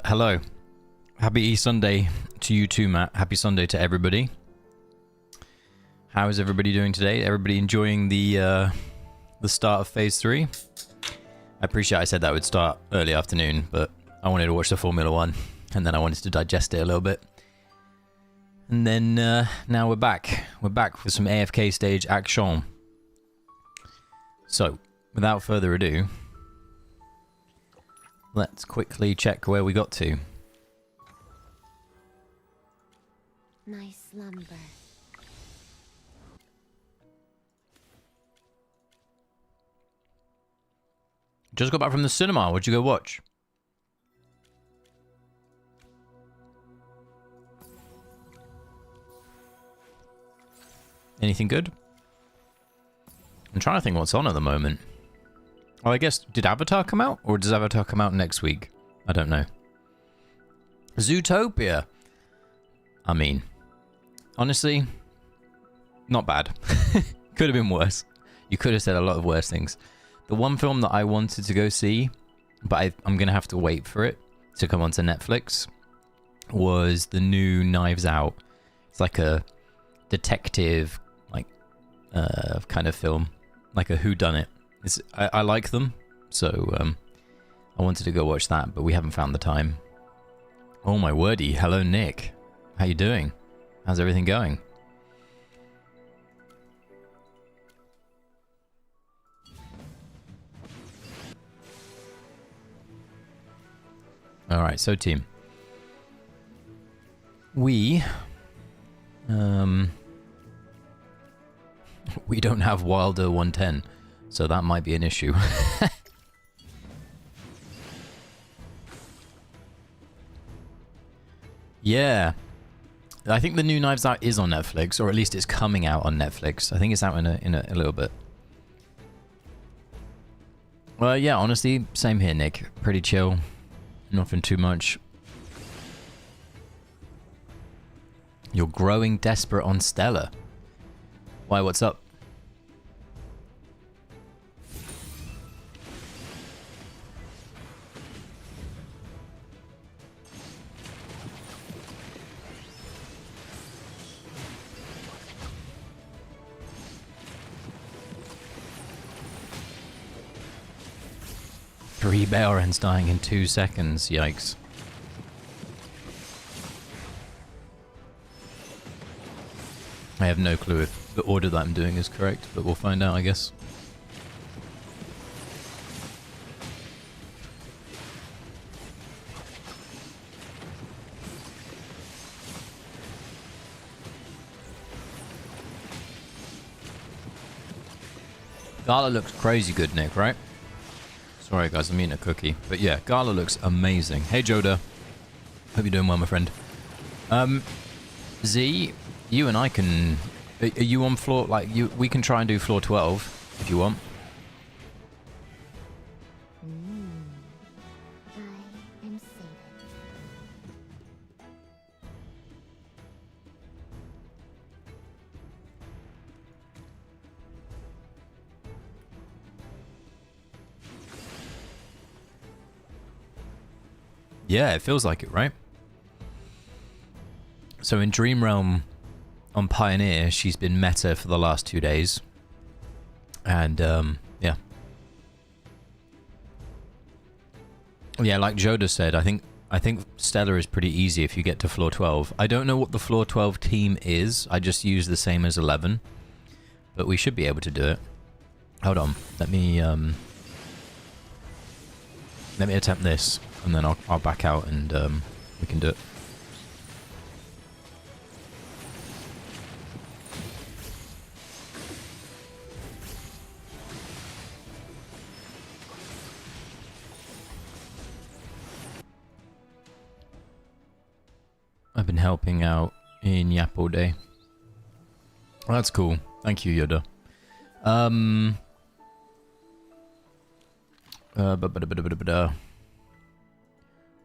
Hello. Happy Sunday to you too, Matt. Happy Sunday to everybody. How is everybody doing today? Everybody enjoying the start of Phase 3? I appreciate I said that would start early afternoon, but I wanted to watch the Formula 1, and then I wanted to digest it a little bit. And then now we're back. We're back with some AFK stage action. So, without further ado, let's quickly check where we got to. My slumber. Just got back from the cinema. What'd you go watch? Anything good? I'm trying to think what's on at the moment. Oh, I guess, did Avatar come out? Or does Avatar come out next week? I don't know. Zootopia. I mean, honestly, not bad. Could have been worse. You could have said a lot of worse things. The one film that I wanted to go see, but I'm going to have to wait for it to come onto Netflix, was the new Knives Out. It's like a detective, like, kind of film. Like a whodunit. I like them, so I wanted to go watch that, but we haven't found the time. Oh my wordy. Hello, Nick. How you doing? How's everything going? Alright, so team. We don't have Wilder 110, so that might be an issue. Yeah. I think the new Knives Out is on Netflix, or at least it's coming out on Netflix. I think it's out in a little bit. Well, yeah, honestly, same here, Nick. Pretty chill. Nothing too much. You're growing desperate on Stella. Why, what's up? Three Baorans dying in 2 seconds. Yikes. I have no clue if the order that I'm doing is correct, but we'll find out, I guess. Gala looks crazy good, Nick, right? Sorry guys, I'm eating a cookie. But yeah, Gala looks amazing. Hey Joda. Hope you're doing well, my friend. Z, you and I can... Are you on floor... Like, we can try and do floor 12, if you want. I am sated. Yeah, it feels like it, right? So in Dream Realm on Pioneer, she's been meta for the last 2 days. And, yeah. Yeah, like Joda said, I think Stella is pretty easy if you get to floor 12. I don't know what the floor 12 team is. I just use the same as 11. But we should be able to do it. Hold on. Let me attempt this. And then I'll back out and we can do it. I've been helping out in Yap all day. Well, that's cool. Thank you, Yoda.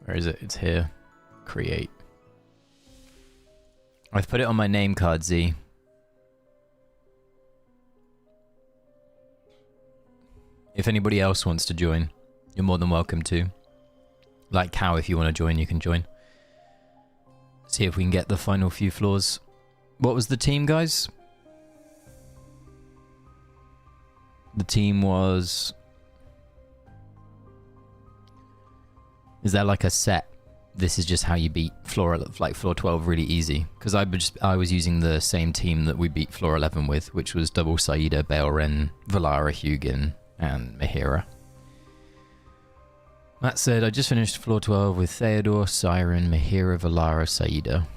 Where is it? It's here. Create. I've put it on my name card, Z. If anybody else wants to join, you're more than welcome to. Like Cow, if you want to join, you can join. See if we can get the final few floors. What was the team, guys? The team was... Is there like a set? This is just how you beat floor 12 really easy. Because I was using the same team that we beat floor 11 with, which was double Saida, Balearen, Valara, Hugin, and Mahira. That said, I just finished floor 12 with Theodore, Siren, Mahira, Valara, Saida.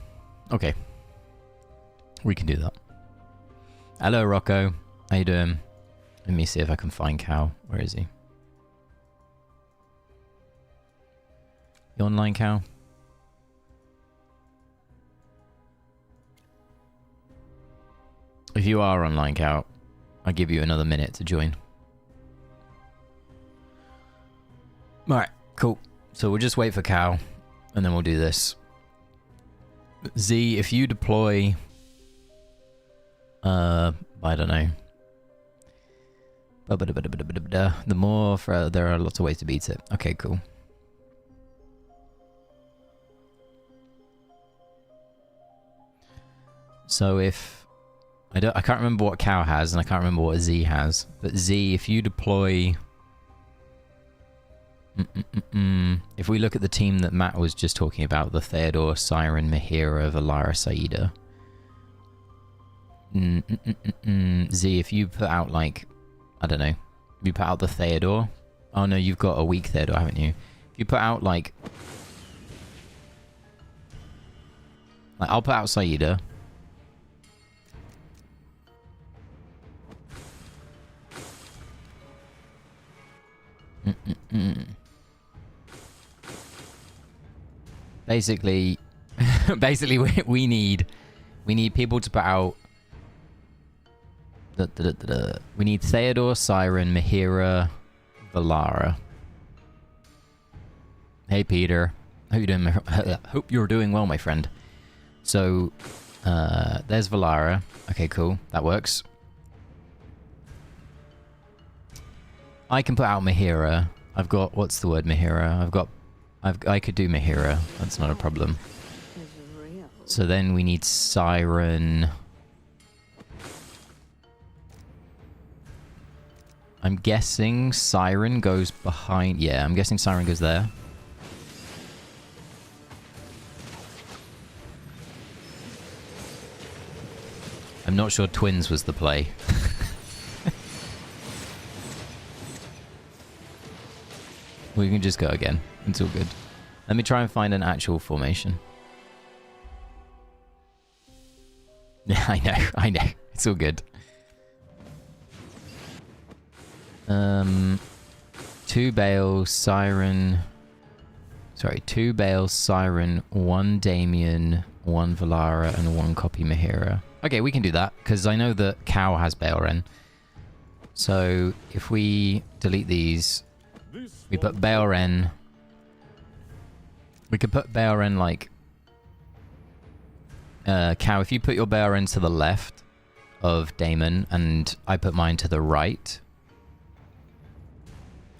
Okay. We can do that. Hello, Rocco. How you doing? Let me see if I can find Cow. Where is he? You online, Cow? If you are online, Cow, I'll give you another minute to join. Alright, cool. So we'll just wait for Cow, and then we'll do this. Z, if you deploy... I don't know. The more... there are lots of ways to beat it. Okay, cool. So if... I can't remember what Cow has, and I can't remember what Z has. But Z, if you deploy... If we look at the team that Matt was just talking about, the Theodore, Siren, Mahira, Valara, Saida. Z, if you put out like... I don't know. You put out the Theodore. Oh no, you've got a weak Theodore, haven't you? If you put out like... I'll put out Saida. Basically, we need people to put out. We need Theodore, Siren, Mahira, Valara. Hey Peter, how you doing? Hope you're doing well, my friend. So, there's Valara. Okay, cool, that works. I can put out Mahira. I've got, what's the word, Mahira? I could do Mahira. That's not a problem. So then we need Siren. I'm guessing Siren goes behind. Yeah, I'm guessing Siren goes there. I'm not sure Twins was the play. We can just go again. It's all good. Let me try and find an actual formation. Yeah, I know. It's all good. 2 Bale, Siren... Sorry, 2 Bale, Siren, 1 Damien, 1 Valara, and 1 copy Mahira. Okay, we can do that, because I know that Cow has Balearen. So, if we delete these... We put Balearen. We could put Balearen like... Cow, if you put your Balearen to the left of Damon, and I put mine to the right.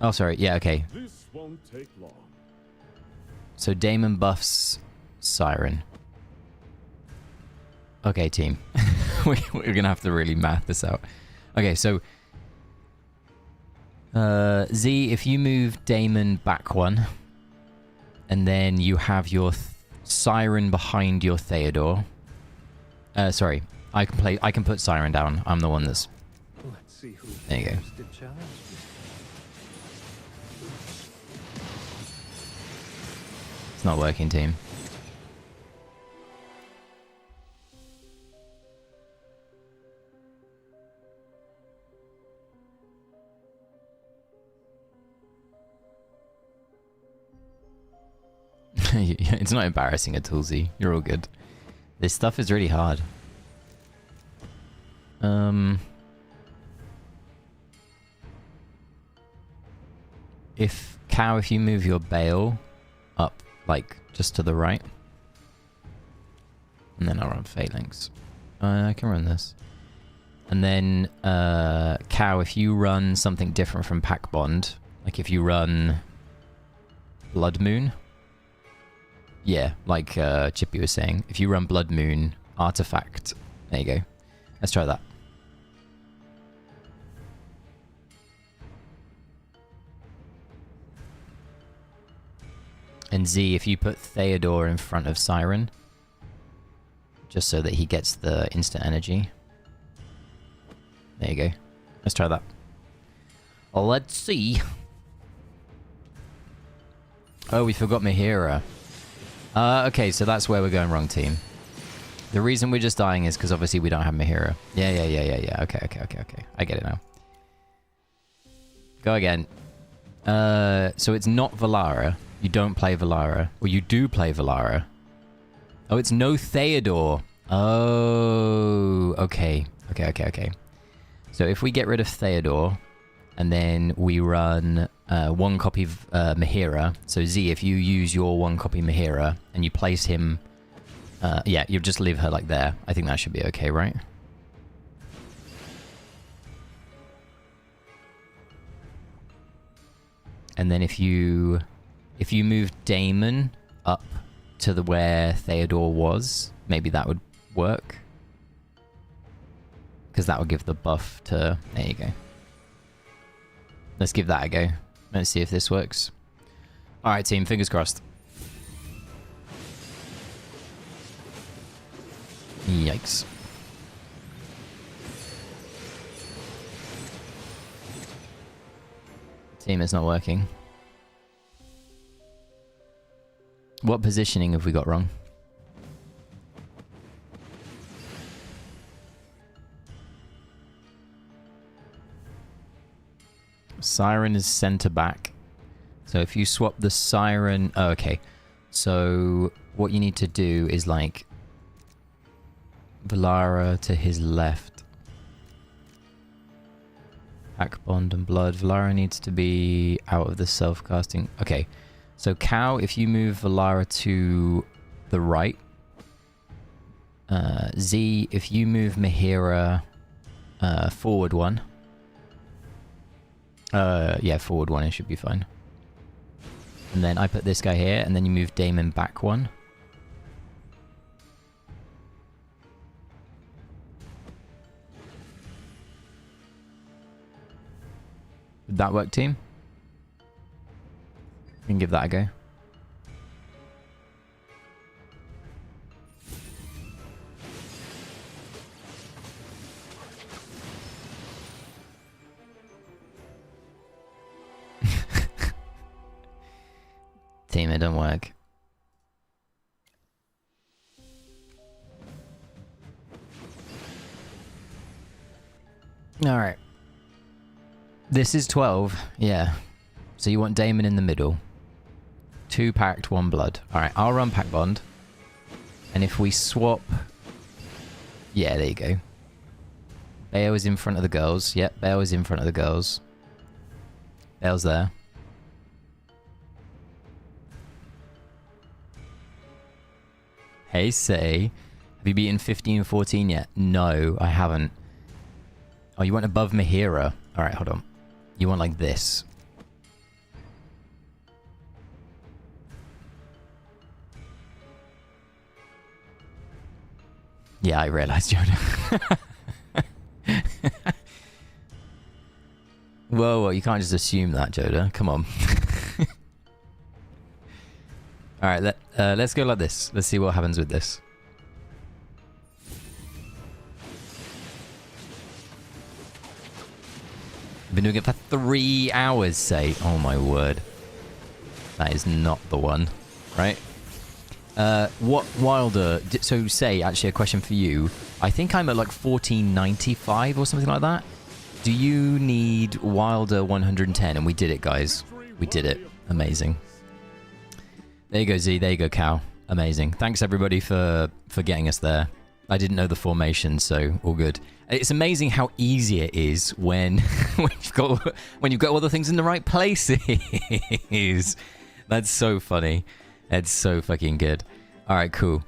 Oh, sorry. Yeah, okay. This won't take long. So Damon buffs Siren. Okay, team. We're going to have to really math this out. Okay, so... Z, if you move Damon back 1, and then you have your Siren behind your Theodore. Sorry, I can put Siren down. I'm the one that's... Let's see who there you go. It's not working, team. It's not embarrassing at all, Z. You're all good. This stuff is really hard. If Cow, if you move your Bale up, like, just to the right. And then I'll run Phalanx. I can run this. And then, Cow, if you run something different from Pack Bond, like if you run Blood Moon, Yeah, like Chippy was saying. If you run Blood Moon, Artifact. There you go. Let's try that. And Z, if you put Theodore in front of Siren, just so that he gets the instant energy. There you go. Let's try that. Let's see. Oh, we forgot Mahira. Okay, so that's where we're going wrong, team. The reason we're just dying is because obviously we don't have Mahira. Yeah. Okay. I get it now. Go again. So it's not Valara. You don't play Valara. Or you do play Valara. Oh, it's no Theodore. Oh, okay. Okay. So if we get rid of Theodore, and then we run one copy of Mahira. So Z, if you use your one copy Mahira, and you place him... yeah, you'll just leave her like there. I think that should be okay, right? And then if you move Damon up to the where Theodore was, maybe that would work. Because that would give the buff to... There you go. Let's give that a go. Let's see if this works. Alright, team. Fingers crossed. Yikes. Team, it's not working. What positioning have we got wrong? Siren is center back. So if you swap the Siren... Oh, okay. So what you need to do is like... Valara to his left. Pack Bond and Blood. Valara needs to be out of the self-casting. Okay. So Cow, if you move Valara to the right. Z, if you move Mahira forward one. Yeah, forward one, it should be fine. And then I put this guy here, and then you move Damon back one. Did that work, team? We can give that a go. Team, it don't work. Alright. This is 12, yeah. So you want Damon in the middle. 2 packed, 1 blood. Alright, I'll run Pack Bond. And if we swap... Yeah, there you go. Bale is in front of the girls. Yep, Bale is in front of the girls. Bale's there. Hey, Say. Have you beaten 15-14 yet? No, I haven't. Oh, you went above Mahira. Alright, hold on. You want like this. Yeah, I realized, Yoda. Whoa, you can't just assume that, Joda. Come on. Alright, let's go like this. Let's see what happens with this. Been doing it for 3 hours, Say. Oh my word. That is not the one, right? What Wilder... So, Say, actually a question for you. I think I'm at like 1495 or something like that. Do you need Wilder 110? And we did it, guys. We did it. Amazing. There you go, Z. There you go, Cal. Amazing. Thanks, everybody, for getting us there. I didn't know the formation, so all good. It's amazing how easy it is when you've got all the things in the right places. That's so funny. It's so fucking good. All right, cool.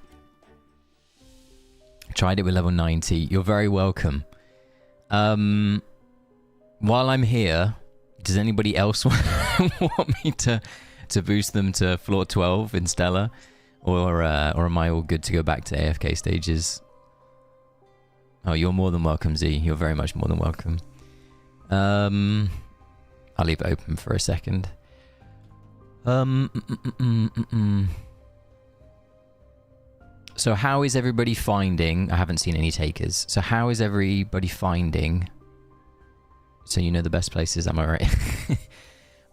Tried it with level 90. You're very welcome. While I'm here, does anybody else want me to boost them to floor 12 in Stella? Or am I all good to go back to AFK stages? Oh, you're more than welcome, Z. You're very much more than welcome. I'll leave it open for a second. So how is everybody finding... I haven't seen any takers. So how is everybody finding... So you know the best places, am I right?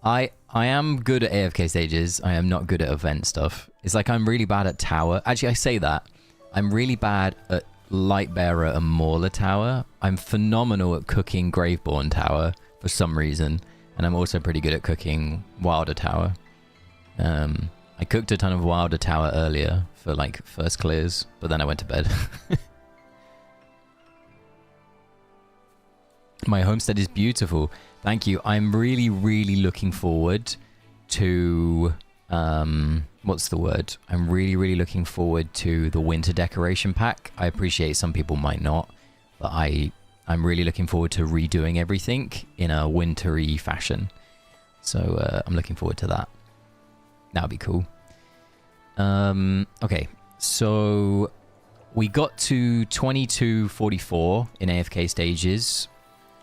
I am good at AFK stages. I am not good at event stuff. It's like I'm really bad at tower. Actually, I say that. I'm really bad at Lightbearer and Mauler tower. I'm phenomenal at cooking Graveborn tower for some reason. And I'm also pretty good at cooking Wilder tower. I cooked a ton of Wilder tower earlier for like first clears, but then I went to bed. My homestead is beautiful. Thank you. I'm really, really looking forward to... what's the word? I'm really, really looking forward to the winter decoration pack. I appreciate some people might not, but I'm really looking forward to redoing everything in a wintry fashion. So I'm looking forward to that. That would be cool. Okay, so we got to 22:44 in AFK stages.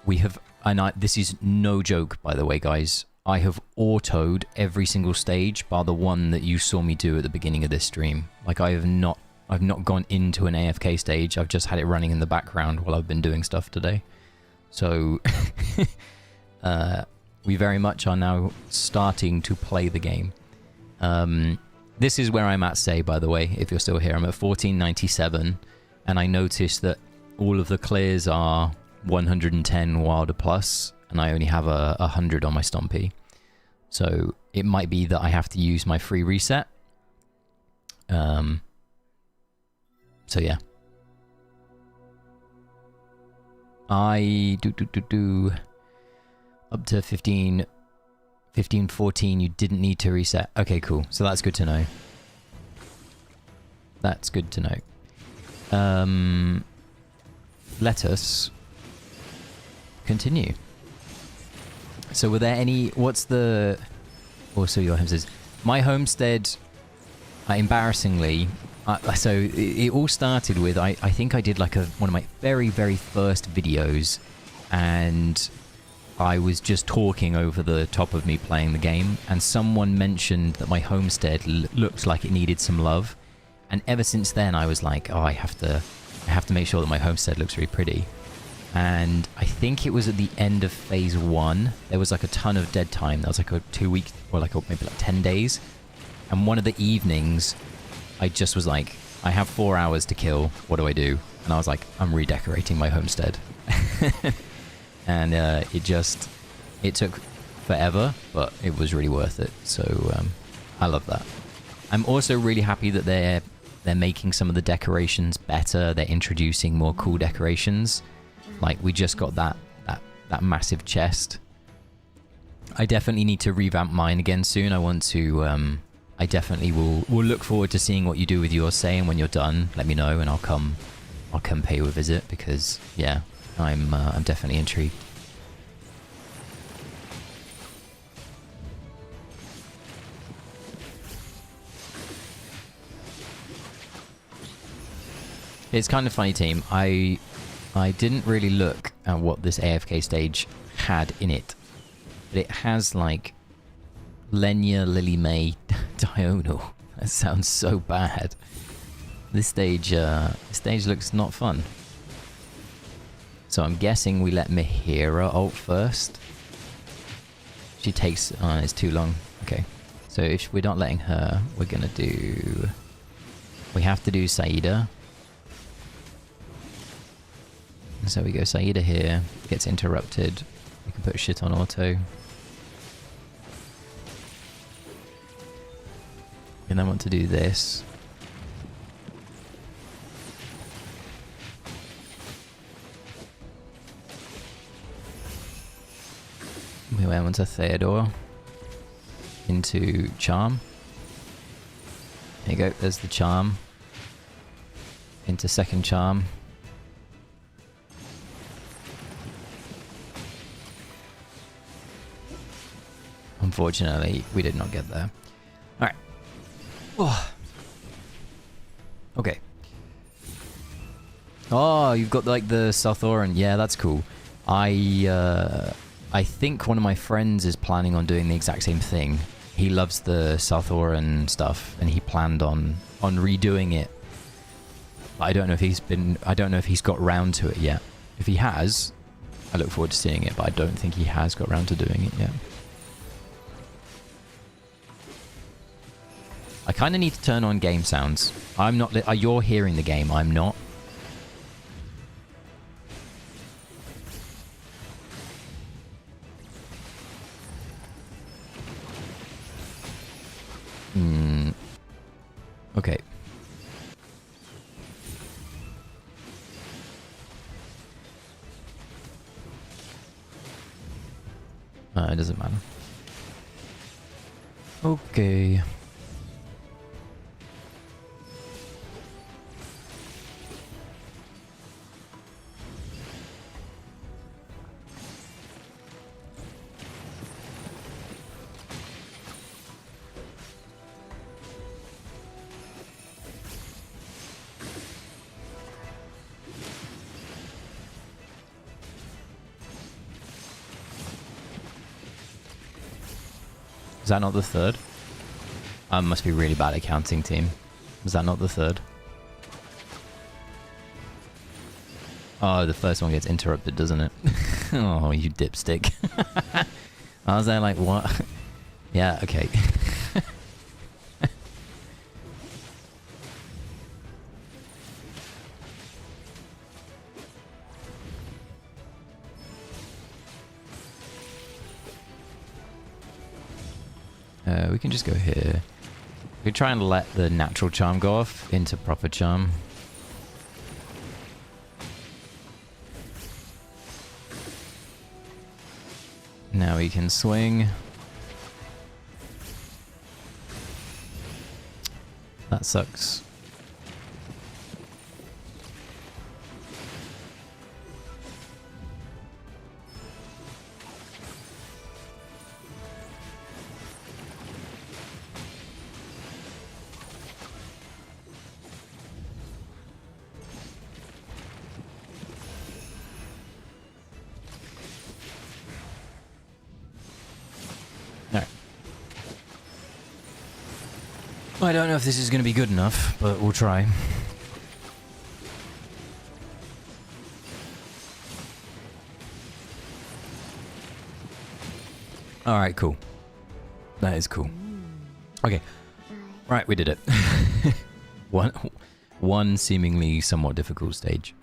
We have, and this is no joke, by the way, guys. I have autoed every single stage bar the one that you saw me do at the beginning of this stream. Like I've not gone into an AFK stage. I've just had it running in the background while I've been doing stuff today. So we very much are now starting to play the game. This is where I'm at, say, by the way, if you're still here. I'm at 1497, and I noticed that all of the clears are 110 Wilder plus, and I only have 100 on my Stompy. So it might be that I have to use my free reset. So yeah. I do up to 15, 14, you didn't need to reset. Okay, cool. So that's good to know. That's good to know. Let us continue. So were there any... What's the... Also your homestead. My homestead, embarrassingly... so it all started with... I think I did like one of my very, very first videos, and I was just talking over the top of me playing the game, and someone mentioned that my homestead looked like it needed some love. And ever since then I was like, oh, I have to make sure that my homestead looks really pretty. And I think it was at the end of phase 1. There was like a ton of dead time. That was like a 2 week, or like maybe like 10 days. And one of the evenings, I just was like, I have 4 hours to kill. What do I do? And I was like, I'm redecorating my homestead. And it took forever, but it was really worth it. So I love that. I'm also really happy that they're making some of the decorations better. They're introducing more cool decorations. Like we just got that massive chest. I definitely need to revamp mine again soon. I want to. I definitely will look forward to seeing what you do with yours. Say, and when you're done, let me know, and I'll come pay you a visit, because yeah, I'm definitely intrigued. It's kind of funny, team. I didn't really look at what this AFK stage had in it, but it has like Lenya, Lily May, Diurnal. That sounds so bad. This stage looks not fun. So I'm guessing we let Mihira ult first. She takes... Oh, it's too long. Okay. So if we're not letting her, we're gonna do... We have to do Saida. So we go Saida here, gets interrupted. We can put shit on auto. And then want to do this. We went on to Theodore. Into Charm. There you go, there's the Charm. Into second Charm. Unfortunately, we did not get there. Alright. Oh. Okay. Oh, you've got like the Southoran. Yeah, that's cool. I think one of my friends is planning on doing the exact same thing. He loves the Southoran stuff, and he planned on redoing it. I don't know if he's got round to it yet. If he has, I look forward to seeing it, but I don't think he has got round to doing it yet. I kind of need to turn on game sounds. I'm not. You're hearing the game. I'm not. Okay. It doesn't matter. Okay. Is that not the third? I must be really bad at counting, team. Is that not the third? Oh, the first one gets interrupted, doesn't it? Oh, you dipstick. I was there like, what? Yeah, okay. We can just go here. We can try and let the natural charm go off into proper charm. Now we can swing. That sucks. I don't know if this is going to be good enough, but we'll try. Alright, cool. That is cool. Okay. Right, we did it. One seemingly somewhat difficult stage.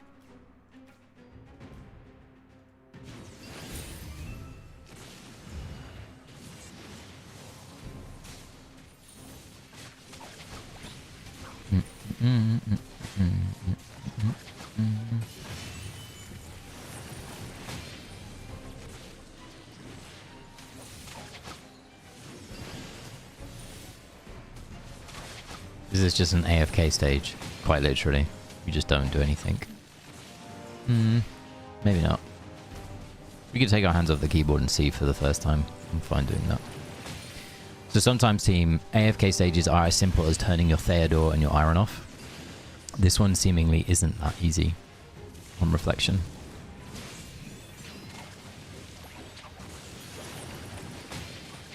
This is just an AFK stage, quite literally. You just don't do anything. Maybe not. We could take our hands off the keyboard and see for the first time. I'm fine doing that. So sometimes, team, AFK stages are as simple as turning your Theodore and your Iron off. This one seemingly isn't that easy on reflection.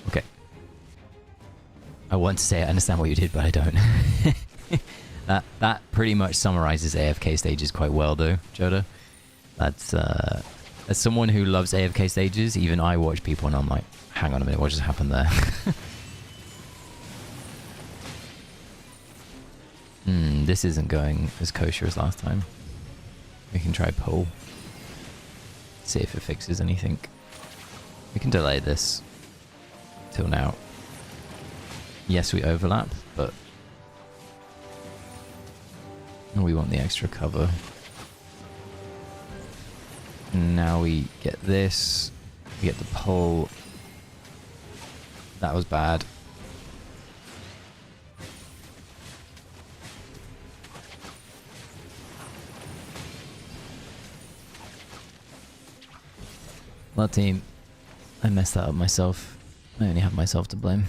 Okay. I want to say I understand what you did, but I don't. That pretty much summarizes AFK stages quite well, though, Joda. That's as someone who loves AFK stages, even I watch people and I'm like, hang on a minute, what just happened there? This isn't going as kosher as last time. We can try pull. See if it fixes anything. We can delay this till now. Yes, we overlap, but we want the extra cover. Now we get this. We get the pull. That was bad. Well, team, I messed that up myself. I only have myself to blame.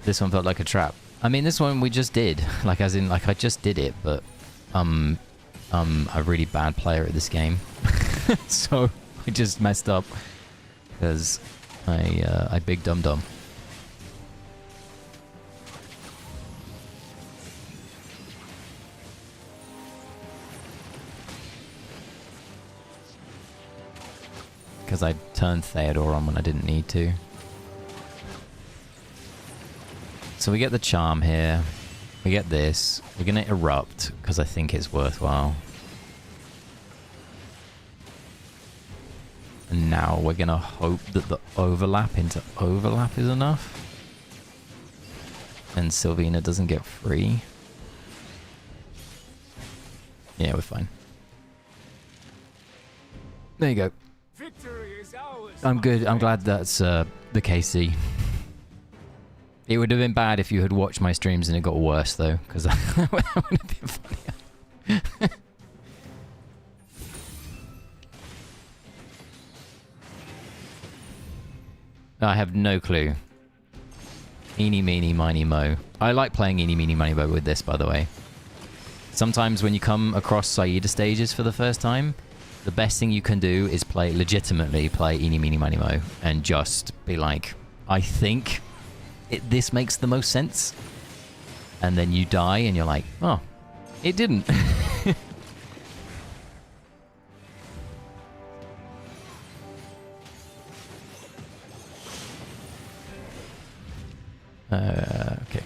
This one felt like a trap. I mean, this one we just did. Like, as in, like, I just did it, but I'm a really bad player at this game. So I just messed up because I big dum-dum. Because I turned Theodore on when I didn't need to. So we get the charm here. We get this. We're going to erupt because I think it's worthwhile. And now we're going to hope that the overlap into overlap is enough. And Sylvina doesn't get free. Yeah, we're fine. There you go. I'm good. I'm glad that's the KC. It would have been bad if you had watched my streams and it got worse, though, because that would have been funnier. I have no clue. Eeny, meeny, miny, mo. I like playing eeny, meeny, miny, mo with this, by the way. Sometimes when you come across Saida stages for the first time, the best thing you can do is legitimately play eeny, meeny, miny, mo, and just be like, I think this makes the most sense. And then you die and you're like, oh, it didn't. Okay.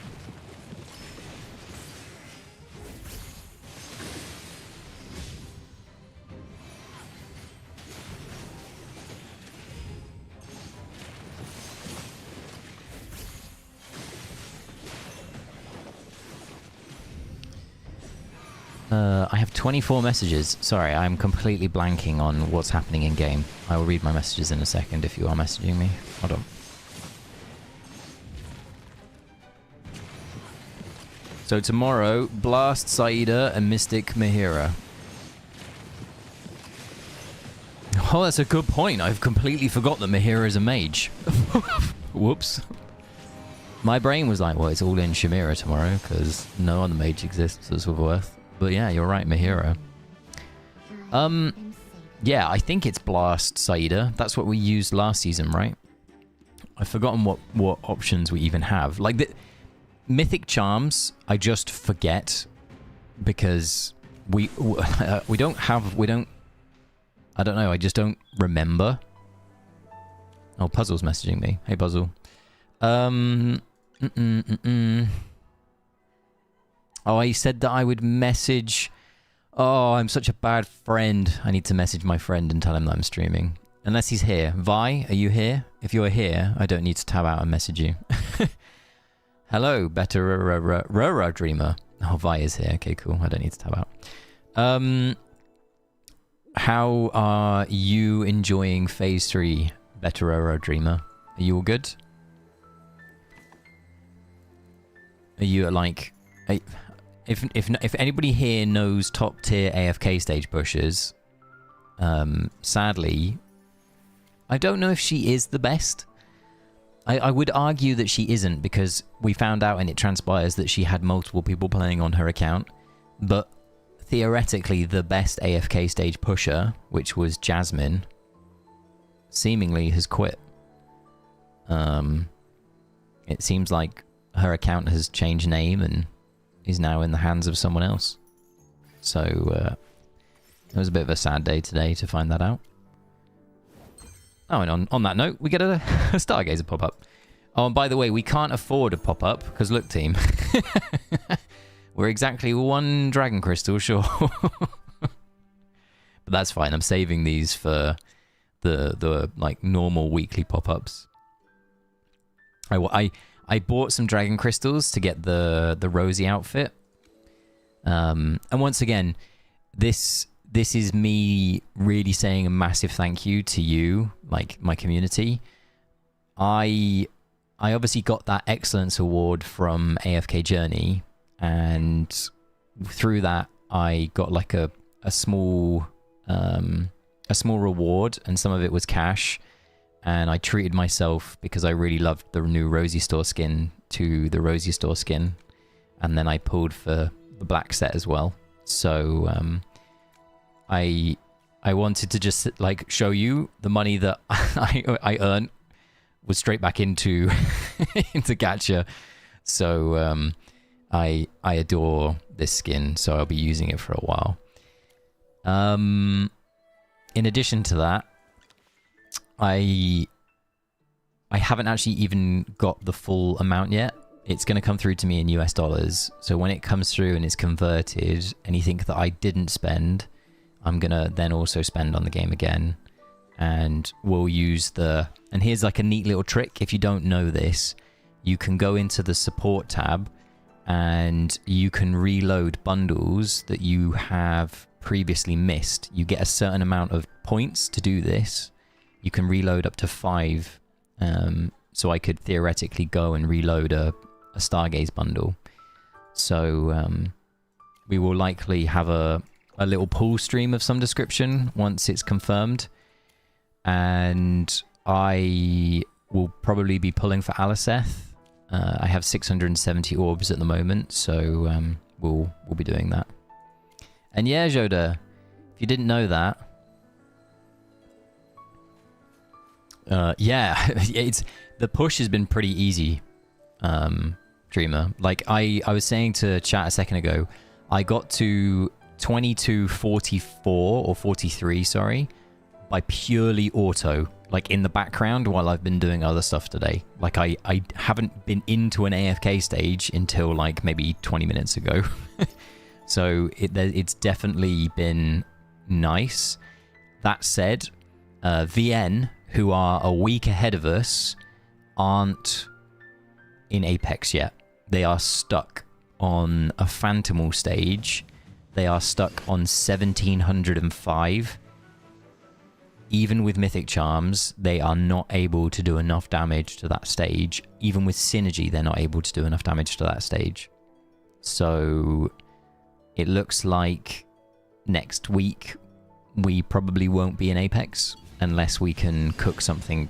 I have 24 messages. Sorry, I'm completely blanking on what's happening in game. I will read my messages in a second if you are messaging me. Hold on. So tomorrow, Blast, Saida, and Mystic Mahira. Oh, that's a good point. I've completely forgot that Mahira is a mage. Whoops. My brain was like, well, it's all in Shamira tomorrow, because no other mage exists as worth. But yeah, you're right, Mahira. Yeah, I think it's Blast, Saida. That's what we used last season, right? I've forgotten what options we even have. Like, the Mythic Charms, I just forget, because we don't have... I don't know, I just don't remember. Oh, Puzzle's messaging me. Hey, Puzzle. Oh, I said that I would message... Oh, I'm such a bad friend. I need to message my friend and tell him that I'm streaming. Unless he's here. Vi, are you here? If you're here, I don't need to tab out and message you. Hello, better Rora Dreamer. Oh, Vi is here. Okay, cool. I don't need to tab out. How are you enjoying Phase 3, better Rora Dreamer? Are you all good? Are you like... If anybody here knows top tier AFK stage pushers, sadly, I don't know if she is the best. I would argue that she isn't, because we found out and it transpires that she had multiple people playing on her account. But theoretically, the best AFK stage pusher, which was Jasmine, seemingly has quit. It seems like her account has changed name and is now in the hands of someone else. So, it was a bit of a sad day today to find that out. Oh, and on that note, we get a Stargazer pop-up. Oh, and by the way, we can't afford a pop-up, because look, team. We're exactly one Dragon Crystal, sure. But that's fine. I'm saving these for the like, normal weekly pop-ups. I bought some Dragon Crystals to get the Rosie outfit. And once again, this is me really saying a massive thank you to you, like my community. I obviously got that Excellence Award from AFK Journey, and through that I got like a small reward, and some of it was cash. and I treated myself because I really loved the new Rosie Store skin to the Rosie Store skin, and then I pulled for the black set as well. So I wanted to just like show you the money that I earned was straight back into into gacha. So I adore this skin, so I'll be using it for a while. In addition to that, I haven't actually even got the full amount yet. It's going to come through to me in US dollars. So when it comes through and is converted, anything that I didn't spend, I'm going to then also spend on the game again. And we'll use the... And here's like a neat little trick. If you don't know this, you can go into the support tab and you can reload bundles that you have previously missed. You get a certain amount of points to do this. You can reload up to 5. So I could theoretically go and reload a Stargaze bundle. So we will likely have a little pool stream of some description once it's confirmed. And I will probably be pulling for Aliceth. I have 670 orbs at the moment, so we'll be doing that. And yeah, Joda, if you didn't know that, yeah, it's the push has been pretty easy, Dreamer. Like I was saying to chat a second ago, I got to 2244 or 43, sorry, by purely auto, like in the background while I've been doing other stuff today. Like I haven't been into an AFK stage until like maybe 20 minutes ago. So it's definitely been nice. That said, VN, who are a week ahead of us, aren't in Apex yet. They are stuck on a Phantomal stage. They are stuck on 1705. Even with Mythic Charms, they are not able to do enough damage to that stage. Even with Synergy, they're not able to do enough damage to that stage. So it looks like next week we probably won't be in Apex unless we can cook something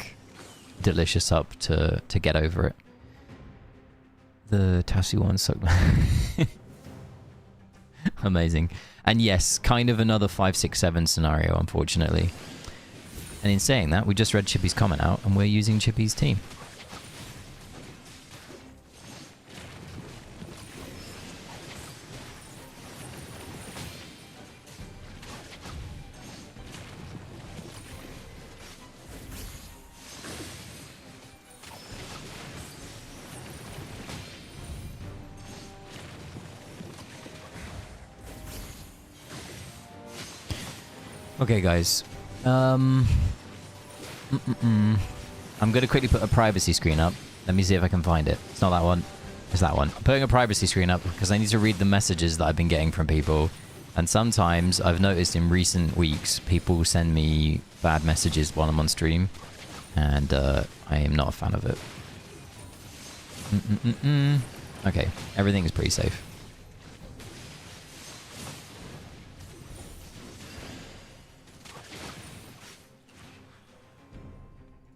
delicious up to get over it. The Tassie one sucked. Amazing. And yes, kind of another 5, 6, 7 scenario, unfortunately. And in saying that, we just read Chippy's comment out, and we're using Chippy's team. Okay, guys. I'm going to quickly put a privacy screen up. Let me see if I can find it. It's not that one. It's that one. I'm putting a privacy screen up because I need to read the messages that I've been getting from people. And sometimes I've noticed in recent weeks, people send me bad messages while I'm on stream. And I am not a fan of it. Okay, everything is pretty safe.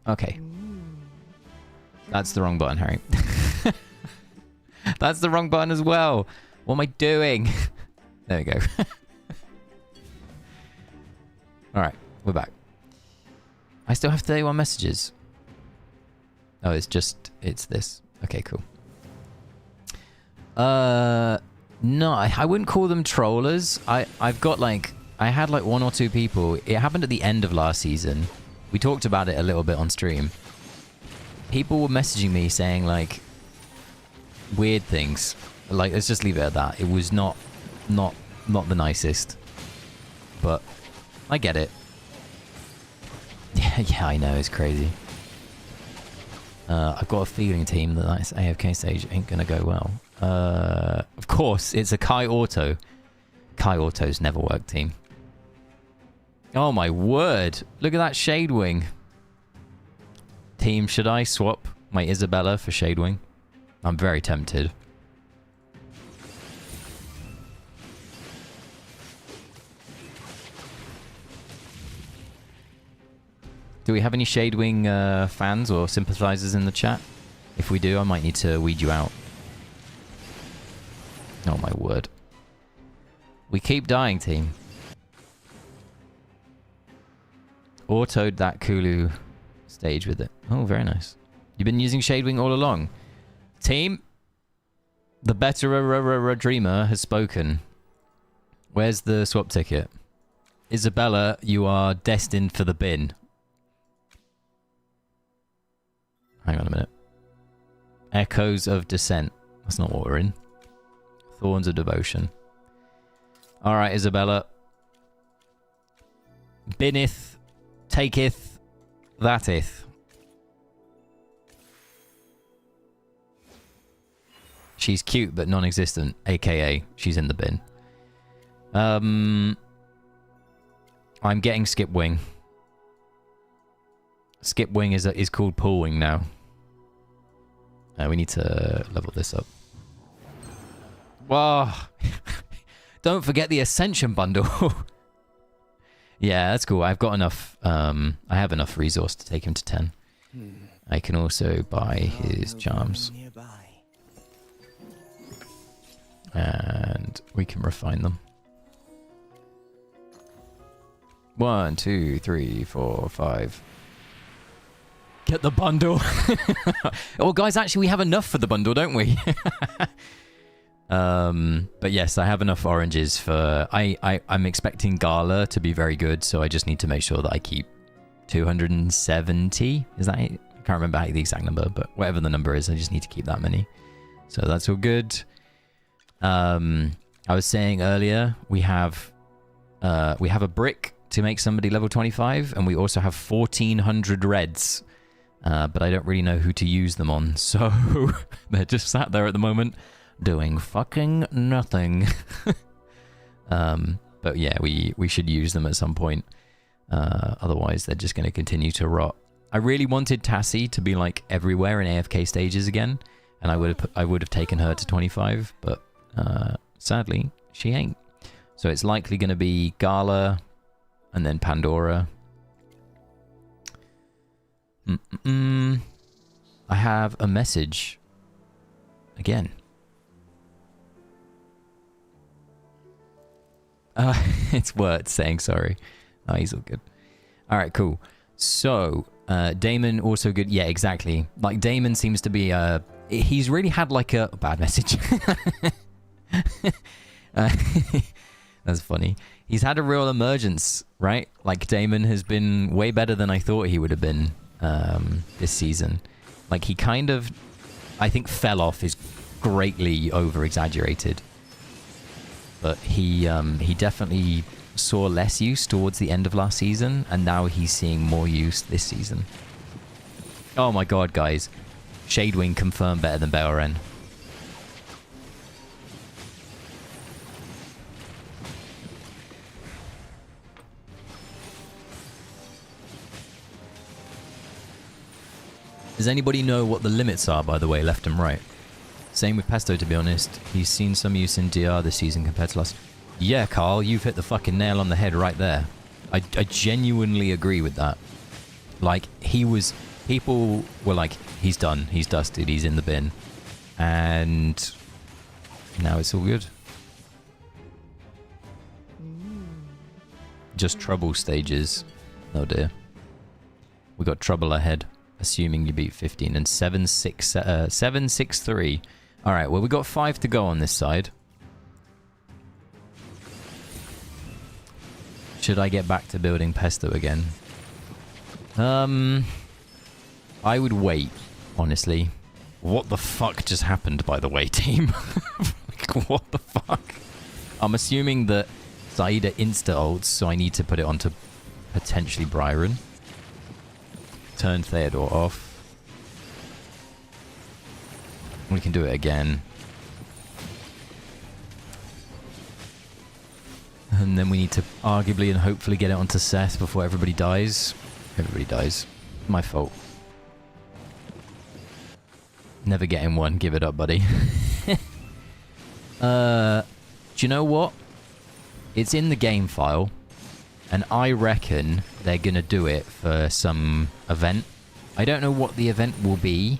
Okay. That's the wrong button, Harry. That's the wrong button as well. What am I doing? There we go. Alright, we're back. I still have 31 messages. Oh, it's this. Okay, cool. No, I wouldn't call them trollers. I had like 1 or 2 people. It happened at the end of last season. We talked about it a little bit on stream. People were messaging me saying like weird things. Like, let's just leave it at that. It was not the nicest. But I get it. Yeah, I know, it's crazy. I've got a feeling, team, that this AFK stage ain't gonna go well. Of course, it's a Kai Auto. Kai Auto's never worked, team. Oh my word. Look at that Shadewing. Team, should I swap my Isabella for Shadewing? I'm very tempted. Do we have any Shadewing fans or sympathizers in the chat? If we do, I might need to weed you out. Oh my word. We keep dying, team. Autoed that Kulu stage with it. Oh, very nice. You've been using Shadewing all along. Team, the better dreamer has spoken. Where's the swap ticket? Isabella, you are destined for the bin. Hang on a minute. Echoes of Descent. That's not what we're in. Thorns of Devotion. Alright, Isabella. Binneth, taketh, thateth. She's cute but non-existent, aka she's in the bin. I'm getting Skip Wing. Skip Wing is called Pull Wing now. We need to level this up. Whoa! Don't forget the Ascension bundle. Yeah, that's cool. I've got enough. I have enough resource to take him to 10. I can also buy his charms. And we can refine them. 1, 2, 3, 4, 5. Get the bundle. Oh, guys, actually, we have enough for the bundle, don't we? But yes, I have enough oranges for... I'm expecting Gala to be very good, so I just need to make sure that I keep 270. Is that it? I can't remember the exact number, but whatever the number is, I just need to keep that many. So that's all good. I was saying earlier, we have a brick to make somebody level 25, and we also have 1,400 reds. But I don't really know who to use them on, so they're just sat there at the moment doing fucking nothing. But yeah, we should use them at some point. Otherwise, they're just going to continue to rot. I really wanted Tassie to be like everywhere in AFK stages again, and I would have taken her to 25, but sadly, she ain't. So it's likely going to be Gala and then Pandora. I have a message again. It's Wirt saying sorry. Oh, he's all good. All right, cool. So, Damon also good. Yeah, exactly. Like, Damon seems to be, he's really had like a bad message. That's funny. He's had a real emergence, right? Like, Damon has been way better than I thought he would have been this season. Like, he kind of, I think, fell off is greatly over-exaggerated. But he definitely saw less use towards the end of last season, and now he's seeing more use this season. Oh my god, guys. Shadewing confirmed better than Belren. Does anybody know what the limits are, by the way, left and right? Same with Pesto, to be honest. He's seen some use in DR this season compared to last... Yeah, Carl, you've hit the fucking nail on the head right there. I genuinely agree with that. Like, he was... People were like, he's done, he's dusted, he's in the bin. And... now it's all good. Just trouble stages. Oh dear. We got trouble ahead. Assuming you beat 15 and 7-6-3. All right, well, we got 5 to go on this side. Should I get back to building Pesto again? I would wait, honestly. What the fuck just happened, by the way, team? Like, what the fuck? I'm assuming that Zaida insta-ults, so I need to put it onto potentially Byron. Turn Theodore off. We can do it again. And then we need to arguably and hopefully get it onto Seth before everybody dies. Everybody dies. My fault. Never getting one. Give it up, buddy. Do you know what? It's in the game file. And I reckon they're going to do it for some event. I don't know what the event will be,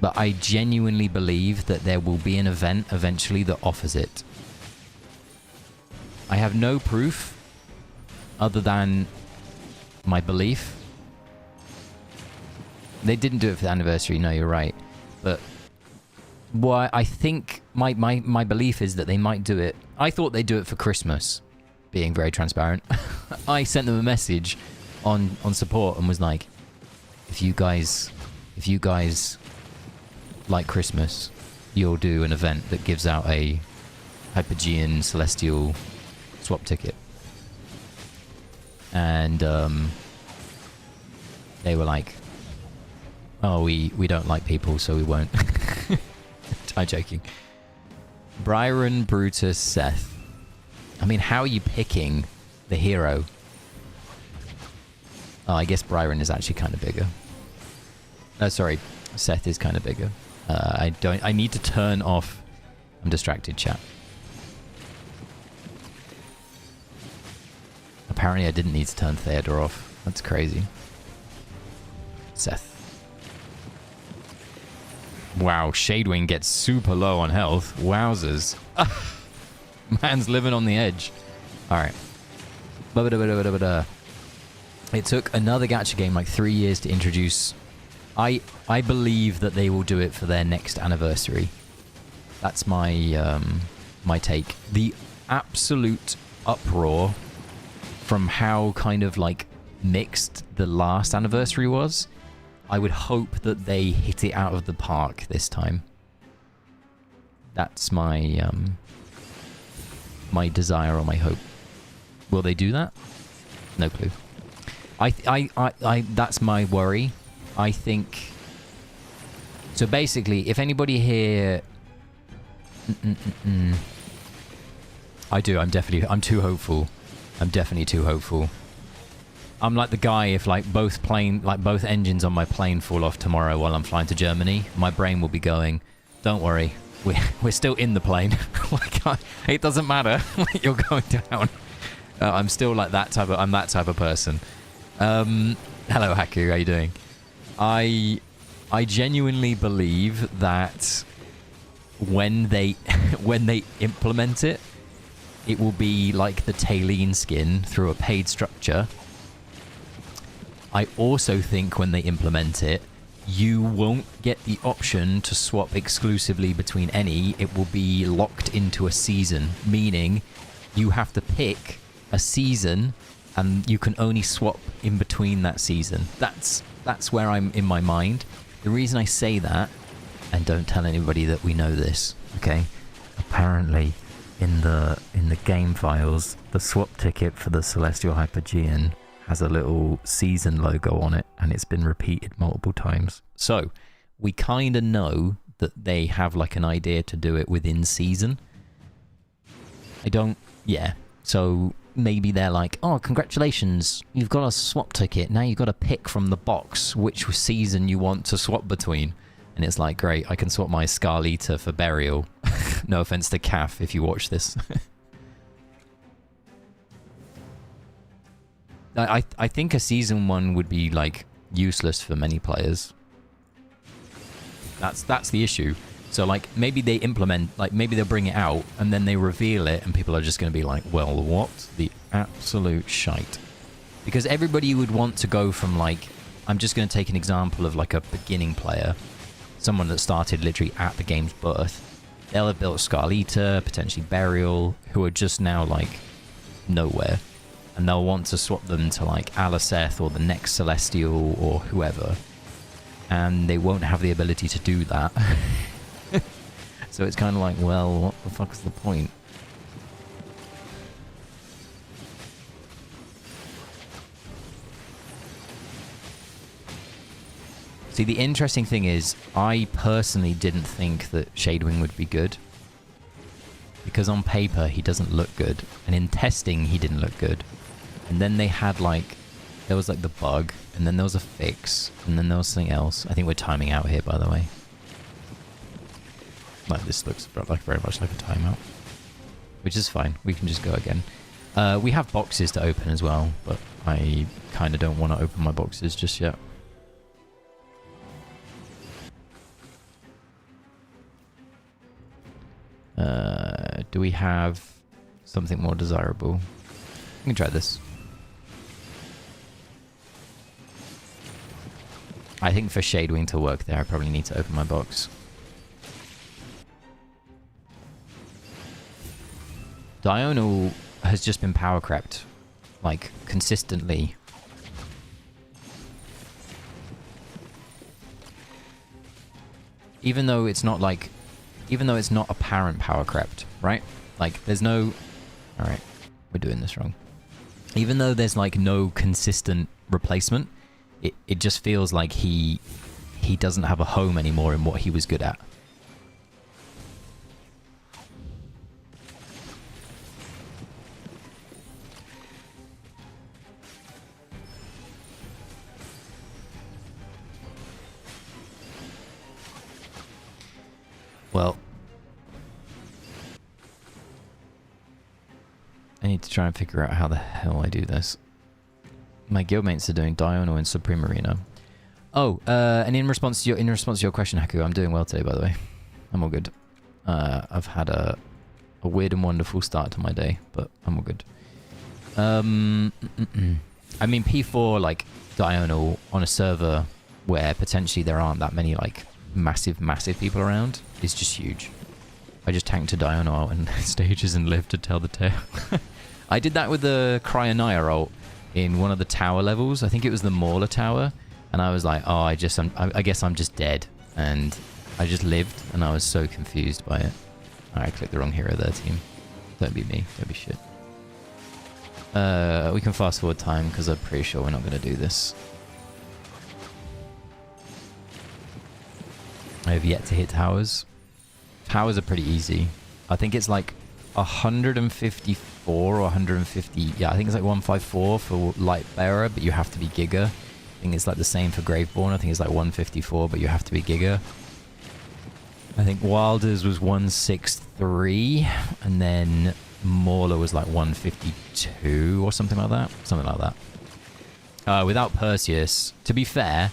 but I genuinely believe that there will be an event eventually that offers it. I have no proof other than my belief. They didn't do it for the anniversary, no, you're right. But what I think my belief is that they might do it. I thought they'd do it for Christmas, being very transparent. I sent them a message on support and was like, if you guys like Christmas, you'll do an event that gives out a Hypogean Celestial swap ticket. And they were like, oh, we don't like people, so we won't. I'm joking. Byron, Brutus, Seth. I mean, how are you picking the hero? Oh, I guess Byron is actually kind of bigger. Oh, sorry. Seth is kind of bigger. I need to turn off... I'm distracted, chat. Apparently I didn't need to turn Theodore off. That's crazy. Seth. Wow, Shadewing gets super low on health. Wowzers. Man's living on the edge. Alright. It took another gacha game like 3 years to introduce... I believe that they will do it for their next anniversary. That's my my take. The absolute uproar from how kind of like mixed the last anniversary was, I would hope that they hit it out of the park this time. That's my my desire or my hope. Will they do that? No clue. I that's my worry. I think... So basically, if anybody here... I do, I'm too hopeful. I'm definitely too hopeful. I'm like the guy, if like both engines on my plane fall off tomorrow while I'm flying to Germany, my brain will be going, don't worry, we're still in the plane. Like, it doesn't matter. You're going down. I'm still like I'm that type of person. Hello, Haku, how you doing? I genuinely believe that when they implement it, it will be like the Tailene skin through a paid structure. I also think when they implement it, you won't get the option to swap exclusively between any. It will be locked into a season, meaning you have to pick a season and you can only swap in between that season. That's where I'm in my mind. The reason I say that, and don't tell anybody that we know this, okay? Apparently, in the game files, the swap ticket for the Celestial Hypogean has a little season logo on it, and it's been repeated multiple times. So, we kind of know that they have like an idea to do it within season. So maybe they're like, oh, congratulations, you've got a swap ticket. Now you've got to pick from the box which season you want to swap between. And it's like, great, I can swap my Scarlita for Burial. No offense to Calf if you watch this. I think a season one would be like useless for many players. That's the issue. So like maybe they implement, like maybe they'll bring it out and then they reveal it and people are just going to be like, well, what the absolute shite? Because everybody would want to go from like, I'm just going to take an example of like a beginning player, someone that started literally at the game's birth. They'll have built Scarlita, potentially Burial, who are just now like nowhere. And they'll want to swap them to like Alaseth or the next Celestial or whoever. And they won't have the ability to do that. So it's kind of like, well, what the fuck's the point? See, the interesting thing is, I personally didn't think that Shadewing would be good. Because on paper, he doesn't look good. And in testing, he didn't look good. And then they had like, there was like the bug, and then there was a fix, and then there was something else. I think we're timing out here, by the way. Like, this looks like very much like a timeout. Which is fine. We can just go again. We have boxes to open as well, but I kind of don't want to open my boxes just yet. Do we have something more desirable? We can try this. I think for Shadewing to work there, I probably need to open my box. Diurnal has just been power crept, like, consistently. Even though it's not like... Even though it's not apparent power crept, right? Like, there's no... Alright, we're doing this wrong. Even though there's, like, no consistent replacement, it just feels like he doesn't have a home anymore in what he was good at. Well, I need to try and figure out how the hell I do this. My guildmates are doing Diurnal and Supreme Arena. Oh, and in response to your question, Haku, I'm doing well today, by the way. I'm all good. I've had a weird and wonderful start to my day, but I'm all good. I mean, P4 like Diurnal on a server where potentially there aren't that many like massive people around is just huge. I just tanked to Diurnal and stages and lived to tell the tale. I did that with the Cryonaya ult in one of the tower levels. I think it was the Mauler tower. And I was like, oh, I guess I'm just dead. And I just lived, and I was so confused by it. I clicked the wrong hero there, team. Don't be me. Don't be shit. We can fast forward time, because I'm pretty sure we're not going to do this. I have yet to hit towers. Towers are pretty easy. I think it's like 154 or 150. Yeah, I think it's like 154 for Light Bearer, but you have to be Giga. I think it's like the same for Graveborn. I think it's like 154, but you have to be Giga. I think Wilder's was 163, and then Mauler was like 152 or something like that. Something like that. Without Perseus, to be fair,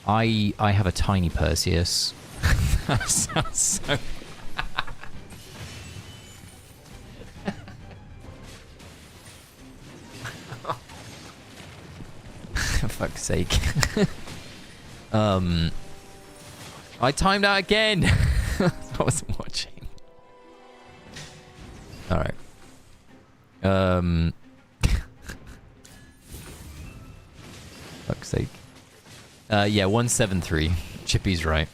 I have a tiny Perseus. That sounds so... For fuck's sake. I timed out again. I wasn't watching. Alright. Fuck's sake. Yeah, 173. Chippy's right.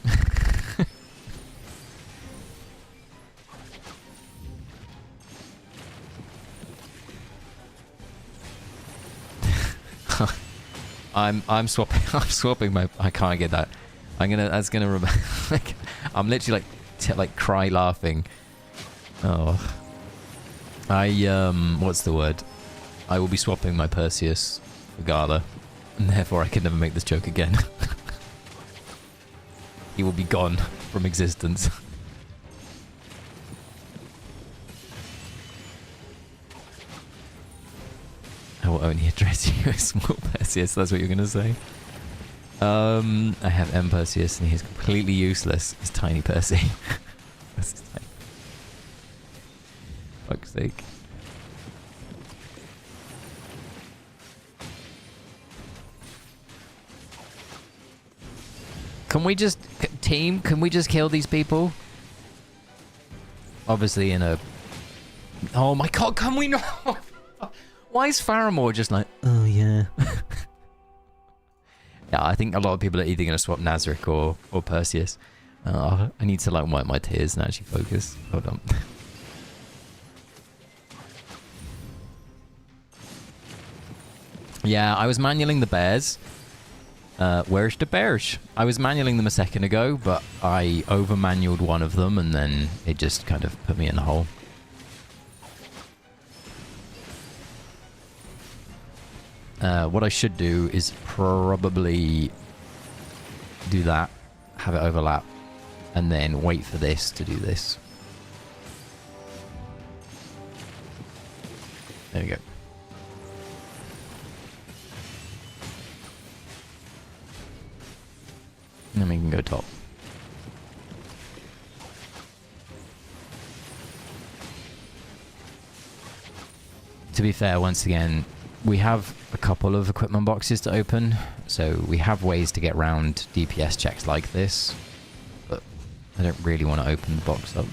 I'm swapping my... I can't get that. That's gonna like, I'm literally like cry laughing. Oh. What's the word? I will be swapping my Perseus for Gala, and therefore I can never make this joke again. He will be gone from existence. I will only address you as small Perseus, that's what you're gonna say. I have M Perseus and he's completely useless. He's tiny Percy. That's his tiny. Fuck's sake. Can we just... Team, can we just kill these people? Obviously in a... Oh my god, can we not? Why is Faramore just like, oh yeah. Yeah, I think a lot of people are either going to swap Nazarick or Perseus. I need to like wipe my tears and actually focus. Hold on. Yeah, I was manualing the bears. Where's the bears? I was manualing them a second ago, but I over-manualed one of them and then it just kind of put me in a hole. What I should do is probably do that, have it overlap, and then wait for this to do this. There we go. And then we can go top. To be fair, once again, we have a couple of equipment boxes to open, so we have ways to get around DPS checks like this, but I don't really want to open the box up.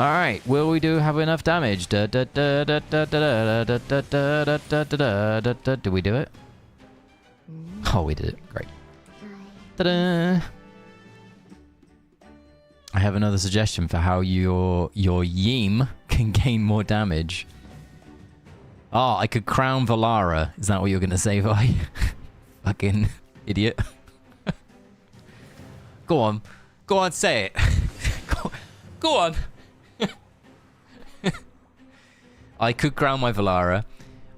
Alright, will we do have enough damage? Did we do it? Oh, we did it. Great. Ta-da! I have another suggestion for how your Yeem can gain more damage. Oh, I could crown Valara. Is that what you're going to say, Vi? Fucking idiot. Go on. Go on, say it. Go on. I could crown my Valara.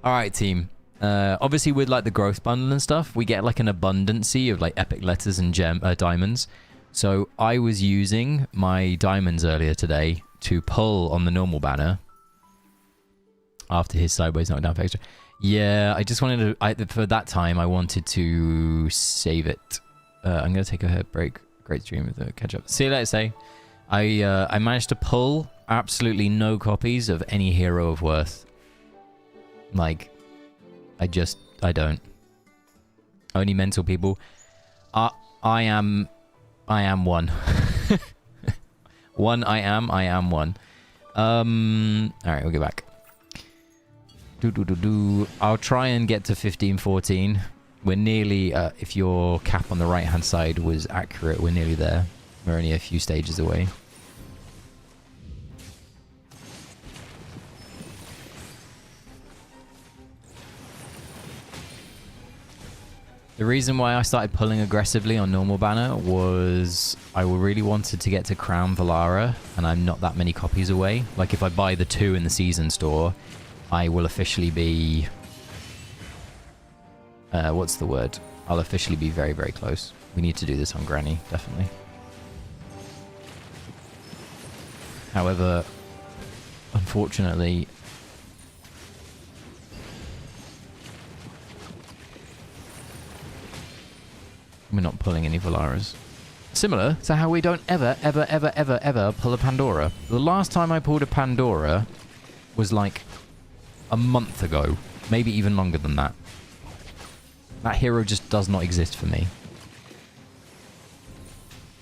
Alright, team. Obviously, with like the growth bundle and stuff, we get like an abundancy of like epic letters and diamonds. So I was using my diamonds earlier today to pull on the normal banner after his sideways knockdown for extra. Yeah, I just wanted to... for that time, I wanted to save it. I'm going to take a break. Great stream with the catch up. See you later, say. I managed to pull absolutely no copies of any hero of worth. Like, I don't. Only mental people. I am one. I am one. Alright, we'll get back. I'll try and get to 15-14. We're nearly, if your cap on the right hand side was accurate, we're nearly there. We're only a few stages away. The reason why I started pulling aggressively on normal banner was I really wanted to get to Crown Valara, and I'm not that many copies away. Like if I buy the 2 in the season store, I will officially be... what's the word? I'll officially be very, very close. We need to do this on Granny, definitely. However, unfortunately... we're not pulling any Valaras. Similar to how we don't ever pull a Pandora. The last time I pulled a Pandora was like a month ago. Maybe even longer than that. That hero just does not exist for me.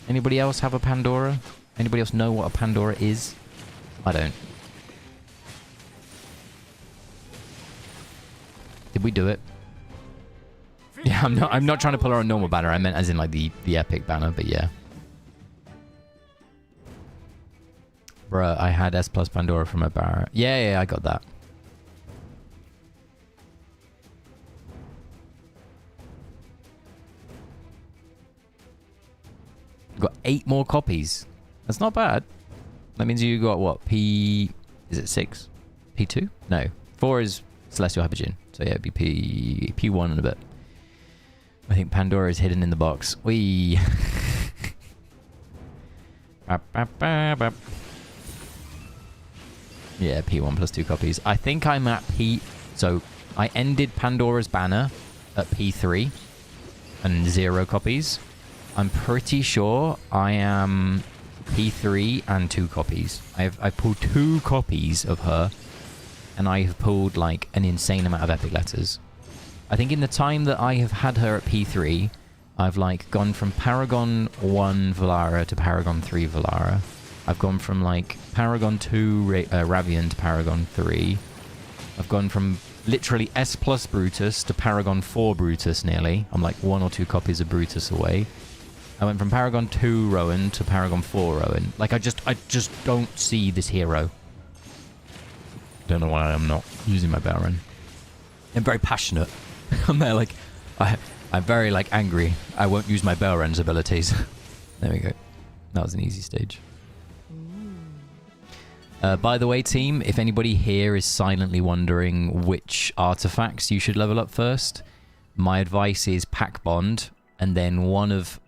Anybody else have a Pandora? Anybody else know what a Pandora is? I don't. Did we do it? Yeah, I'm not trying to pull her on normal banner. I meant as in like the epic banner, but yeah. Bruh, I had S plus Pandora from a Barra. Yeah, I got that. Got 8 more copies. That's not bad. That means you got what? Is it 6? P2? No. 4 is Celestial Habijin. So yeah, it'd be P1 and a bit. I think Pandora is hidden in the box. Whee! Yeah, P1 plus 2 copies. I think I'm at P... So, I ended Pandora's banner at P3 and 0 copies. I'm pretty sure I am P3 and 2 copies. I've pulled 2 copies of her, and I have pulled like an insane amount of epic letters. I think in the time that I have had her at P3, I've like gone from Paragon 1 Valara to Paragon 3 Valara. I've gone from like Paragon 2 Ravian to Paragon 3. I've gone from literally S plus Brutus to Paragon 4 Brutus nearly. I'm like 1 or 2 copies of Brutus away. I went from Paragon 2 Rowan to Paragon 4 Rowan. Like I just don't see this hero. Don't know why I'm not using my Baron. I'm very passionate. I'm there like, I'm very like angry. I won't use my Baron's abilities. There we go. That was an easy stage. By the way, team, if anybody here is silently wondering which artifacts you should level up first, my advice is Pack Bond, and then one of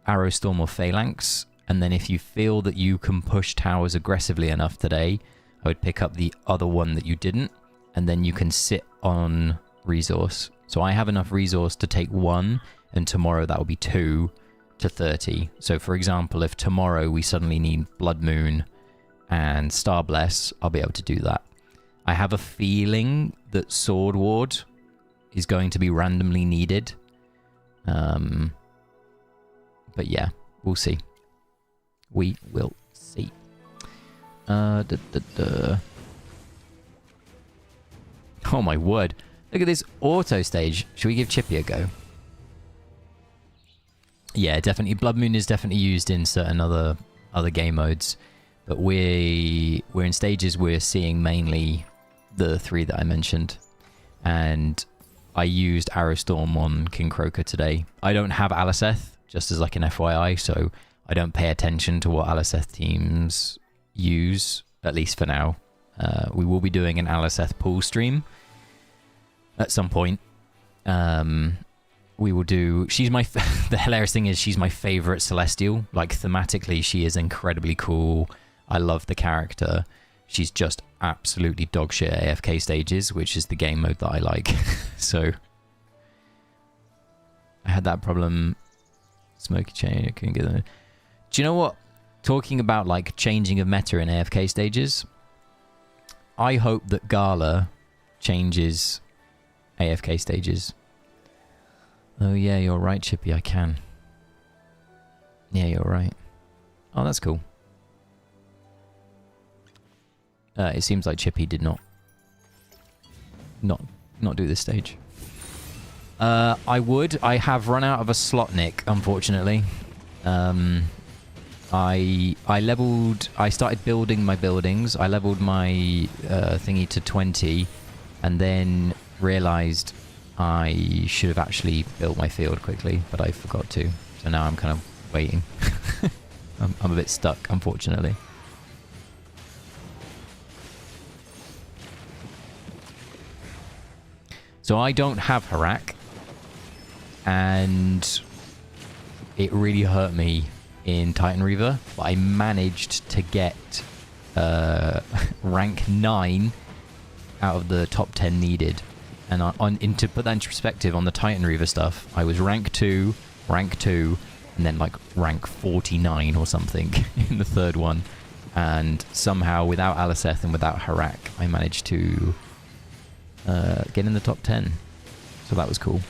Arrow Storm or Phalanx. And then if you feel that you can push towers aggressively enough today, I would pick up the other one that you didn't. And then you can sit on resource. So I have enough resource to take 1, and tomorrow that will be 2 to 30. So for example, if tomorrow we suddenly need Blood Moon and Star Bless, I'll be able to do that. I have a feeling that Sword Ward is going to be randomly needed. But yeah, we'll see. We will see. Oh my word. Look at this auto stage. Should we give Chippy a go? Yeah, definitely. Blood Moon is definitely used in certain other game modes. But we're in stages we're seeing mainly the 3 that I mentioned. And I used Arrow Storm on King Croker today. I don't have Aliceth, just as like an FYI, so I don't pay attention to what Aliceth teams use, at least for now. We will be doing an Aliceth pool stream at some point. We will do... She's my... The hilarious thing is she's my favorite Celestial. Like, thematically, she is incredibly cool. I love the character. She's just absolutely dog shit at AFK Stages, which is the game mode that I like. So, I had that problem. Smoky chain, I couldn't get them. Do you know what? Talking about, like, changing of meta in AFK Stages, I hope that Gala changes AFK Stages. Oh yeah, you're right, Chippy, I can. Yeah, you're right. Oh, that's cool. It seems like Chippy did not do this stage. I would. I have run out of a slot nick, unfortunately. I started building my buildings. I leveled my thingy to 20, and then realized I should have actually built my field quickly, but I forgot to. So now I'm kind of waiting. I'm a bit stuck, unfortunately. So I don't have Harak, and it really hurt me in Titan Reaver, but I managed to get rank 9 out of the top 10 needed. And to put that into perspective, on the Titan Reaver stuff, I was rank 2, and then like rank 49 or something in the third one. And somehow, without Aliceth and without Harak, I managed to get in the top 10. So that was cool.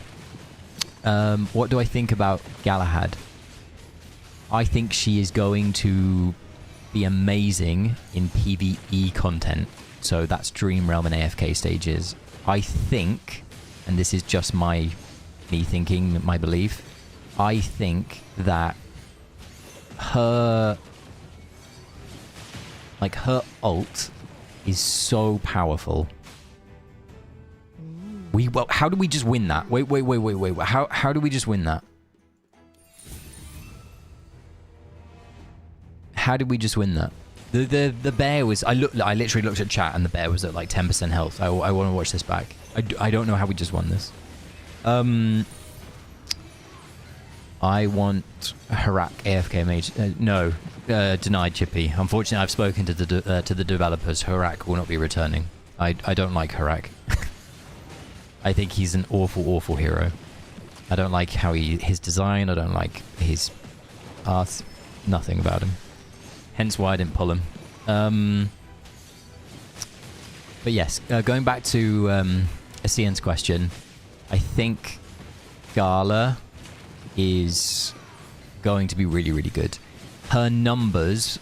What do I think about Galahad? I think she is going to be amazing in PvE content. So that's Dream Realm and AFK Stages. I think, and this is just me thinking, my belief, I think that her ult is so powerful. Well, how do we just win that? Wait. How do we just win that? How did we just win that? The bear was... I literally looked at chat and the bear was at like 10% health. I want to watch this back. I don't know how we just won this. I want Harak AFK mage. No, denied, Chippy. Unfortunately, I've spoken to the developers. Harak will not be returning. I don't like Harak. I think he's an awful hero. I don't like how his design. I don't like his art. Nothing about him. Hence why I didn't pull him. But yes, going back to Asian's question, I think Gala is going to be really good. Her numbers,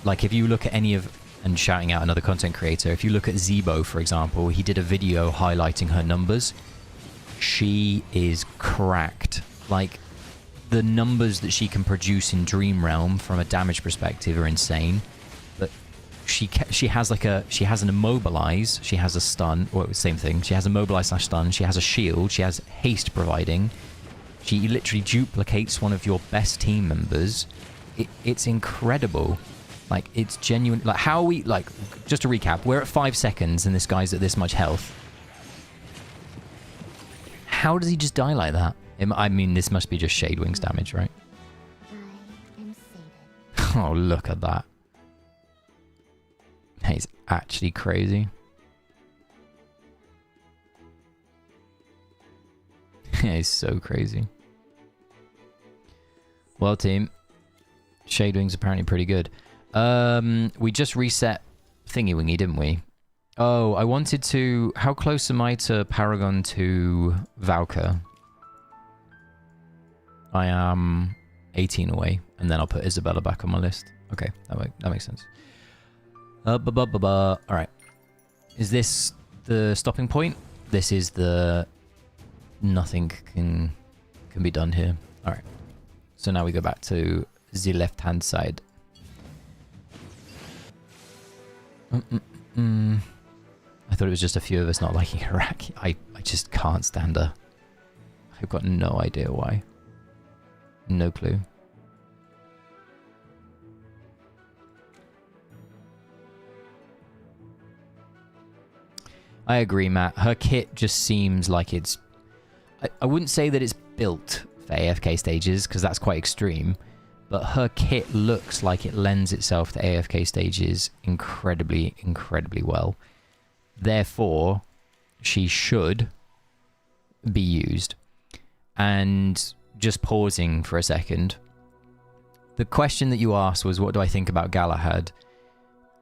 like if you look at any of, and shouting out another content creator, if you look at Zebo, for example, he did a video highlighting her numbers. She is cracked. Like, the numbers that she can produce in Dream Realm from a damage perspective are insane. But she has an immobilize, she has a stun, or same thing. She has immobilize / stun. She has a shield. She has haste providing. She literally duplicates one of your best team members. It's incredible. Like, it's genuine. Like, how are we, like, just to recap, we're at 5 seconds and this guy's at this much health. How does he just die like that? I mean, this must be just Shade Wings damage, right? Oh, look at that. He's actually crazy. He's so crazy. Well, team. Shadewing's apparently pretty good. We just reset Thingy Wingy, didn't we? Oh, I wanted to... How close am I to Paragon to Valka? I am 18 away, and then I'll put Isabella back on my list. Okay, that makes sense. Alright. Is this the stopping point? This is the... Nothing can be done here. Alright. So now we go back to the left-hand side. I thought it was just a few of us not liking Iraq. I just can't stand her. I've got no idea why. No clue. I agree, Matt. Her kit just seems like it's... I wouldn't say that it's built for AFK stages, because that's quite extreme. But her kit looks like it lends itself to AFK stages incredibly, incredibly well. Therefore, she should be used. And just pausing for a second. The question that you asked was, what do I think about Galahad?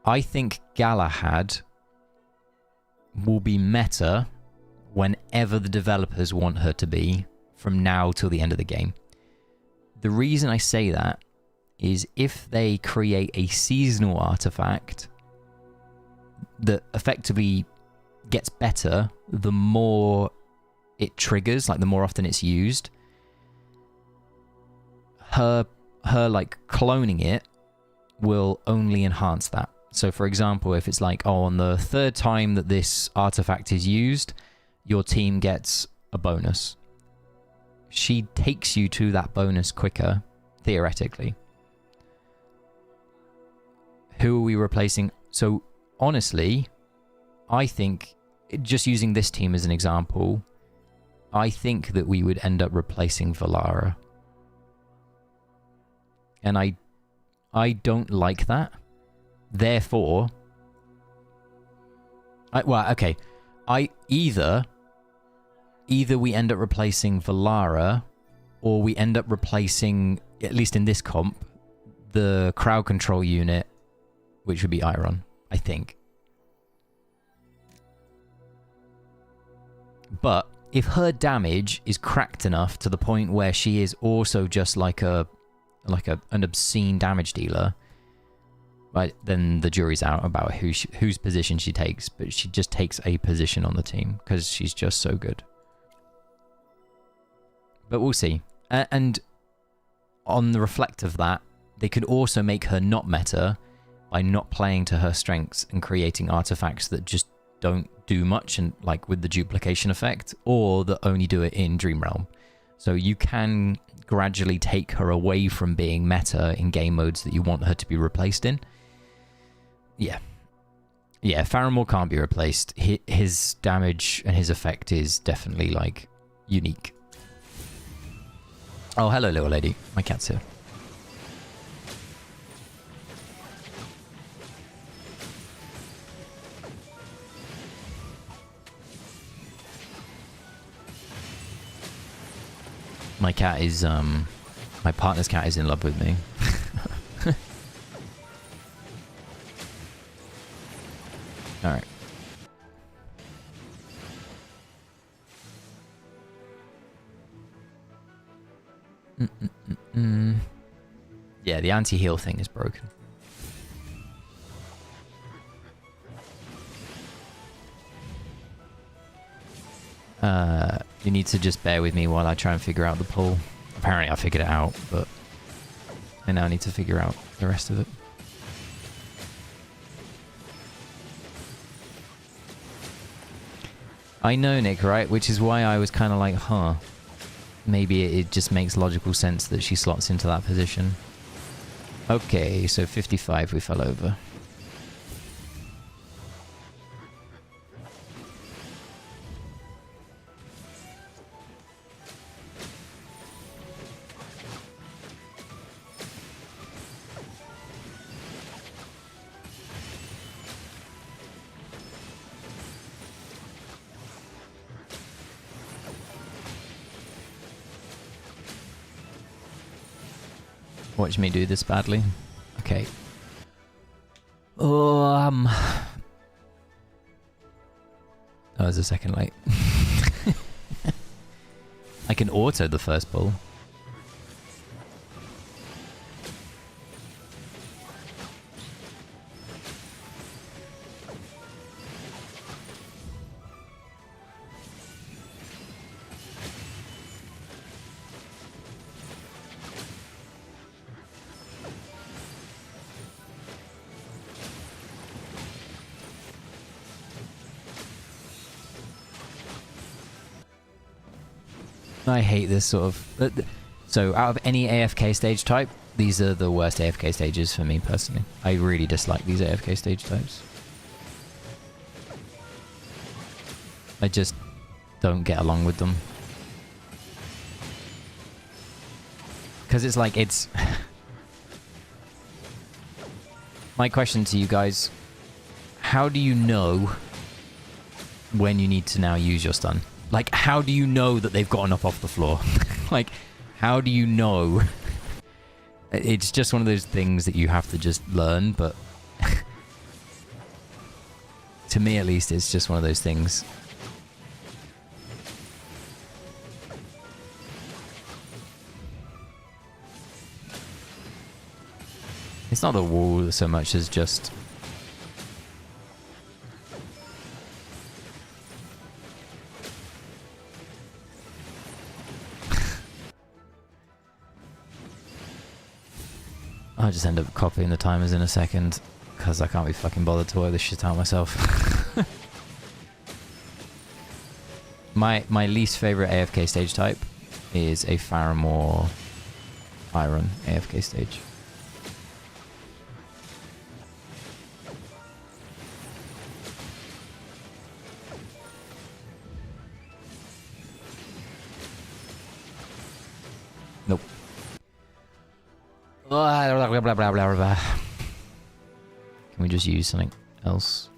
I think Galahad will be meta whenever the developers want her to be from now till the end of the game. The reason I say that is if they create a seasonal artifact that effectively gets better the more it triggers, like the more often it's used, her like cloning it will only enhance that. So for example, if it's like, oh, on the third time that this artifact is used, your team gets a bonus. She takes you to that bonus quicker, theoretically. Who are we replacing? So honestly, I think, just using this team as an example, I think that we would end up replacing Valara. And I don't like that. Therefore, either we end up replacing Valara, or we end up replacing, at least in this comp, the crowd control unit, which would be Iron, I think. But if her damage is cracked enough to the point where she is also just like an obscene damage dealer, right, then the jury's out about whose position she takes. But she just takes a position on the team because she's just so good. But we'll see. And on the reflect of that, they could also make her not meta by not playing to her strengths and creating artifacts that just don't do much, and like with the duplication effect, or that only do it in Dream Realm. So you can gradually take her away from being meta in game modes that you want her to be replaced in. Yeah, Faramir can't be replaced. His damage and his effect is definitely like unique. Oh, hello, little lady. My cat's here. My cat is, my partner's cat is in love with me. Alright. Yeah, the anti-heal thing is broken. You need to just bear with me while I try and figure out the pull. Apparently I figured it out, but I now need to figure out the rest of it. I know, Nick, right? Which is why I was kind of like, huh. Maybe it just makes logical sense that she slots into that position. Okay, so 55 we fell over. Watch me do this badly. Okay. Oh, I was a second late. I can auto the first ball. I hate this sort of... So, out of any AFK stage type, these are the worst AFK stages for me personally. I really dislike these AFK stage types. I just don't get along with them. Because it's like, it's... My question to you guys, how do you know when you need to now use your stun? Like, how do you know that they've gotten up off the floor? Like, how do you know? It's just one of those things that you have to just learn, but... to me, at least, it's just one of those things. It's not the wall so much as just... I'll just end up copying the timers in a second, because I can't be fucking bothered to work this shit out myself. My least favourite AFK stage type is a Faramore Iron AFK stage. Nope. Blah, blah, blah, blah, blah. Can we just use something else?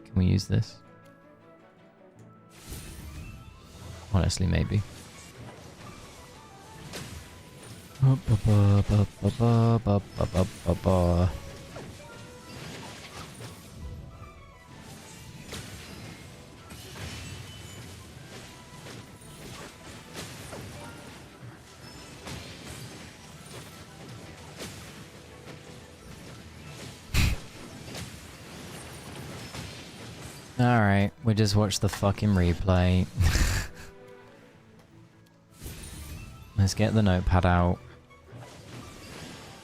Can we use this? Honestly, maybe. Alright, we just watched the fucking replay. Let's get the notepad out.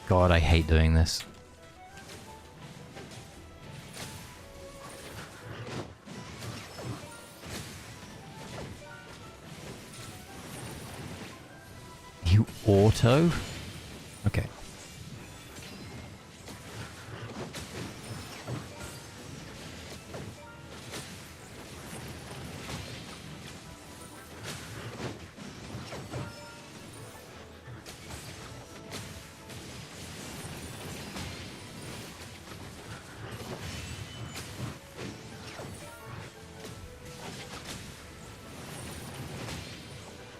God, I hate doing this. You auto? Okay.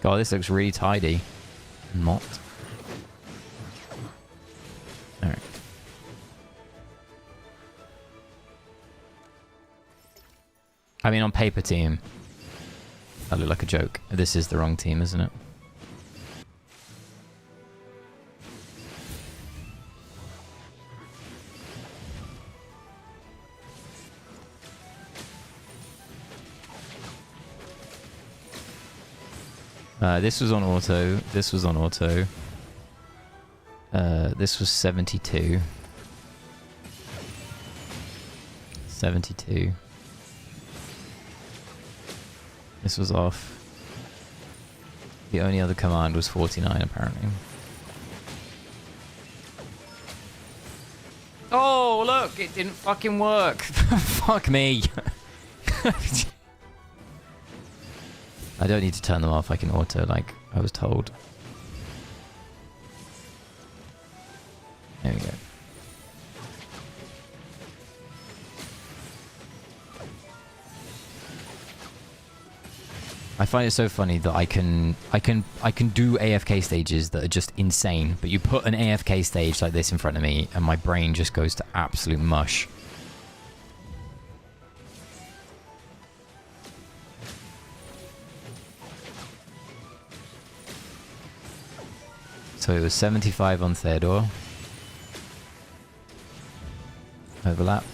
God, this looks really tidy. Not. Alright. I mean, on paper team, that looked like a joke. This is the wrong team, isn't it? This was on auto. This was on auto. This was 72. 72. This was off. The only other command was 49, apparently. Oh, look! It didn't fucking work! Fuck me! I don't need to turn them off, I can auto like I was told. There we go. I find it so funny that I can do AFK stages that are just insane, but you put an AFK stage like this in front of me and my brain just goes to absolute mush. So it was 75 on Theodore. Overlap.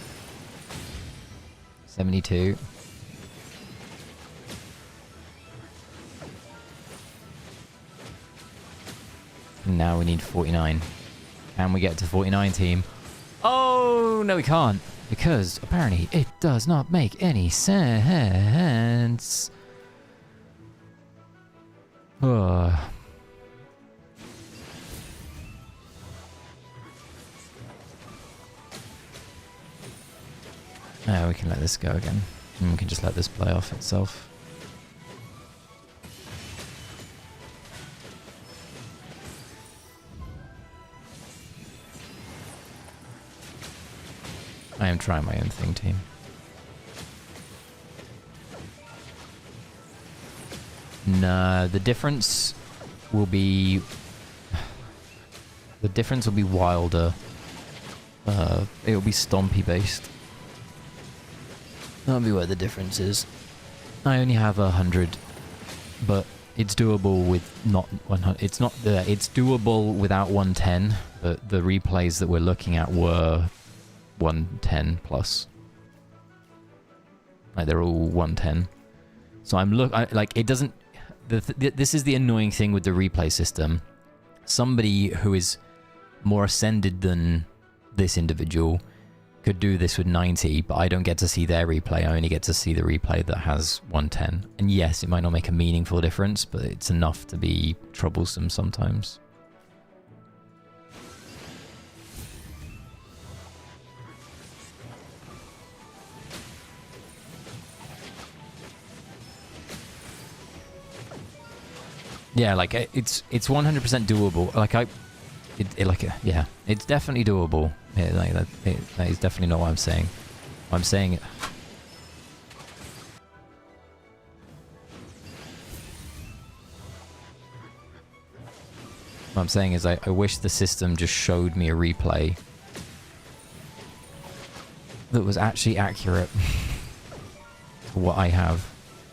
72. And now we need 49. Can we get to 49, team? Oh, no we can't. Because apparently it does not make any sense. Oh. No, we can let this go again. And we can just let this play off itself. I am trying my own thing, team. No, the difference will be... The difference will be wilder. It'll be stompy based. That'll be where the difference is. I only have 100, but it's doable with not 100. It's not the. It's doable without 110. But the replays that we're looking at were 110 plus. Like they're all 110. So like it doesn't. This is the annoying thing with the replay system. Somebody who is more ascended than this individual could do this with 90, but I don't get to see their replay. I only get to see the replay that has 110. And yes, it might not make a meaningful difference, but it's enough to be troublesome sometimes. Yeah, like it's 100% doable. Like yeah, it's definitely doable. Yeah, like that is definitely not what I'm saying. What I'm saying. What I'm saying is I wish the system just showed me a replay that was actually accurate to what I have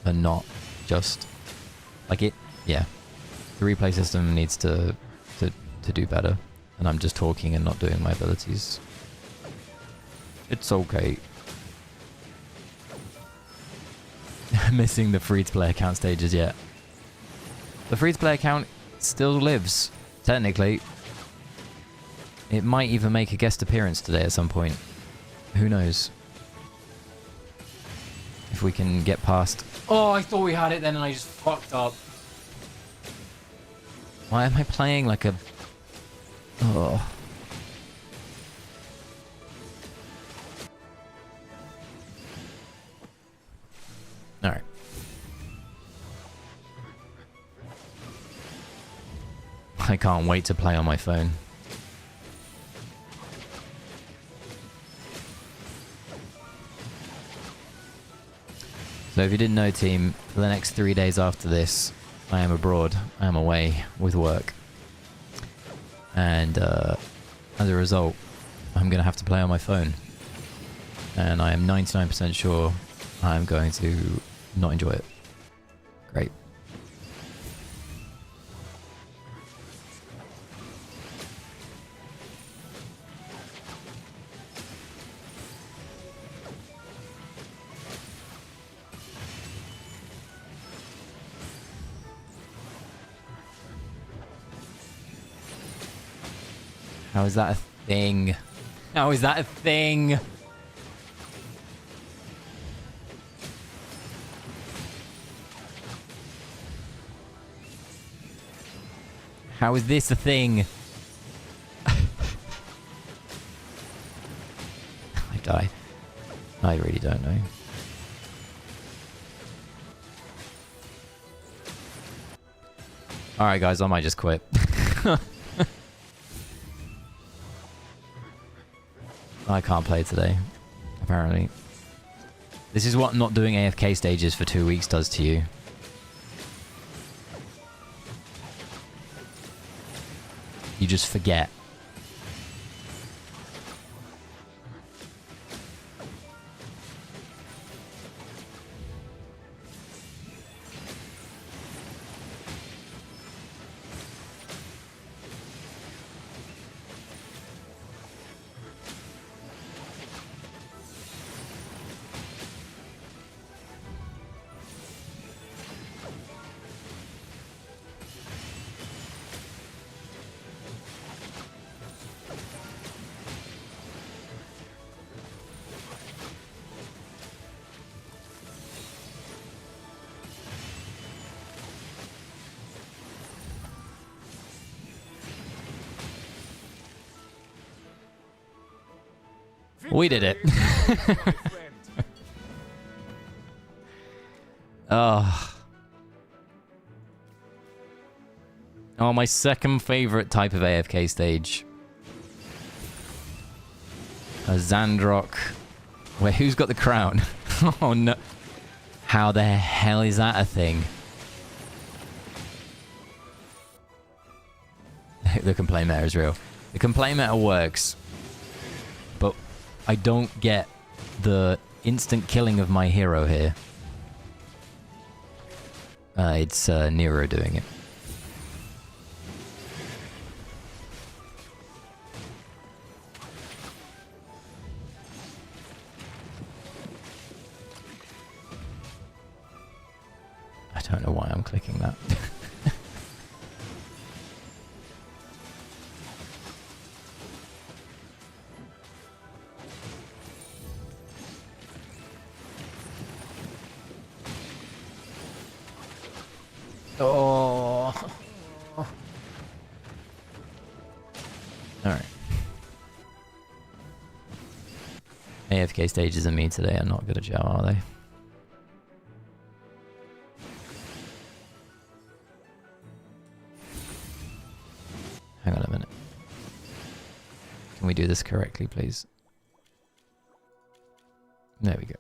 and not just like it. Yeah, the replay system needs to do better, and I'm just talking and not doing my abilities. It's okay. Missing the free-to-play account stages yet. The free-to-play account still lives, technically. It might even make a guest appearance today at some point. Who knows? If we can get past... Oh, I thought we had it then and I just fucked up. Why am I playing like a... Oh. Alright. I can't wait to play on my phone. So if you didn't know, team, for the next 3 days after this, I am abroad. I am away with work. And as a result, I'm going to have to play on my phone. And I am 99% sure I'm going to not enjoy it. Great. How is that a thing? How is that a thing? How is this a thing? I die. I really don't know. Alright guys, I might just quit. I can't play today, apparently. This is what not doing AFK stages for 2 weeks does to you. You just forget. We did it. Oh. Oh, my second favorite type of AFK stage. A Zandrock. Wait, who's got the crown? Oh no. How the hell is that a thing? The complaint meta is real. The complaint meta works. But I don't get the instant killing of my hero here. It's Nero doing it. I don't know why I'm clicking that. Oh. Alright. AFK stages and me today are not good at Java, are they? Hang on a minute. Can we do this correctly, please? There we go.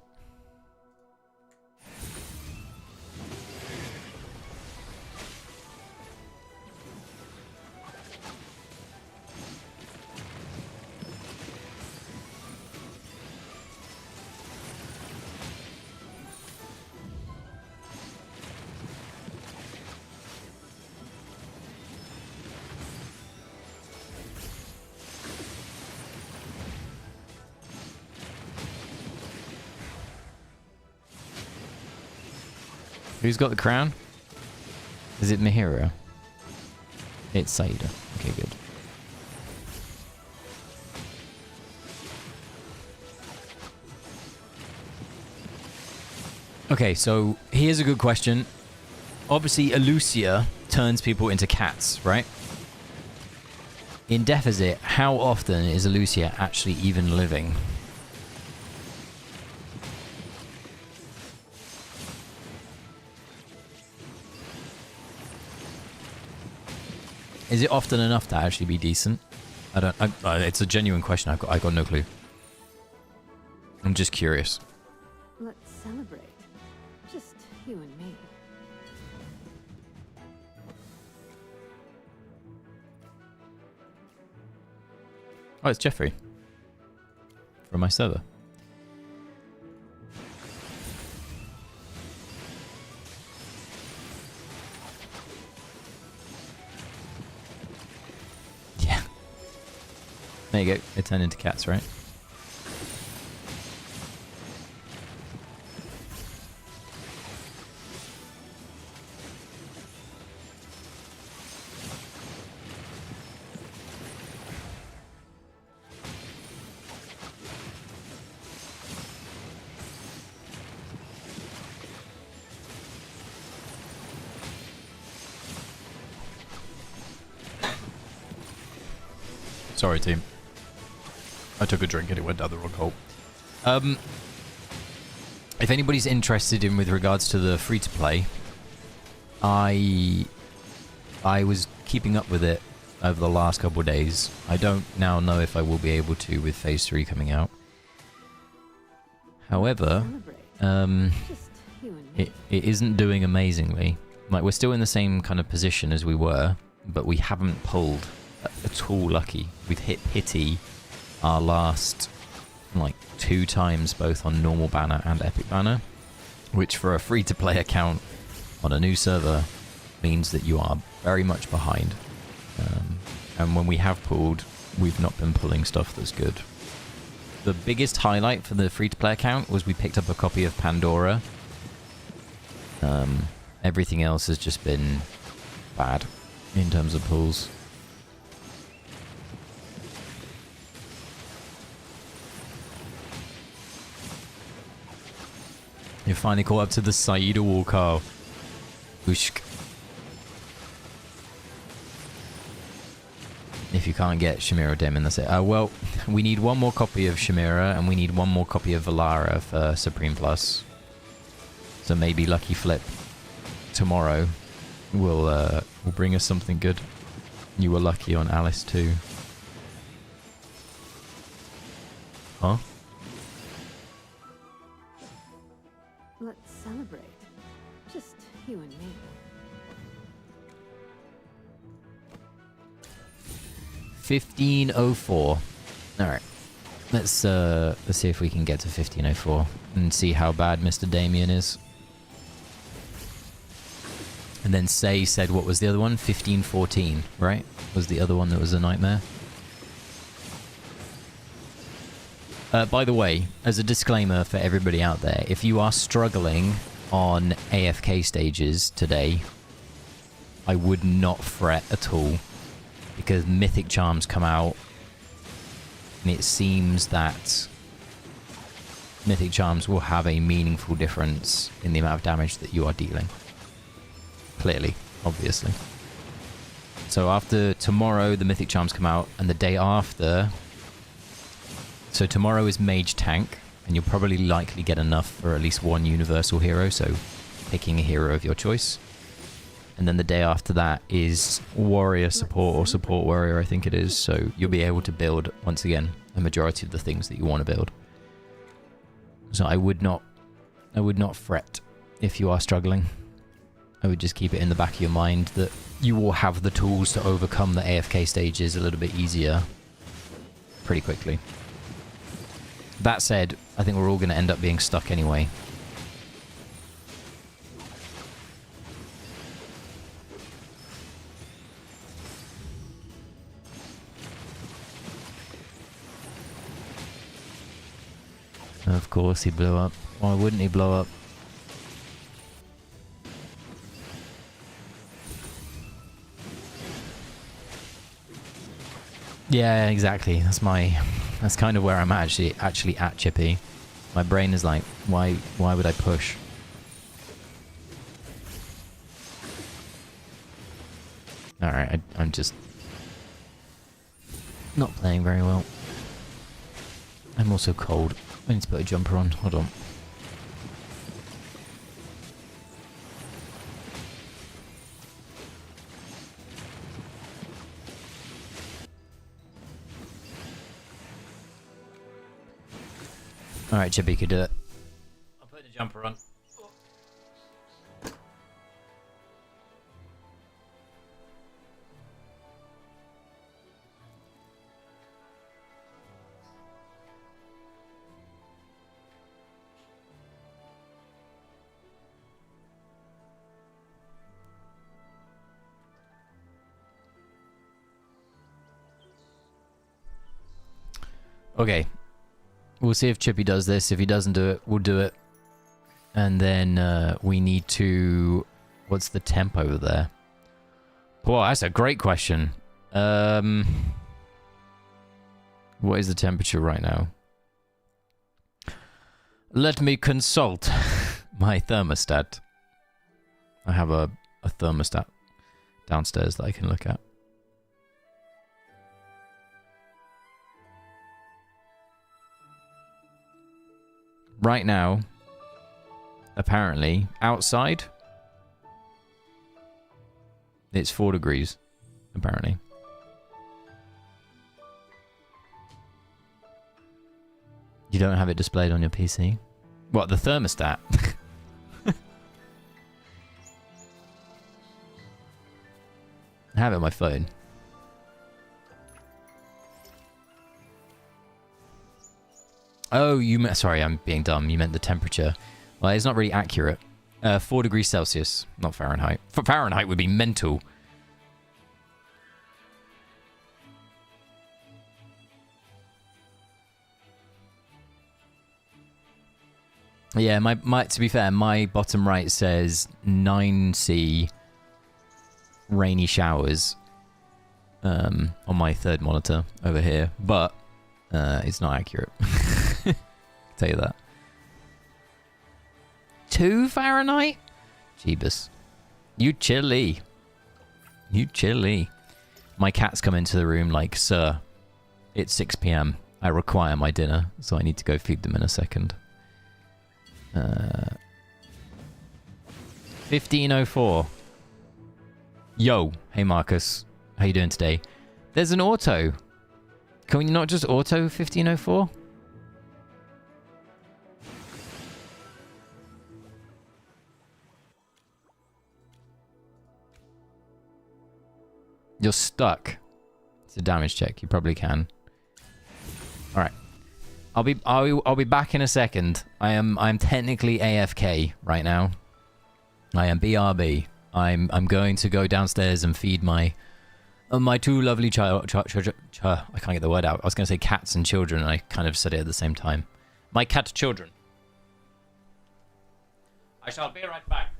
Who's got the crown? Is it Mihiro? It's Saida. Okay, good. Okay, so here's a good question. Obviously, Elucia turns people into cats, right? In Deficit, how often is Elucia actually even living? Is it often enough to actually be decent? I don't. It's a genuine question. I got no clue. I'm just curious. Let's celebrate. Just you and me. Oh, it's Jeffrey from my server. There you go. They turn into cats, right? Sorry, team. I took a drink and it went down the wrong hole. If anybody's interested in with regards to the free-to-play, I was keeping up with it over the last couple of days. I don't now know if I will be able to with Phase 3 coming out. However, it isn't doing amazingly. Like, we're still in the same kind of position as we were, but we haven't pulled at all lucky. We've hit pity our last like 2 times, both on normal banner and epic banner, which for a free-to-play account on a new server means that you are very much behind. And when we have pulled, we've not been pulling stuff that's good. The biggest highlight for the free-to-play account was we picked up a copy of Pandora. Everything else has just been bad in terms of pulls. You finally caught up to the Saida wall, Carl. Ushk. If you can't get Shamira Demon, that's it. Well, we need 1 more copy of Shamira, and we need 1 more copy of Valara for Supreme Plus. So maybe Lucky Flip tomorrow will bring us something good. You were lucky on Alice too. Huh? Let's celebrate. Just you and me. $15.04. Alright. Let's see if we can get to 15.04 and see how bad Mr. Damien is. And then Say said, what was the other one? 15.14, right? Was the other one that was a nightmare? By the way, as a disclaimer for everybody out there, if you are struggling on AFK stages today, I would not fret at all, because Mythic Charms come out, and it seems that Mythic Charms will have a meaningful difference in the amount of damage that you are dealing. Clearly, obviously. So after tomorrow, the Mythic Charms come out, and the day after... So tomorrow is Mage Tank, and you'll probably likely get enough for at least 1 Universal Hero, so picking a hero of your choice. And then the day after that is Warrior Support, or Support Warrior, I think it is, so you'll be able to build, once again, a majority of the things that you want to build. So I would not fret if you are struggling. I would just keep it in the back of your mind that you will have the tools to overcome the AFK stages a little bit easier pretty quickly. That said, I think we're all going to end up being stuck anyway. Of course he blew up. Why wouldn't he blow up? Yeah, exactly. That's kind of where I'm actually at, Chippy. My brain is like, why would I push? Alright, I'm just not playing very well. I'm also cold. I need to put a jumper on. Hold on. Alright, Chippy could do it. I'll put the jumper on. Okay. We'll see if Chippy does this. If he doesn't do it, we'll do it. And then we need to... What's the temp over there? Well, that's a great question. What is the temperature right now? Let me consult my thermostat. I have a thermostat downstairs that I can look at. Right now, apparently, outside, it's 4 degrees, apparently. You don't have it displayed on your PC? What, the thermostat? I have it on my phone. Oh, sorry, I'm being dumb. You meant the temperature. Well, it's not really accurate. 4 degrees Celsius, not Fahrenheit. Fahrenheit would be mental. Yeah, my to be fair, my bottom right says 9C rainy showers on my third monitor over here, but it's not accurate. I'll tell you that. 2 Fahrenheit? Jeebus. You chilly. You chilly. My cats come into the room like, sir, it's 6 p.m. I require my dinner, so I need to go feed them in a second. 1504. Yo, hey Marcus, how you doing today? There's an auto. Can we not just auto 1504? You're stuck. It's a damage check. You probably can. All right. I'll be back in a second. I'm technically AFK right now. I am BRB. I'm going to go downstairs and feed my 2 lovely I can't get the word out. I was going to say cats and children, and I kind of said it at the same time. My cat children. I shall be right back.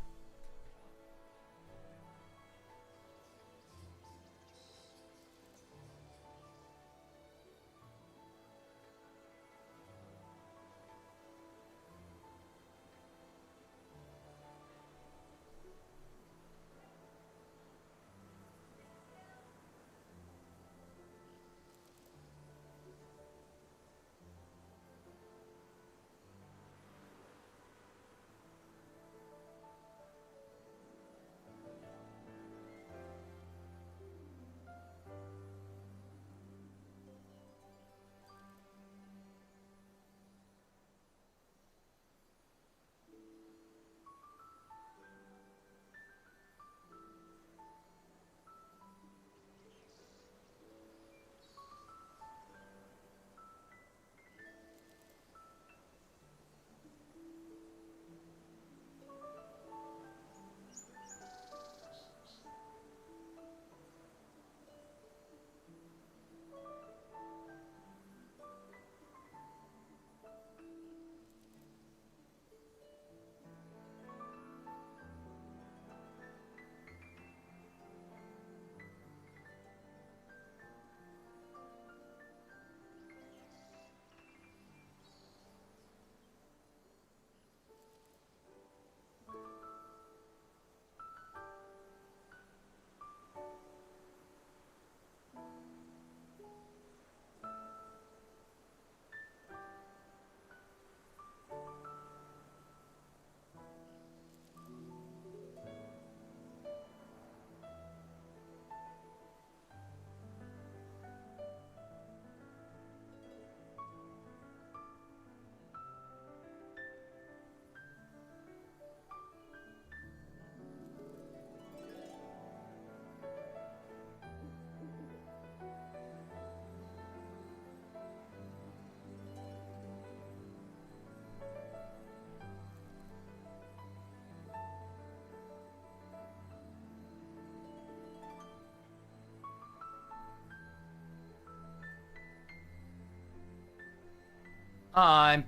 I'm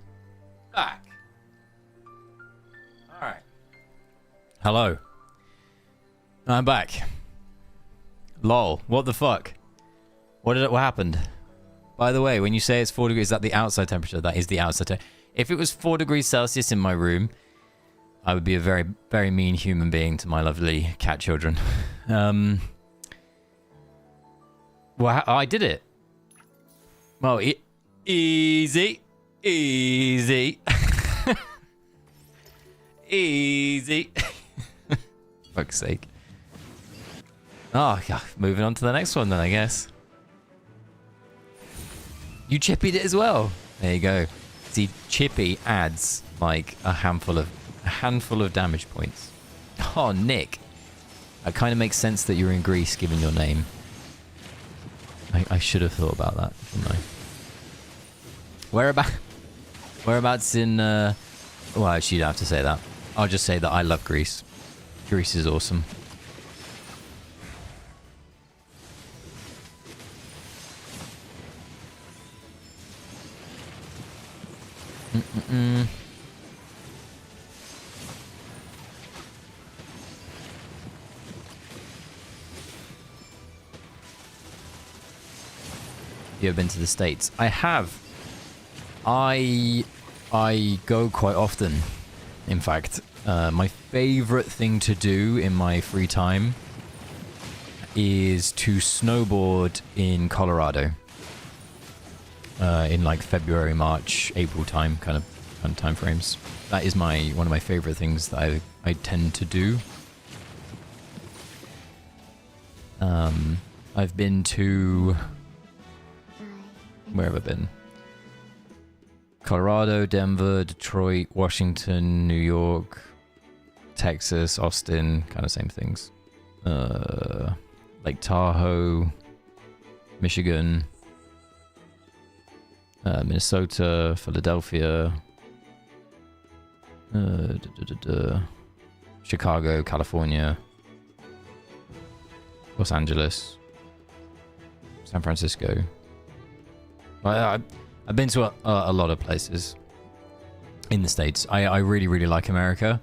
back. Alright. Hello. I'm back. Lol. What the fuck? What happened? By the way, when you say it's 4 degrees, is that the outside temperature? That is the outside temperature. If it was 4 degrees Celsius in my room, I would be a very, very mean human being to my lovely cat children. Well, I did it. Well, easy. Easy. Easy. Fuck's sake. Oh, yeah. Moving on to the next one then, I guess. You chippied it as well. There you go. See, Chippy adds like a handful of damage points. Oh, Nick. It kind of makes sense that you're in Greece given your name. I should have thought about that, shouldn't I? Whereabouts in, well, actually, you don't have to say that. I'll just say that I love Greece. Greece is awesome. You ever been to the States? I have. I go quite often. In fact, my favorite thing to do in my free time is to snowboard in Colorado. In like February, March, April time kind of time frames. That is one of my favorite things that I tend to do. I've been to, where have I been? Colorado, Denver, Detroit, Washington, New York, Texas, Austin, kind of same things. Lake Tahoe, Michigan, Minnesota, Philadelphia, Chicago, California, Los Angeles, San Francisco. I've been to a lot of places in the States. I really, really like America.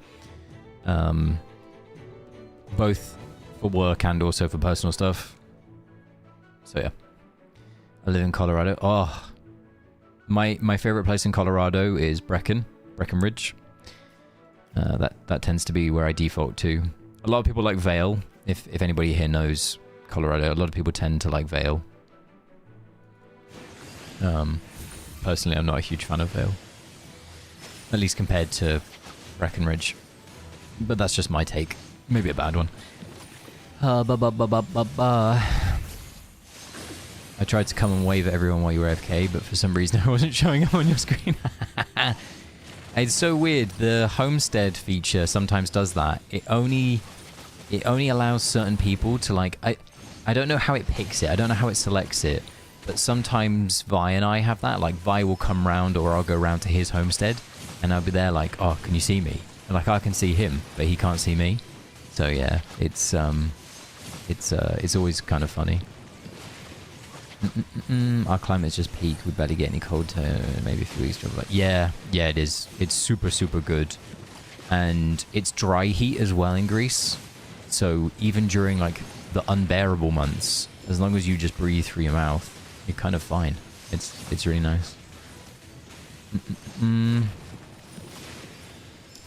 Both for work and also for personal stuff. So yeah. I live in Colorado. Oh, my favorite place in Colorado is Breckenridge. That tends to be where I default to. A lot of people like Vail. If anybody here knows Colorado, a lot of people tend to like Vail. Personally, I'm not a huge fan of Vail. At least compared to Breckenridge. But that's just my take. Maybe a bad one. I tried to come and wave at everyone while you were AFK, but for some reason I wasn't showing up on your screen. It's so weird. The homestead feature sometimes does that. It only allows certain people to like... I don't know how it picks it. I don't know how it selects it. But sometimes Vi and I have that. Like, Vi will come round or I'll go round to his homestead and I'll be there like, oh, can you see me? And like, I can see him, but he can't see me. So yeah, it's always kind of funny. Our climate's just peak. We barely get any cold maybe a few weeks. Like, yeah, it is. It's super, super good. And it's dry heat as well in Greece. So even during like the unbearable months, as long as you just breathe through your mouth, you're kind of fine. It's really nice.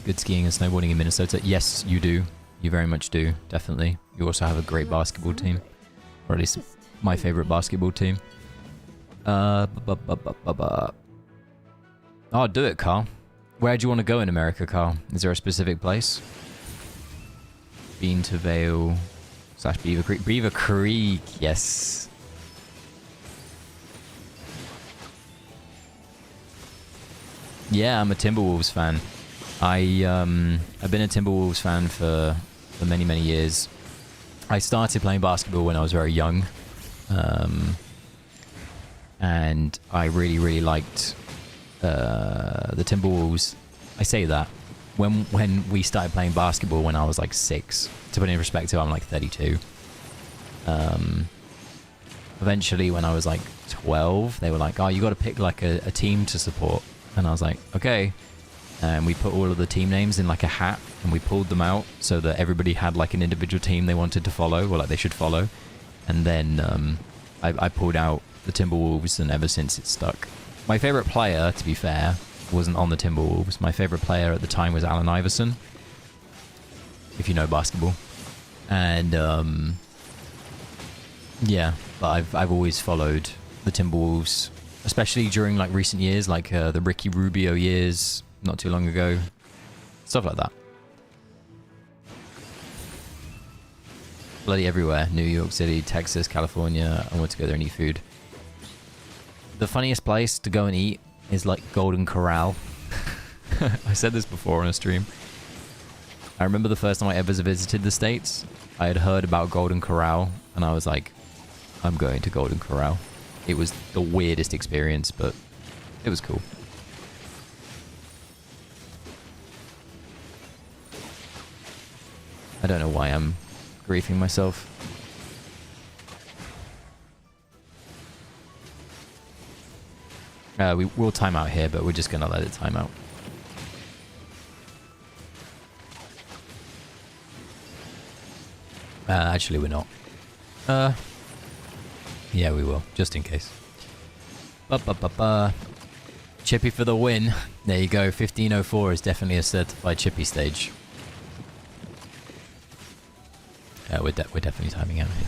Good skiing and snowboarding in Minnesota. Yes, you do. You very much do. Definitely. You also have a great basketball team. Or at least my favorite basketball team. Oh, do it, Carl. Where do you want to go in America, Carl? Is there a specific place? Been to Vail / Beaver Creek. Beaver Creek, yes. Yeah, I'm a Timberwolves fan. I've been a Timberwolves fan for many, many years. I started playing basketball when I was very young. And I really, really liked the Timberwolves. I say that. When we started playing basketball when I was like 6. To put it in perspective, I'm like 32. Eventually, when I was like 12, they were like, oh, you got to pick like a team to support. And I was like, okay. And we put all of the team names in like a hat and we pulled them out so that everybody had like an individual team they wanted to follow or like they should follow. And then I pulled out the Timberwolves, and ever since it's stuck. My favorite player, to be fair, wasn't on the Timberwolves. My favorite player at the time was Allen Iverson, if you know basketball. And yeah, but I've always followed the Timberwolves, especially during like recent years, like the Ricky Rubio years, not too long ago, stuff like that. Bloody everywhere. New York City, Texas, California. I want to go there and eat food. The funniest place to go and eat is like Golden Corral. I said this before on a stream. I remember the first time I ever visited the States, I had heard about Golden Corral and I was like, I'm going to Golden Corral. It was the weirdest experience, but it was cool. I don't know why I'm griefing myself. We'll time out here, but we're just gonna let it time out. Actually, we're not. Yeah, we will, just in case. Chippy for the win. There you go. 1504 is definitely a certified Chippy stage. We're definitely timing out here.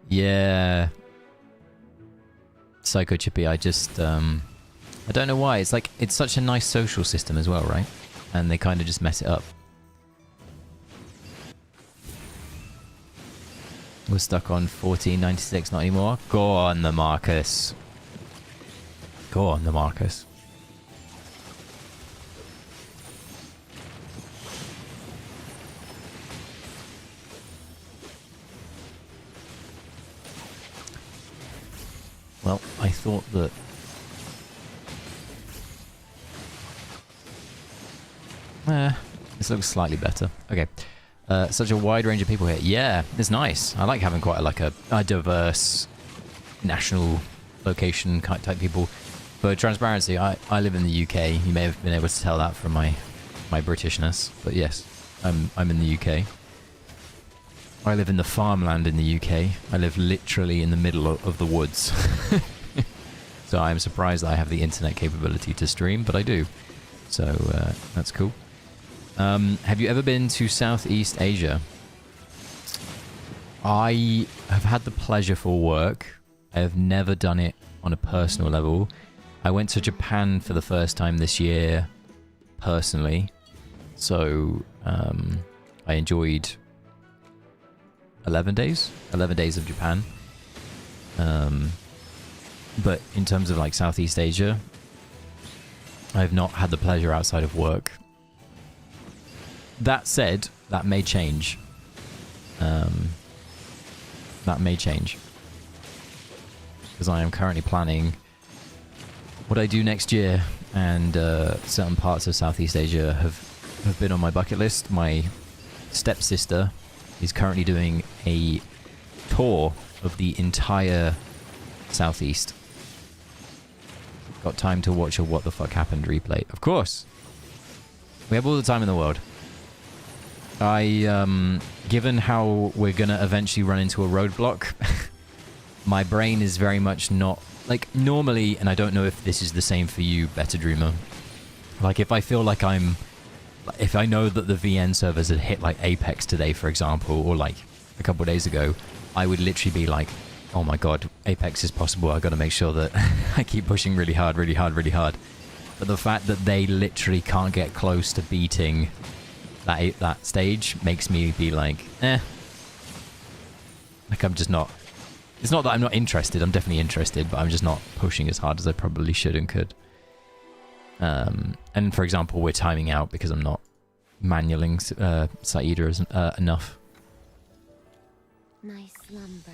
Yeah. Psycho Chippy, I just I don't know why. It's like it's such a nice social system as well, right? And they kind of just mess it up. We're stuck on 1496, not anymore. Go on, the Marcus. Go on, the Marcus. Well, I thought that... this looks slightly better. Okay. Such a wide range of people here. Yeah, it's nice. I like having quite a diverse national location type people. For transparency, I live in the UK. You may have been able to tell that from my Britishness. But yes, I'm in the UK. I live in the farmland in the UK. I live literally in the middle of the woods. So I'm surprised that I have the internet capability to stream, but I do. So that's cool. Have you ever been to Southeast Asia? I have had the pleasure for work. I have never done it on a personal level. I went to Japan for the first time this year, personally. So I enjoyed 11 days? 11 days of Japan. But in terms of like Southeast Asia, I've not had the pleasure outside of work. That said, that may change. That may change. Because I am currently planning what I do next year, and certain parts of Southeast Asia have been on my bucket list. My stepsister is currently doing a tour of the entire Southeast. Got time to watch a What the Fuck Happened replay. Of course. We have all the time in the world. Given how we're gonna eventually run into a roadblock, my brain is very much not... Like, normally, and I don't know if this is the same for you, Better Dreamer, like, if I feel like if I know that the VN servers had hit, like, Apex today, for example, or, like, a couple of days ago, I would literally be like, oh my god, Apex is possible, I've got to make sure that I keep pushing really hard, really hard, really hard. But the fact that they literally can't get close to beating that stage makes me be like, eh. Like, I'm just not... It's not that I'm not interested, I'm definitely interested, but I'm just not pushing as hard as I probably should and could. And for example, we're timing out because I'm not manualing Saida enough. Nice lumber.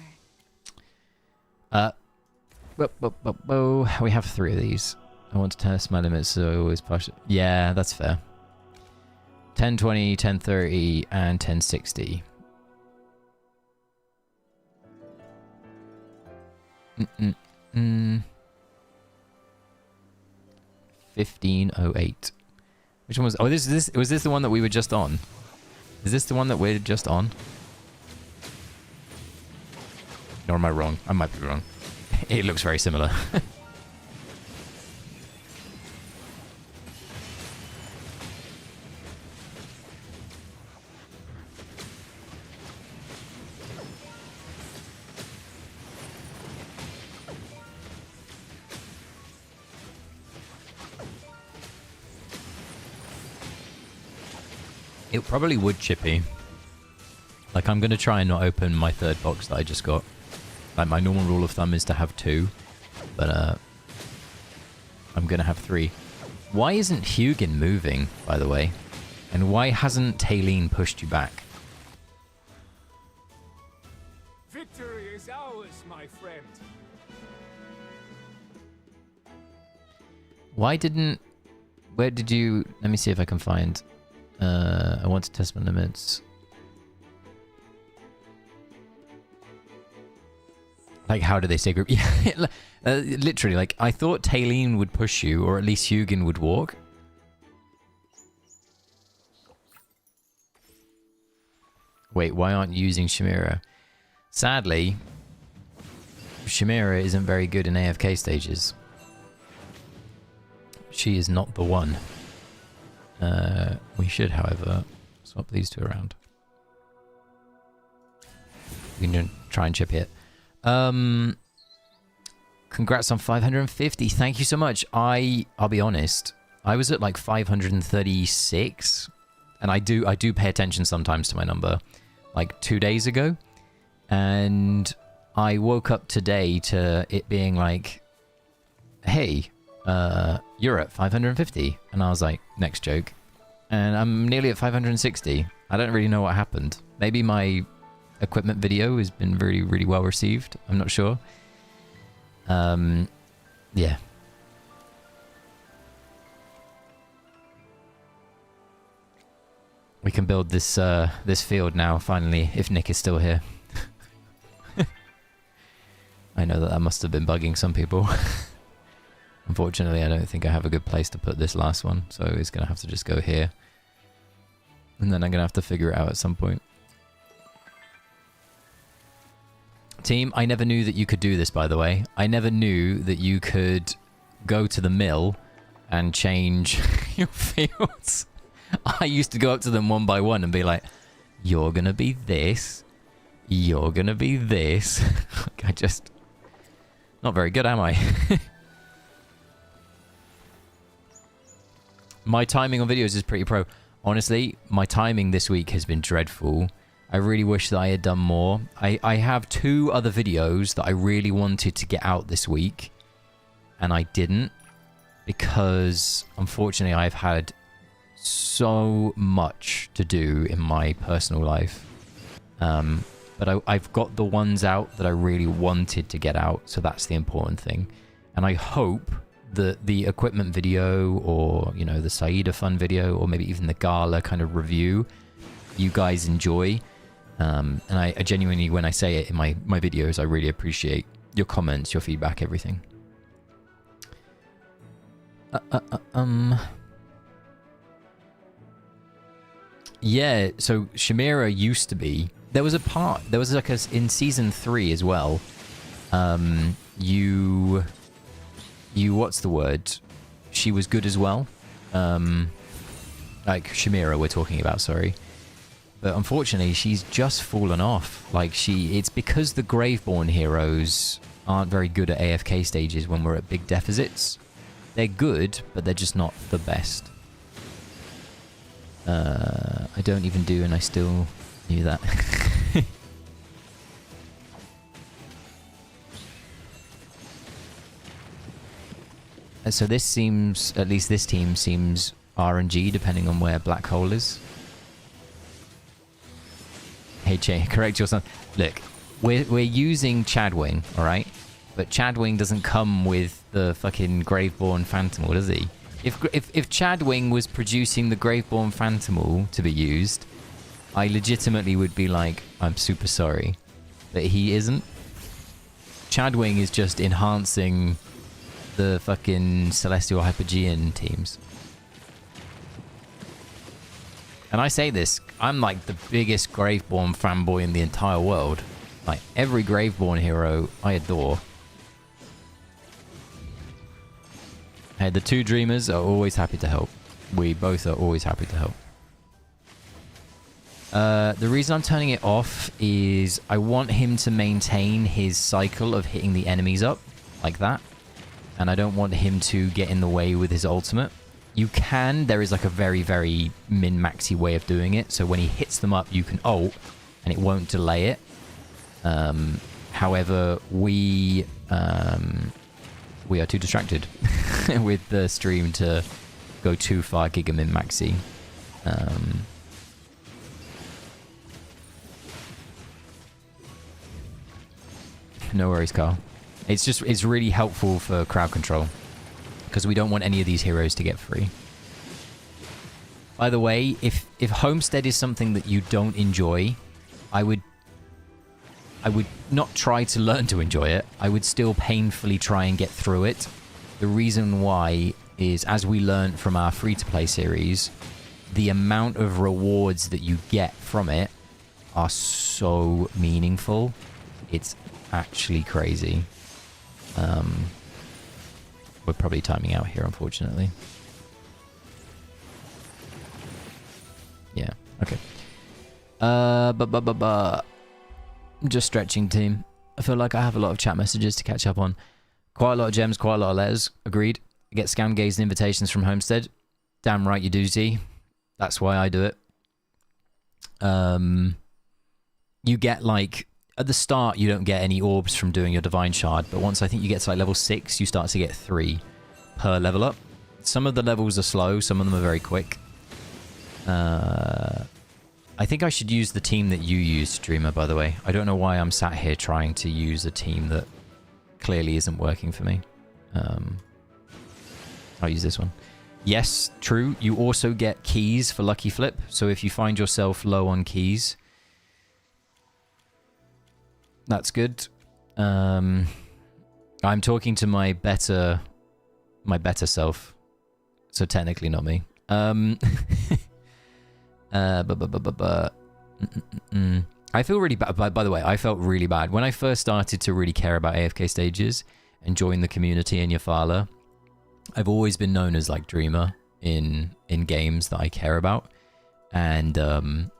We have 3 of these. I want to test my limits, so I always push it. Yeah, that's fair. 1020, 1030, and 1060. 1508. Which one was... Oh, was this the one that we were just on? Is this the one that we're just on? Or am I wrong? I might be wrong. It looks very similar. It probably would, Chippy. Like, I'm going to try and not open my 3rd box that I just got. Like, my normal rule of thumb is to have 2. But, I'm going to have 3. Why isn't Hugin moving, by the way? And why hasn't Taylene pushed you back? Victory is ours, my friend. Why didn't... Where did you... Let me see if I can find... I want to test my limits. Like, how do they stay group? Yeah, literally, like, I thought Taylene would push you, or at least Hugin would walk. Wait, why aren't you using Chimera? Sadly, Chimera isn't very good in AFK stages. She is not the one. We should, however, swap these two around. We can try and chip hit. Congrats on 550. Thank you so much. I'll be honest. I was at like 536, and I do pay attention sometimes to my number. Like 2 days ago, and I woke up today to it being like, hey, you're at 550, and I was like, next joke, and I'm nearly at 560. I don't really know what happened. Maybe my equipment video has been really, really well received. I'm not sure. Yeah. We can build this this field now, finally, if Nick is still here. I know that must have been bugging some people. Unfortunately, I don't think I have a good place to put this last one, so it's going to have to just go here. And then I'm going to have to figure it out at some point. Team, I never knew that you could do this, by the way. I never knew that you could go to the mill and change your fields. I used to go up to them one by one and be like, you're going to be this. You're going to be this. I just... Not very good, am I? My timing on videos is pretty pro. Honestly, my timing this week has been dreadful. I really wish that I had done more. I have 2 other videos that I really wanted to get out this week, and I didn't, because unfortunately I've had so much to do in my personal life. But I've got the ones out that I really wanted to get out, so that's the important thing. And I hope that the equipment video, or, you know, the Saida Fun video, or maybe even the Gala kind of review, you guys enjoy. And I genuinely, when I say it in my videos, I really appreciate your comments, your feedback, everything. Yeah, so Chimera used to be... There was like in season 3 as well. You what's the word? She was good as well. Like Chimera we're talking about, sorry. But unfortunately, she's just fallen off. Like it's because the Graveborn heroes aren't very good at AFK stages when we're at big deficits. They're good, but they're just not the best. I don't even do, and I still knew that. So this seems, at least this team seems RNG, depending on where Black Hole is. Hey Jay, correct yourself. Look, we're using Chadwing, alright? But Chadwing doesn't come with the fucking Graveborn Phantomal, does he? If Chadwing was producing the Graveborn Phantomal to be used, I legitimately would be like, I'm super sorry. But he isn't. Chadwing is just enhancing the fucking Celestial Hypogean teams. And I say this, I'm like the biggest Graveborn fanboy in the entire world. Like, every Graveborn hero I adore. Hey, the 2 Dreamers are always happy to help. We both are always happy to help. The reason I'm turning it off is I want him to maintain his cycle of hitting the enemies up, like that. And I don't want him to get in the way with his ultimate. You can, there is like a very, very min-maxy way of doing it. So when he hits them up, you can ult, and it won't delay it. However, we are too distracted with the stream to go too far giga min-maxy. No worries, Carl. It's really helpful for crowd control. because we don't want any of these heroes to get free. By the way, if Homestead is something that you don't enjoy, I would not try to learn to enjoy it. I would still painfully try and get through it. The reason why is, as we learned from our free-to-play series, the amount of rewards that you get from it are so meaningful. It's actually crazy. We're probably timing out here, unfortunately. Yeah, okay. I'm just stretching, team. I feel like I have a lot of chat messages to catch up on. Quite a lot of gems, quite a lot of letters. Agreed. I get scam gaze and invitations from Homestead. Damn right you do, Z. That's why I do it. You get, like, at the start, you don't get any orbs from doing your Divine Shard, but once I think you get to, like, level 6, you start to get 3 per level up. Some of the levels are slow, some of them are very quick. I think I should use the team that you used, Dreamer, by the way. I don't know why I'm sat here trying to use a team that clearly isn't working for me. I'll use this one. Yes, true. You also get keys for Lucky Flip. So if you find yourself low on keys, that's good. I'm talking to my better self. So technically not me. I feel really bad. By the way, I felt really bad. When I first started to really care about AFK Stages and join the community in Yafala, I've always been known as, like, Dreamer in games that I care about. And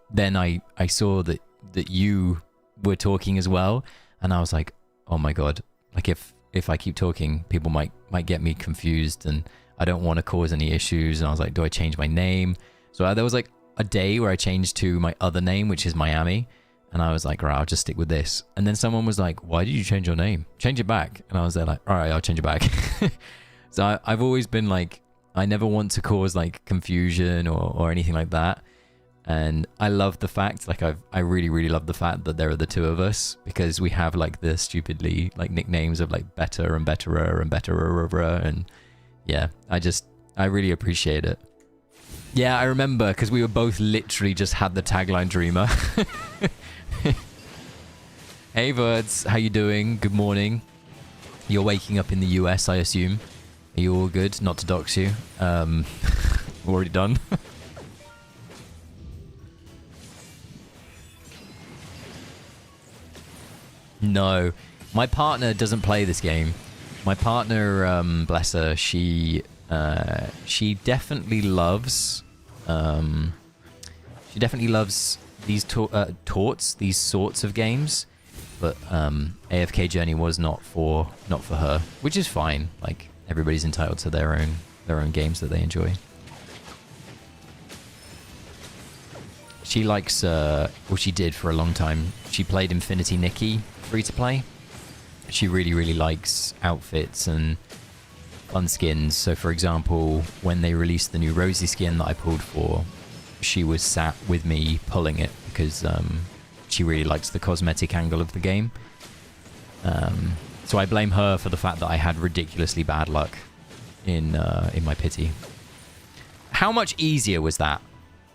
then I saw that you were talking as well, and I was like, oh my god, like, if I keep talking, people might get me confused, and I don't want to cause any issues. And I was like, do I change my name? So there was, like, a day where I changed to my other name, which is Miami, and I was like, right, I'll just stick with this. And then someone was like, why did you change your name? Change it back. And I was there like, all right, I'll change it back. So I've always been like, I never want to cause, like, confusion or anything like that. And I love the fact, like, I really, really love the fact that there are the two of us, because we have, like, the stupidly, like, nicknames of, like, Better and Betterer and Betterer, and yeah, I really appreciate it. Yeah, I remember, because we were both literally just had the tagline Dreamer. Hey, birds, how you doing? Good morning. You're waking up in the US, I assume. Are you all good? Not to dox you. Already done. No, my partner doesn't play this game. My partner, bless her, she definitely loves, these torts, these sorts of games, but AFK Journey was not for her, which is fine. Like, everybody's entitled to their own games that they enjoy. She likes, well, she did for a long time. She played Infinity Nikki free to play. She really, really likes outfits and fun skins. So, for example, when they released the new Rosie skin that I pulled for, she was sat with me pulling it because she really likes the cosmetic angle of the game. So I blame her for the fact that I had ridiculously bad luck in my pity. How much easier was that?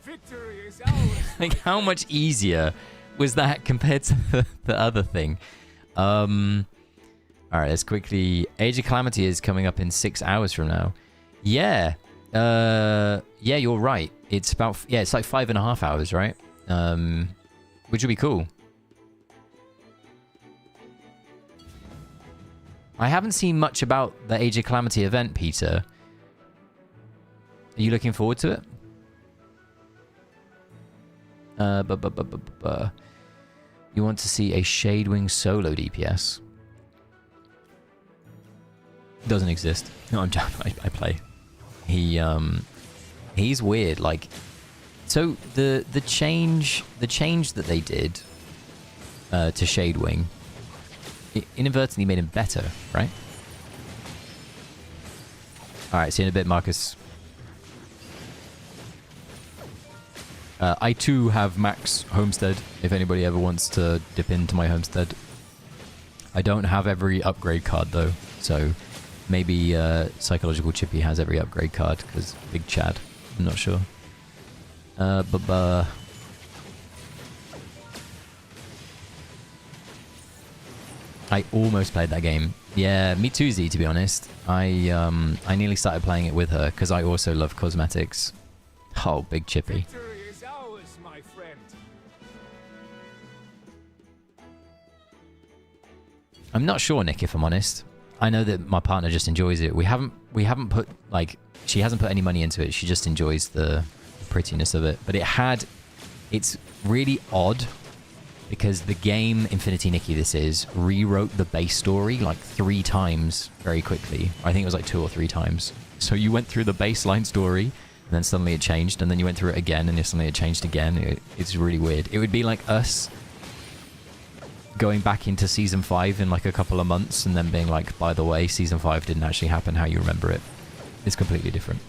Victory is ours. Like, how much easier was that compared to the other thing? All right, let's quickly... Age of Calamity is coming up in 6 hours from now. Yeah. Yeah, you're right. It's about... Yeah, it's like 5.5 hours, right? Which would be cool. I haven't seen much about the Age of Calamity event, Peter. Are you looking forward to it? You want to see a Shadewing solo DPS? Doesn't exist. No, I play. He's weird. Like, so the change that they did to Shadewing, it inadvertently made him better, right? All right, see you in a bit, Marcus. I too have max homestead, if anybody ever wants to dip into my homestead. I don't have every upgrade card though, so Maybe Psychological Chippy has every upgrade card, because Big Chad. I'm not sure. I almost played that game. Yeah, me too, Z, to be honest. I nearly started playing it with her, because I also love cosmetics. Oh, Big Chippy. Victory is ours, my friend. I'm not sure, Nick, if I'm honest. I know that my partner just enjoys it. We haven't put, like, she hasn't put any money into it. She just enjoys the prettiness of it. But it's really odd because the game, Infinity Nikki this is, rewrote the base story like 3 times very quickly. I think it was like 2 or 3 times. So you went through the baseline story and then suddenly it changed, and then you went through it again and then suddenly it changed again. It's really weird. It would be like us going back into Season 5 in like a couple of months and then being like, by the way, Season 5 didn't actually happen how you remember it. It's completely different.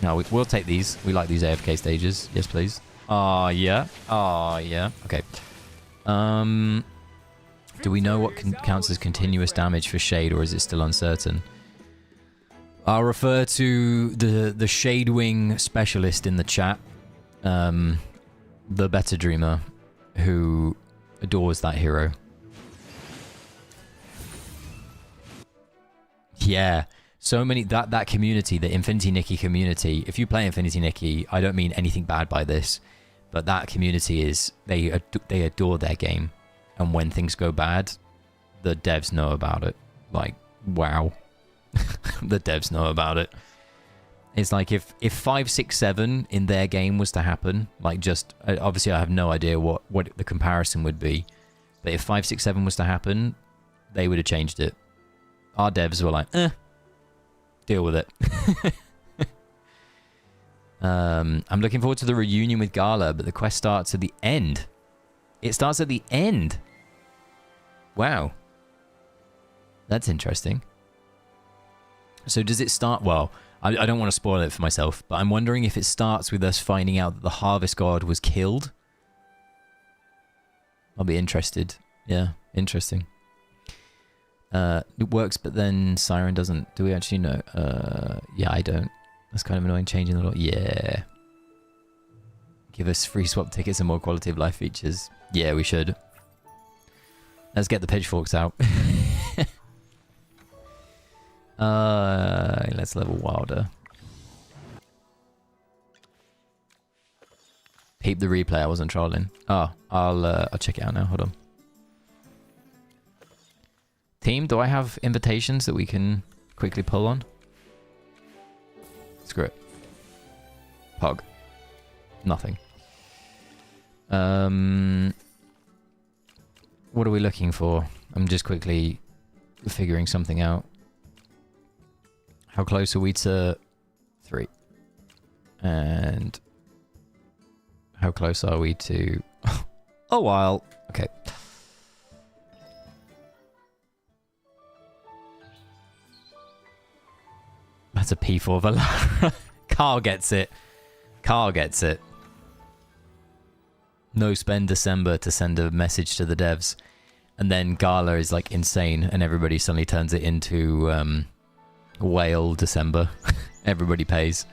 No, we'll take these. We like these AFK stages. Yes, please. Yeah. Yeah. Okay. Do we know what counts as continuous damage for Shade, or is it still uncertain? I'll refer to the Shade Wing specialist in the chat, the Better Dreamer, who adores that hero. Yeah. So many, that community, the Infinity Nikki community, if you play Infinity Nikki, I don't mean anything bad by this, but that community is, they adore their game. And when things go bad, the devs know about it. Like, wow. The devs know about it. It's like if 5, 6, 7 in their game was to happen, like just, obviously I have no idea what the comparison would be, but if 5, 6, 7 was to happen, they would have changed it. Our devs were like, deal with it. I'm looking forward to the reunion with Gala, but the quest starts at the end. It starts at the end. Wow. That's interesting. So does it start... Well, I don't want to spoil it for myself, but I'm wondering if it starts with us finding out that the Harvest God was killed. I'll be interested. Yeah, interesting. It works, but then Siren doesn't. Do we actually know? Yeah, I don't. That's kind of annoying, changing the law. Yeah. Give us free swap tickets and more quality of life features. Yeah, we should. Let's get the pitchforks out. Let's level Wilder. Peep the replay, I wasn't trolling. Oh, I'll check it out now. Hold on. Team, do I have invitations that we can quickly pull on? Screw it. Pog. Nothing. What are we looking for? I'm just quickly figuring something out. How close are we to 3? And how close are we to a while? Okay. That's a P4 Valara. Carl gets it. Carl gets it. No spend December to send a message to the devs. And then Gala is like insane and everybody suddenly turns it into whale December. Everybody pays.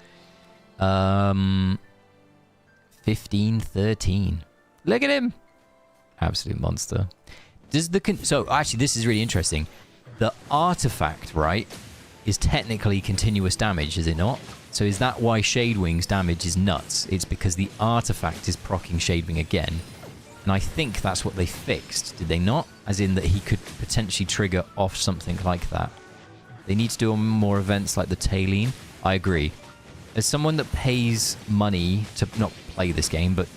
15-13. Look at him. Absolute monster. Does the so actually this is really interesting. The artifact, right, is technically continuous damage, is it not? So is that why Shadewing's damage is nuts? It's because the artifact is proccing Shadewing again. And I think that's what they fixed, did they not? As in that he could potentially trigger off something like that. They need to do more events like the Tailene. I agree. As someone that pays money to not play this game, but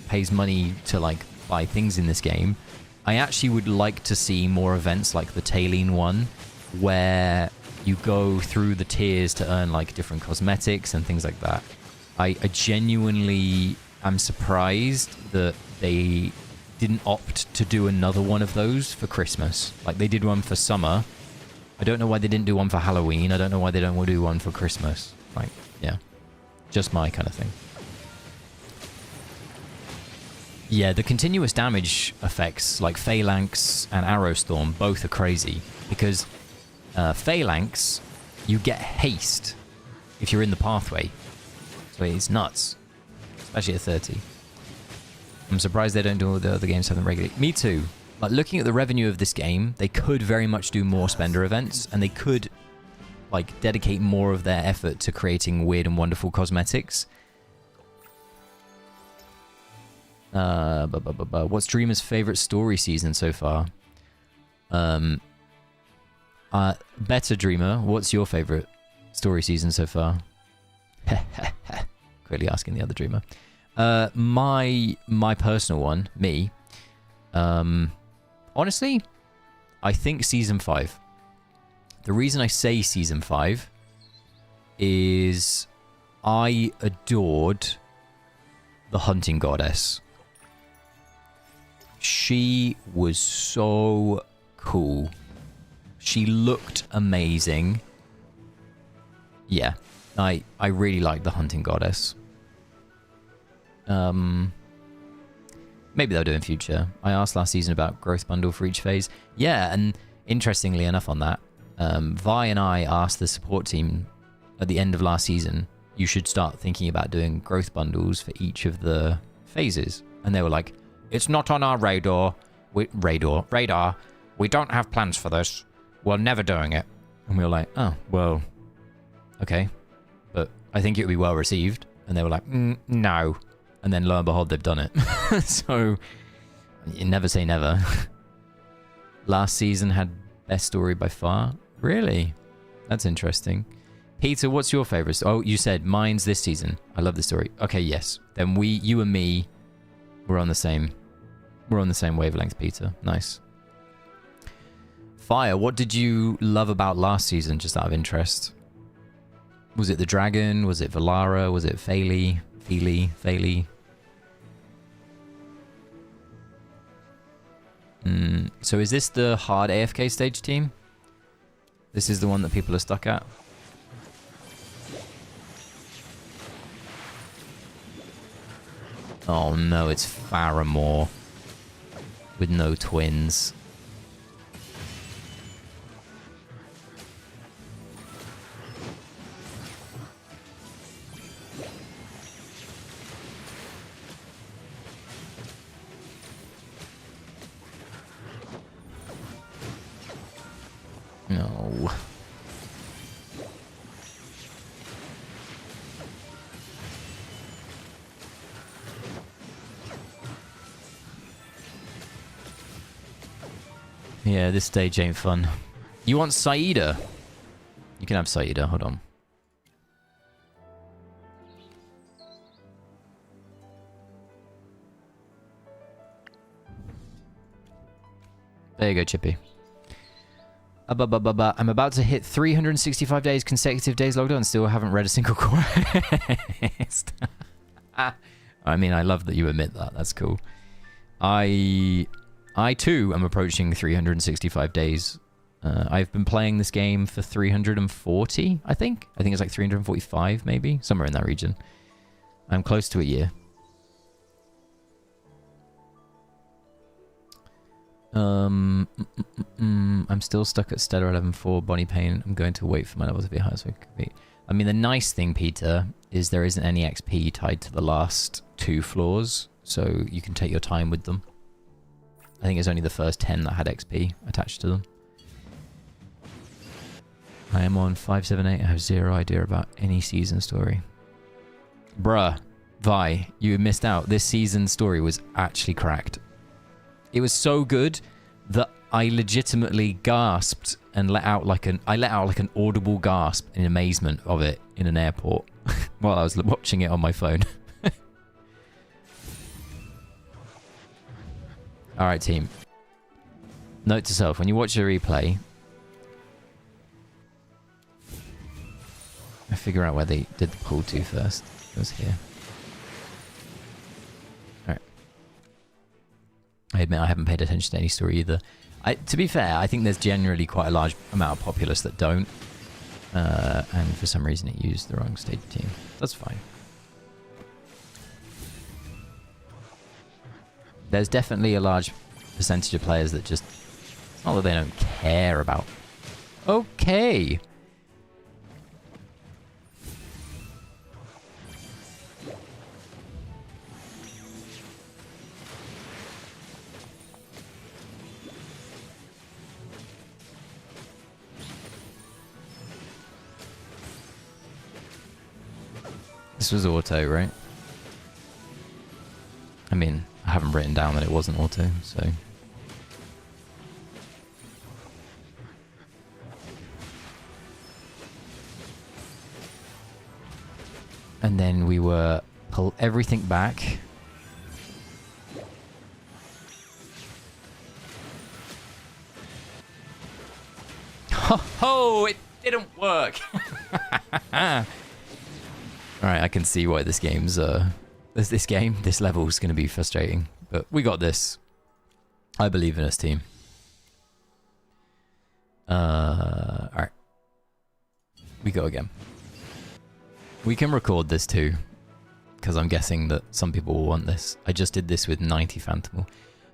pays money to like buy things in this game, I actually would like to see more events like the Tailene one, where you go through the tiers to earn like different cosmetics and things like that. I genuinely am surprised that they didn't opt to do another one of those for Christmas. Like they did one for summer. I don't know why they didn't do one for Halloween. I don't know why they don't want to do one for Christmas. Like, yeah. Just my kind of thing. Yeah, the continuous damage effects like Phalanx and Arrow Storm both are crazy because Phalanx, you get haste if you're in the pathway. So it's nuts, especially at 30. I'm surprised they don't do all the other games have them regularly. Me too. Like looking at the revenue of this game, they could very much do more spender events, and they could like dedicate more of their effort to creating weird and wonderful cosmetics. What's Dreamer's favorite story season so far? Better Dreamer, what's your favorite story season so far? Quickly asking the other Dreamer. My personal one, me. Honestly, I think season 5. The reason I say season 5 is I adored the hunting goddess. She was so cool. She looked amazing. Yeah, I really liked the hunting goddess. Maybe they'll do in future. I asked last season about growth bundle for each phase. Yeah, and interestingly enough on that, Vi and I asked the support team at the end of last season, you should start thinking about doing growth bundles for each of the phases. And they were like, it's not on our radar. Radar. We don't have plans for this. We're never doing it. And we were like, oh, well, okay. But I think it would be well received. And they were like, no. And then lo and behold, they've done it. So, you never say never. Last season had best story by far. Really? That's interesting. Peter, what's your favorite? Oh, you said mine's this season. I love the story. Okay, yes. Then you and me, we're on the same wavelength, Peter. Nice. Fire, what did you love about last season, just out of interest? Was it the dragon? Was it Valara? Was it Phaley? So is this the hard AFK stage team? This is the one that people are stuck at? Oh no, it's Faramore. With no twins. No. Yeah, this stage ain't fun. You want Saida? You can have Saida, hold on. There you go, Chippy. I'm about to hit 365 days, consecutive days logged on, still haven't read a single quest. I mean, I love that you admit that. That's cool. I too am approaching 365 days. I've been playing this game for 340, I think. I think it's like 345, maybe. Somewhere in that region. I'm close to a year. I'm still stuck at Stellar 11.4 Bonnie Pain. I'm going to wait for my levels to be higher so I can compete. I mean, the nice thing, Peter, is there isn't any XP tied to the last 2 floors, so you can take your time with them. I think it's only the first 10 that had XP attached to them. I am on 578. I have zero idea about any season story. Bruh, Vi, you missed out. This season story was actually cracked. It was so good that I legitimately gasped and let out like an audible gasp in amazement of it in an airport while I was watching it on my phone. All right, team. Note to self: when you watch a replay, I figure out where they did the pull to first. It was here. I admit I haven't paid attention to any story either. To be fair, I think there's generally quite a large amount of populace that don't. And for some reason it used the wrong stage team. That's fine. there's definitely a large percentage of players that just... It's not that they don't care about... Okay! This was auto, right? I mean, I haven't written down that it wasn't auto, so... And then we were... Pull everything back. Ho ho! It didn't work! Alright, I can see why this game's, this level's gonna be frustrating. But we got this. I believe in us, team. Alright. We go again. We can record this too, because I'm guessing that some people will want this. I just did this with 90 Phantom.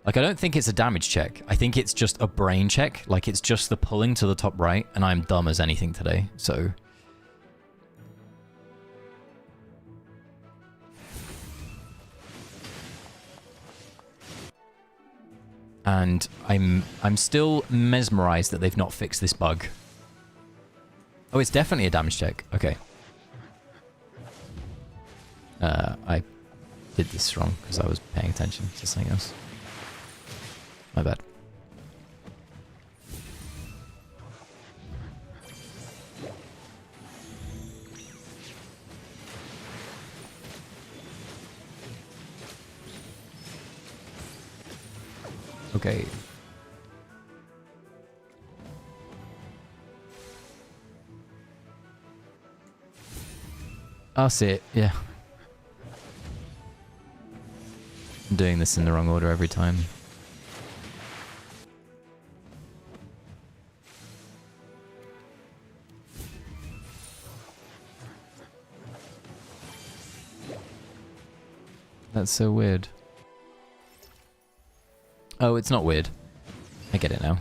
Like, I don't think it's a damage check. I think it's just a brain check. Like, it's just the pulling to the top right, and I'm dumb as anything today, so... And I'm still mesmerized that they've not fixed this bug. Oh, it's definitely a damage check. Okay. I did this wrong because I was paying attention to something else. My bad. Okay. I'll see it, yeah. I'm doing this in the wrong order every time. That's so weird. Oh, it's not weird. I get it now.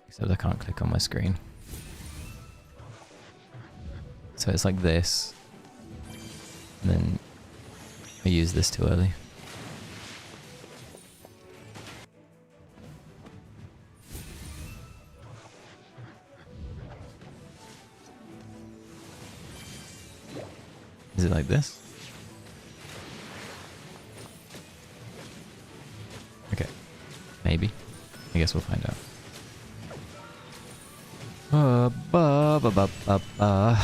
Except I can't click on my screen. So it's like this. And then I use this too early. Is it like this? Okay. Maybe. I guess we'll find out. Ba, ba, ba, ba, ba.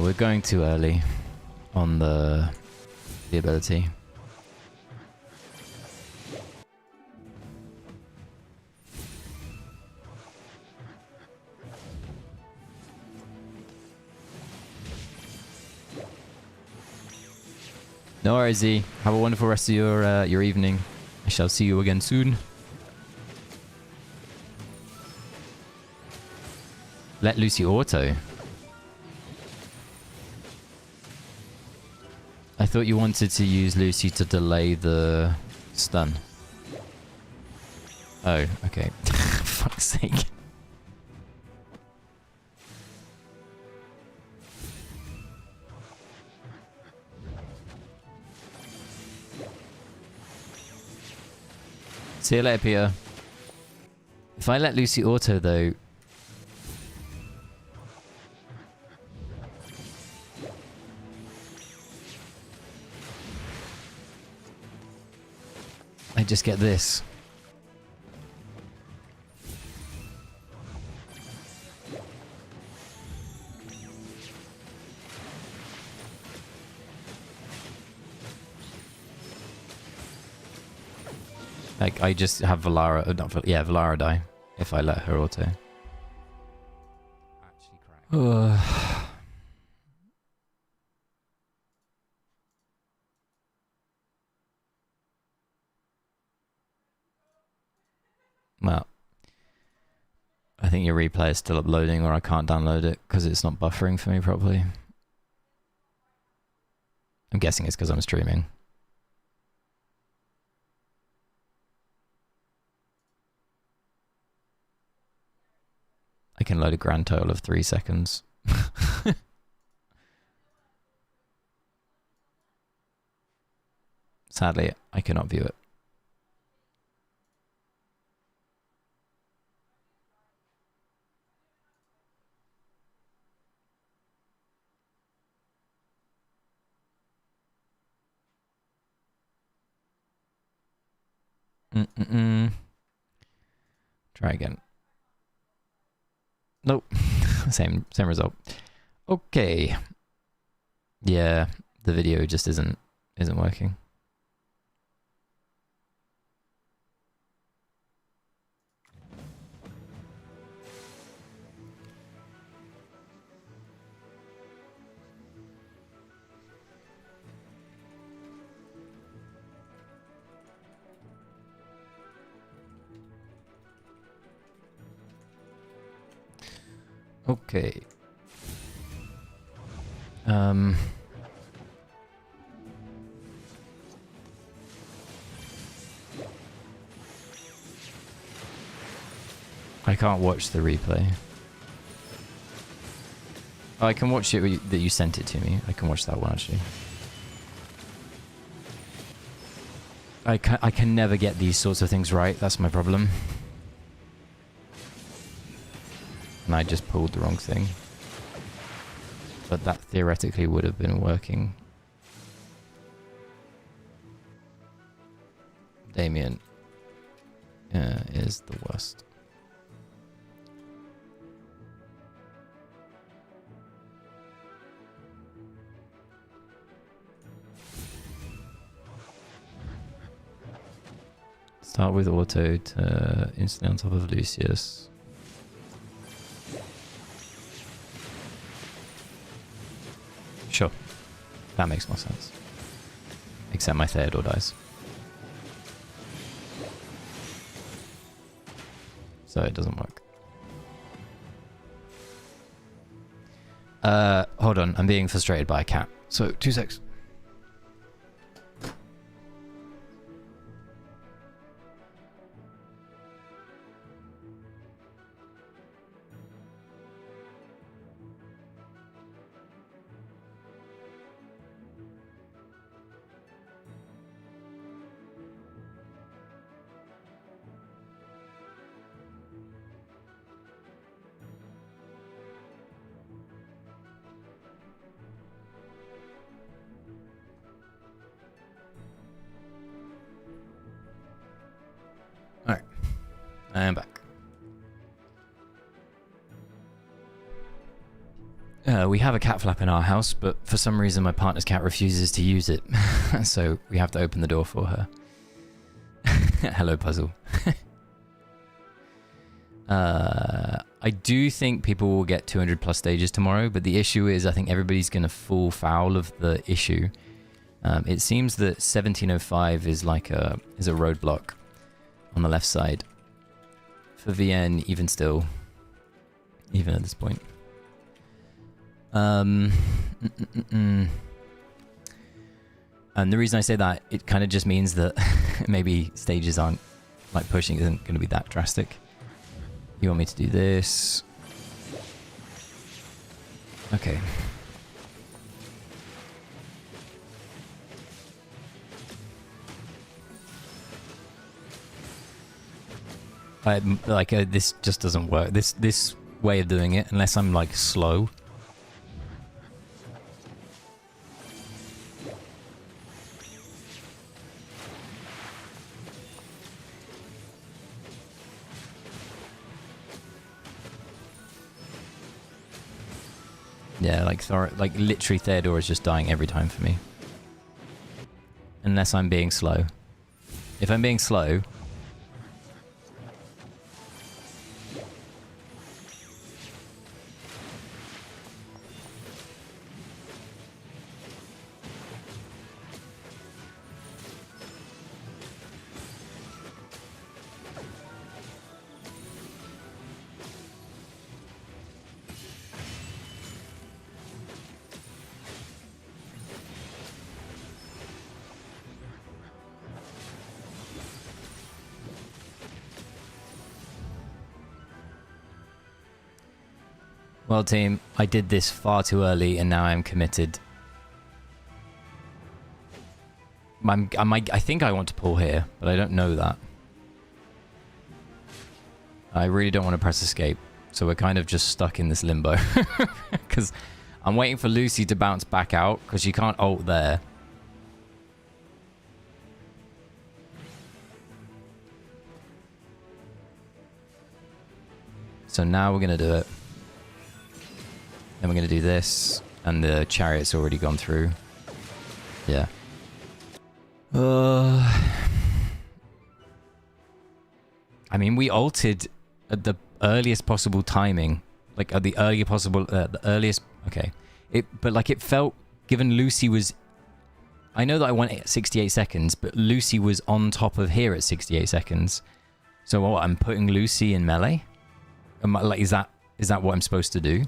We're going too early on the ability. No worries, Z. Have a wonderful rest of your evening. I shall see you again soon. Let Lucy auto. I thought you wanted to use Lucy to delay the stun. Oh, okay. Fuck's sake. See you later, Peter. If I let Lucy auto, though... I just get this. Like, I just have Valara, Valara die if I let her auto. think your replay is still uploading, or I can't download it because it's not buffering for me properly. I'm guessing it's because I'm streaming. I can load a grand total of 3 seconds. Sadly, I cannot view it. Try again. Nope. same result. Okay. Yeah, the video just isn't working. Okay. I can't watch the replay. Oh, I can watch it that you sent it to me. I can watch that one actually. I can never get these sorts of things right. That's my problem. And I just pulled the wrong thing. But that theoretically would have been working. Damien is the worst. Start with auto to instantly on top of Lucius. Sure. That makes more sense. Except my Theodore dies. So it doesn't work. Hold on. I'm being frustrated by a cat. So, 2 secs. I am back. We have a cat flap in our house, but for some reason my partner's cat refuses to use it. So we have to open the door for her. Hello, Puzzle. I do think people will get 200 plus stages tomorrow, but the issue is I think everybody's going to fall foul of the issue. It seems that 1705 is like a roadblock on the left side. For VN, even still, even at this point. And the reason I say that, it kind of just means that maybe stages aren't, like pushing isn't going to be that drastic. You want me to do this? Okay. This just doesn't work. This way of doing it, unless I'm like slow. Yeah, like literally Theodore is just dying every time for me. Unless I'm being slow. If I'm being slow, Well, team, I did this far too early and now I'm committed. I think I want to pull here, but I don't know that. I really don't want to press escape, so we're kind of just stuck in this limbo. Because I'm waiting for Lucy to bounce back out, because she can't ult there. So now we're going to do it. Then we're going to do this, and the chariot's already gone through. Yeah. I mean, we ulted at the earliest possible timing, like at the earliest. Okay, but like it felt, given Lucy was. I know that I went at 68 seconds, but Lucy was on top of here at 68 seconds. So what? I'm putting Lucy in melee. Like, is that what I'm supposed to do?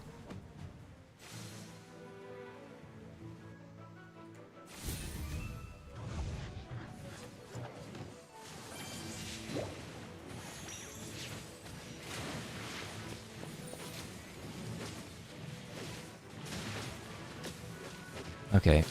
Okay.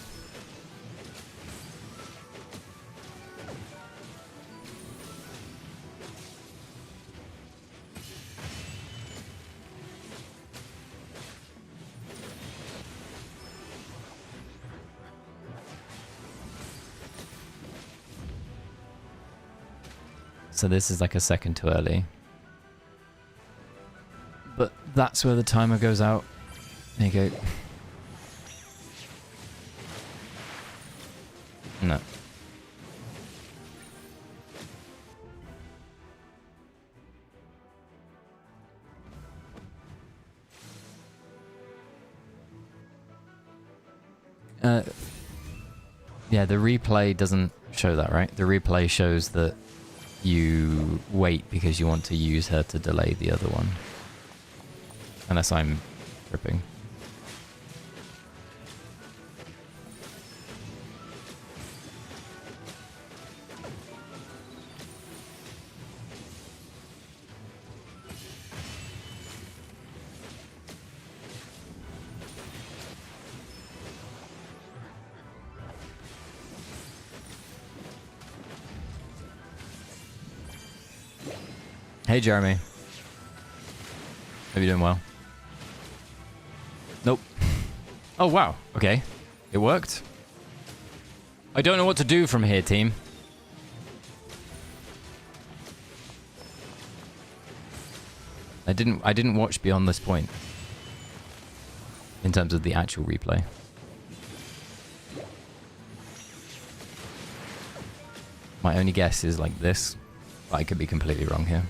So this is like a second too early. But that's where the timer goes out. There you go. No. Yeah, the replay doesn't show that, right? The replay shows that you wait because you want to use her to delay the other one. Unless I'm tripping. Hey, Jeremy. Hope you're doing well. Nope. Oh, wow. Okay. It worked. I don't know what to do from here, team. I didn't watch beyond this point. In terms of the actual replay. My only guess is like this. But I could be completely wrong here.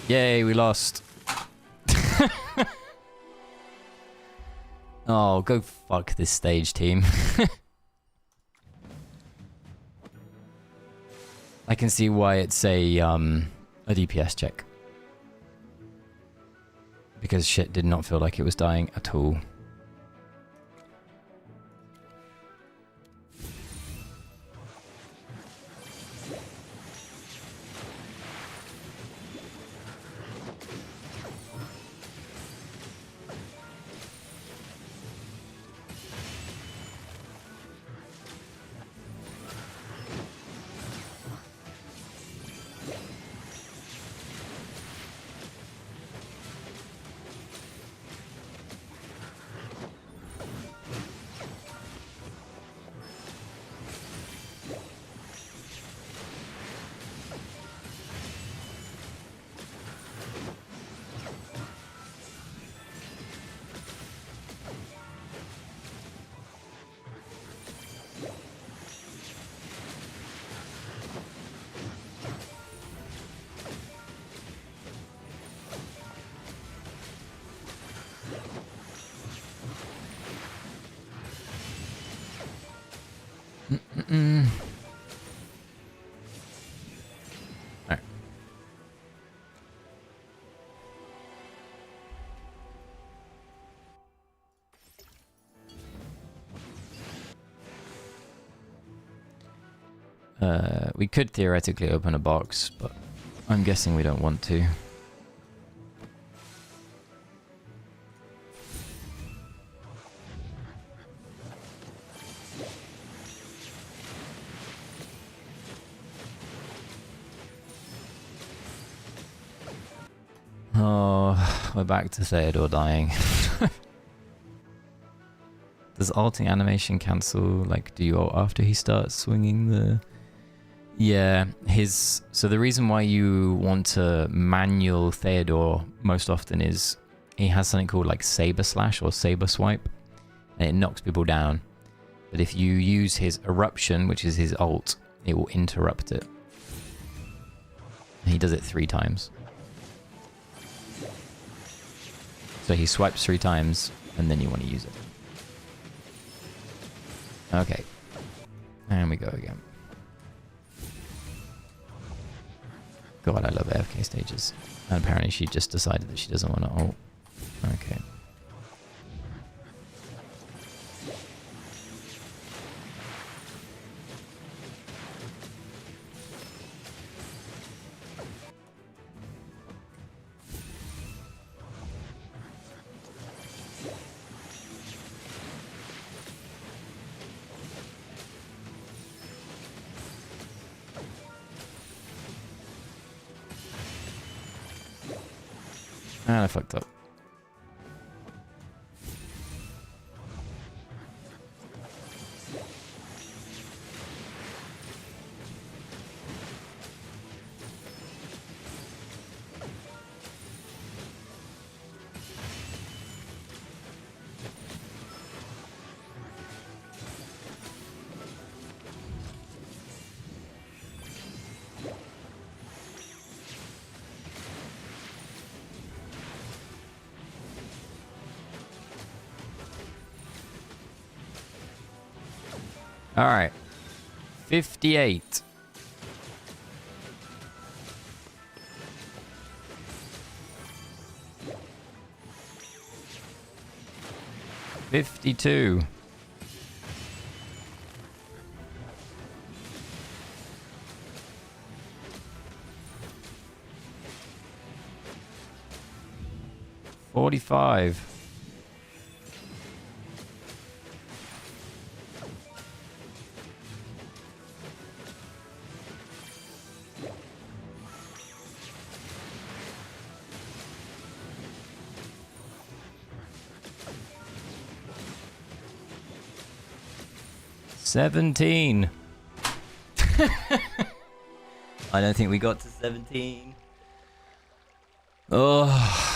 Yay, we lost. Oh, go fuck this stage, team. I can see why it's a DPS check. Because shit did not feel like it was dying at all. Alright. We could theoretically open a box, but I'm guessing we don't want to. Oh, we're back to Theodore dying. Does ulting animation cancel, like, do you ult after he starts swinging the... Yeah, so the reason why you want to manual Theodore most often is he has something called like Saber Slash or Saber Swipe, and it knocks people down. But if you use his Eruption, which is his ult, it will interrupt it. And he does it 3 times. So he swipes 3 times, and then you want to use it. Okay. And we go again. God, I love AFK stages. And apparently she just decided that she doesn't want to ult. Okay. And I fucked up. All right. 58. $52. $45. $17. I don't think we got to 17. Oh.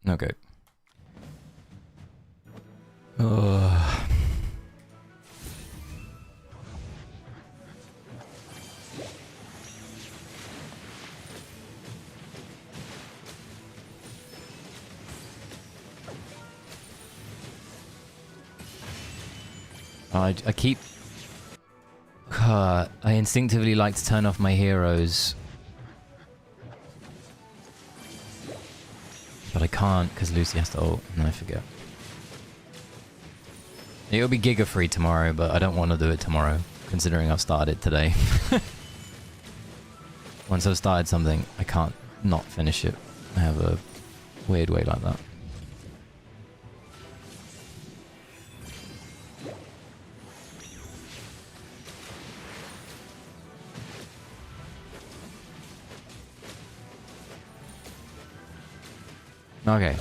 Okay. Oh. I keep... I instinctively like to turn off my heroes. But I can't because Lucy has to ult and I forget. It'll be Giga free tomorrow, but I don't want to do it tomorrow, considering I've started today. Once I've started something, I can't not finish it. I have a weird way like that. Okay.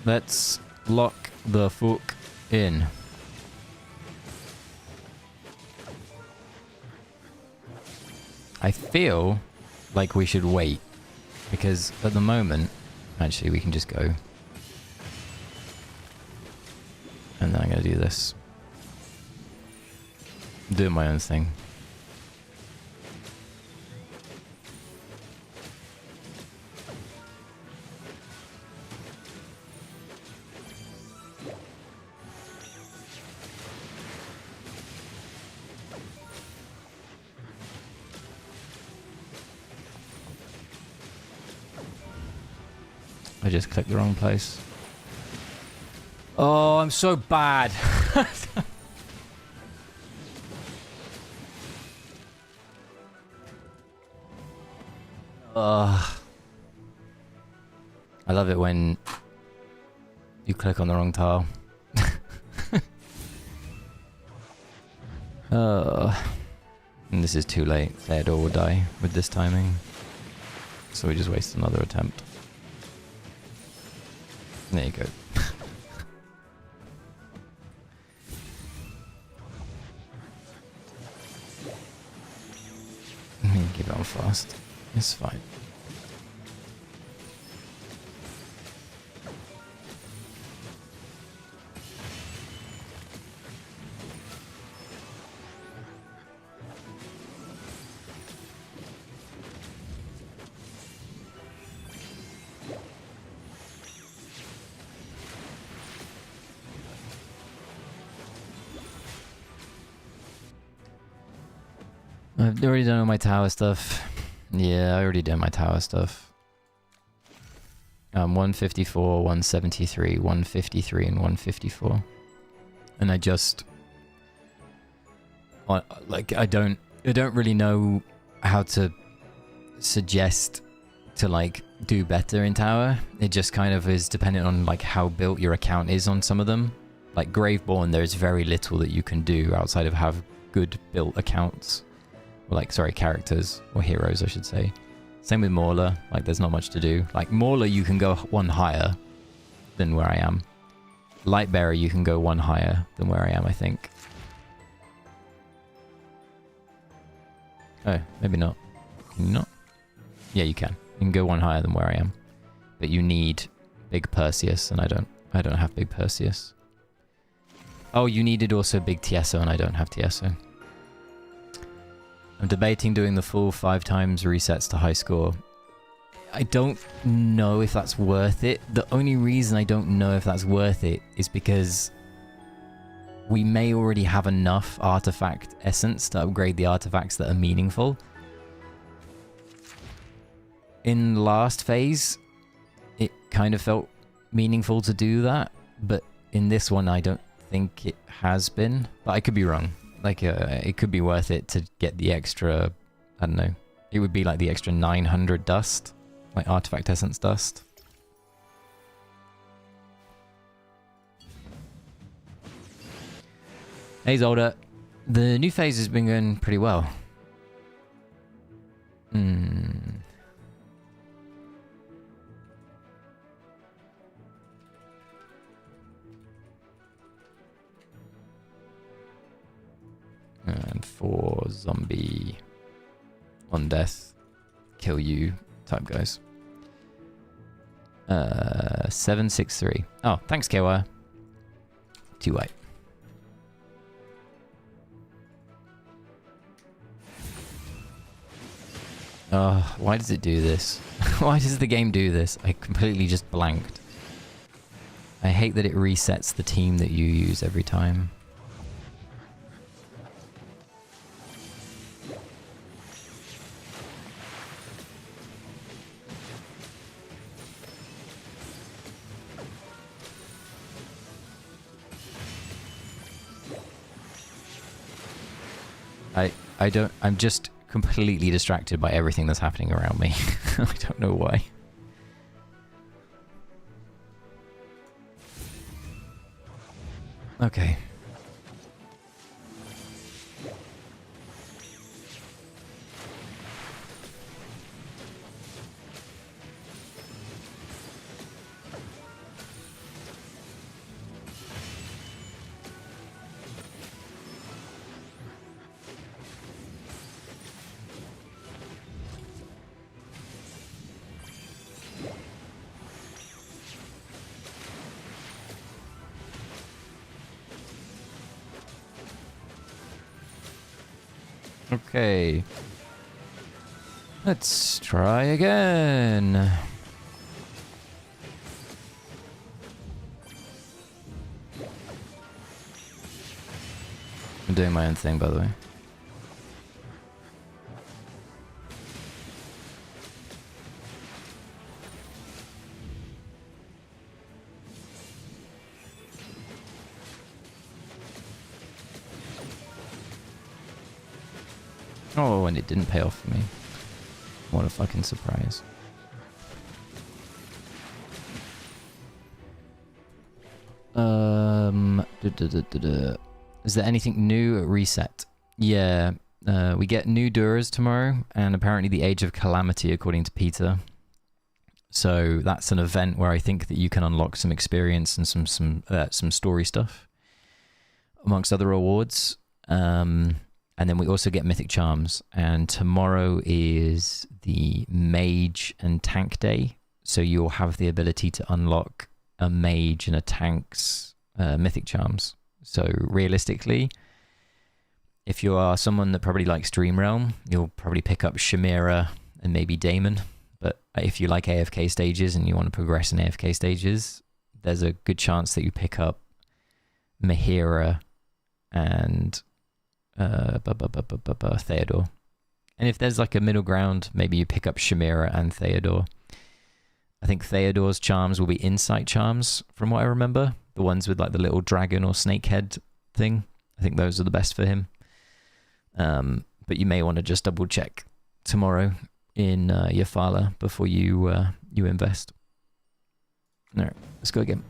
Let's lock the fuck in. I feel like we should wait, because at the moment, actually we can just go. And then I'm gonna do this. I'm doing my own thing. I just clicked the wrong place. Oh, I'm so bad. Ugh. I love it when you click on the wrong tile. And this is too late. Theodore will die with this timing. So we just waste another attempt. There you go. Keep it on fast. It's fine. I've already done all my tower stuff. Yeah, I already did my tower stuff. 154, 173, 153, and 154. And I just... like, I don't really know how to suggest to, like, do better in tower. It just kind of is dependent on, like, how built your account is on some of them. Like, Graveborn, there's very little that you can do outside of have good built accounts. Like, sorry, characters, or heroes, I should say. Same with Mauler, like, there's not much to do. Like, Mauler, you can go one higher than where I am. Lightbearer, you can go one higher than where I am, I think. Oh, maybe not. Can you not? Yeah, you can. You can go one higher than where I am. But you need big Perseus, and I don't have big Perseus. Oh, you needed also big Tieso, and I don't have Tieso. I'm debating doing the full 5 times resets to high score. I don't know if that's worth it. The only reason I don't know if that's worth it is because we may already have enough artifact essence to upgrade the artifacts that are meaningful. In last phase, it kind of felt meaningful to do that, but in this one I don't think it has been. But I could be wrong. Like, it could be worth it to get the extra, I don't know, it would be like the extra 900 dust, like artifact essence dust. Hey Zolder, the new phase has been going pretty well. And 4 zombie on death, kill you type guys. 763. Oh, thanks, KY. Too white. Oh, why does it do this? Why does the game do this? I completely just blanked. I hate that it resets the team that you use every time. I'm just completely distracted by everything that's happening around me. I don't know why. Okay. Okay. Let's try again. I'm doing my own thing, by the way. Oh, and it didn't pay off for me. What a fucking surprise. Is there anything new at Reset? Yeah, we get new Duras tomorrow, and apparently the Age of Calamity, according to Peter. So that's an event where I think that you can unlock some experience and some story stuff, amongst other rewards. And then we also get Mythic Charms. And tomorrow is the Mage and Tank Day, so you'll have the ability to unlock a Mage and a Tank's Mythic Charms. So realistically, if you are someone that probably likes Dream Realm, you'll probably pick up Chimera and maybe Daemon. But if you like AFK Stages and you want to progress in AFK Stages, there's a good chance that you pick up Mahira and Theodore. And if there's like a middle ground, maybe you pick up Chimera and Theodore. I think Theodore's charms will be Insight Charms, from what I remember. The ones with like the little dragon or snake head thing. I think those are the best for him. But you may want to just double check tomorrow in your Fala before you invest. All right, let's go again.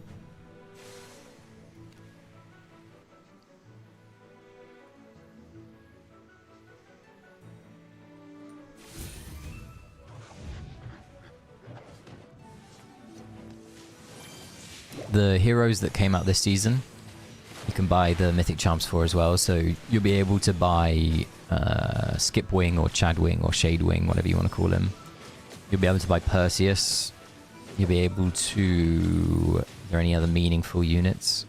The heroes that came out this season, you can buy the Mythic Charms for as well. So you'll be able to buy Skipwing or Chadwing or Shadewing, whatever you want to call him. You'll be able to buy Perseus. You'll be able to... Are there any other meaningful units?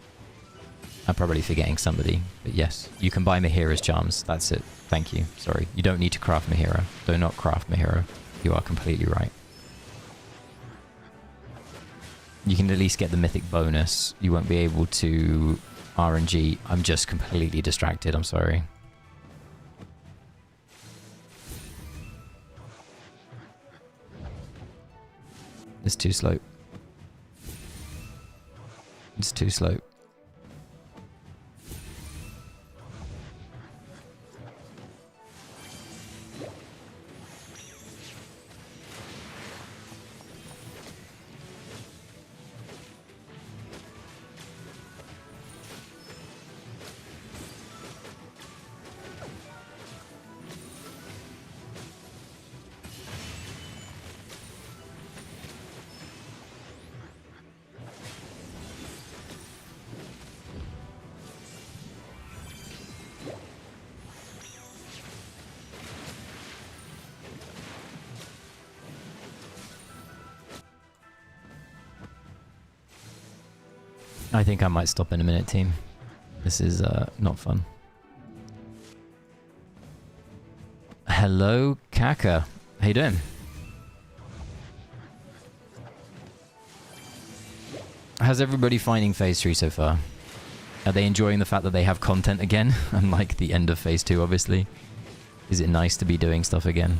I'm probably forgetting somebody, but yes. You can buy Mahira's charms. That's it. Thank you. Sorry. You don't need to craft Mahira. Do not craft Mahira. You are completely right. You can at least get the mythic bonus. You won't be able to RNG. I'm just completely distracted. I'm sorry. It's too slow. It's too slow. I think I might stop in a minute, team. This is not fun. Hello, Kaka. How you doing? How's everybody finding Phase 3 so far? Are they enjoying the fact that they have content again? Unlike the end of Phase 2, obviously. Is it nice to be doing stuff again?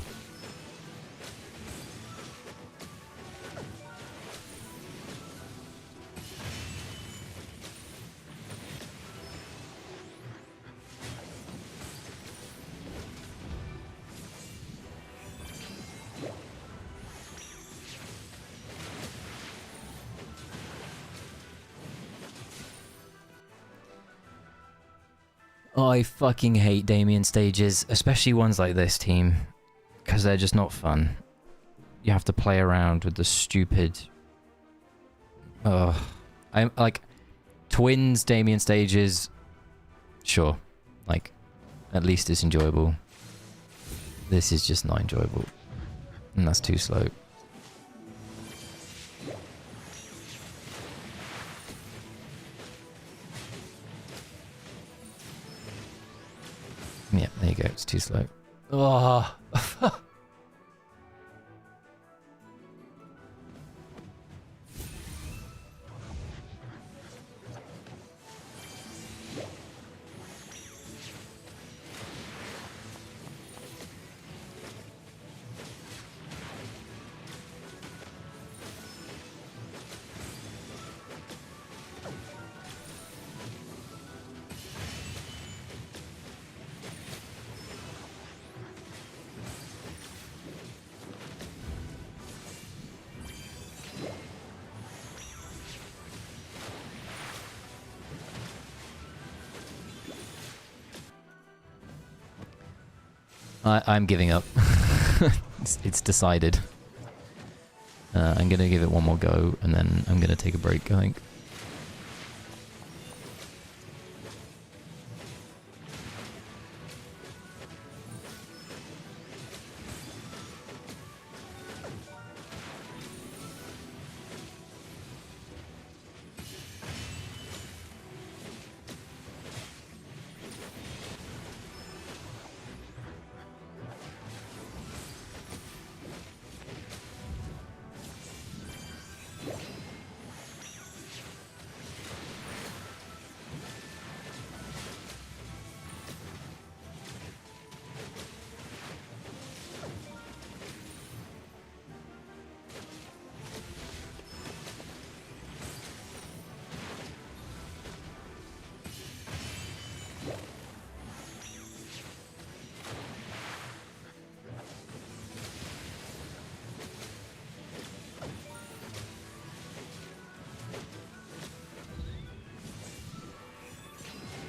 Oh, I fucking hate Damien stages, especially ones like this, team, because they're just not fun. You have to play around with the stupid... I'm like, twins Damien stages, sure, like, at least it's enjoyable. This is just not enjoyable, and that's too slow. Yeah, there you go. It's too slow. Oh. I'm giving up. It's decided. I'm gonna give it one more go, and then I'm gonna take a break, I think.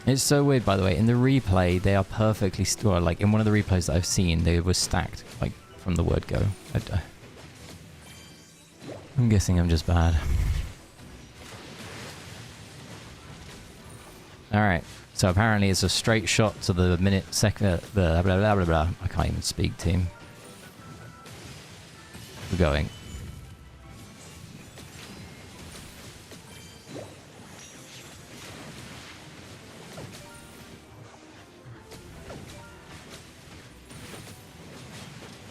It's so weird, by the way. In the replay, they are perfectly stored. Like, in one of the replays that I've seen, they were stacked, like, from the word go. I'm guessing I'm just bad. Alright. So apparently it's a straight shot to the minute, second, blah, blah, blah, blah, blah. I can't even speak, team. We're going.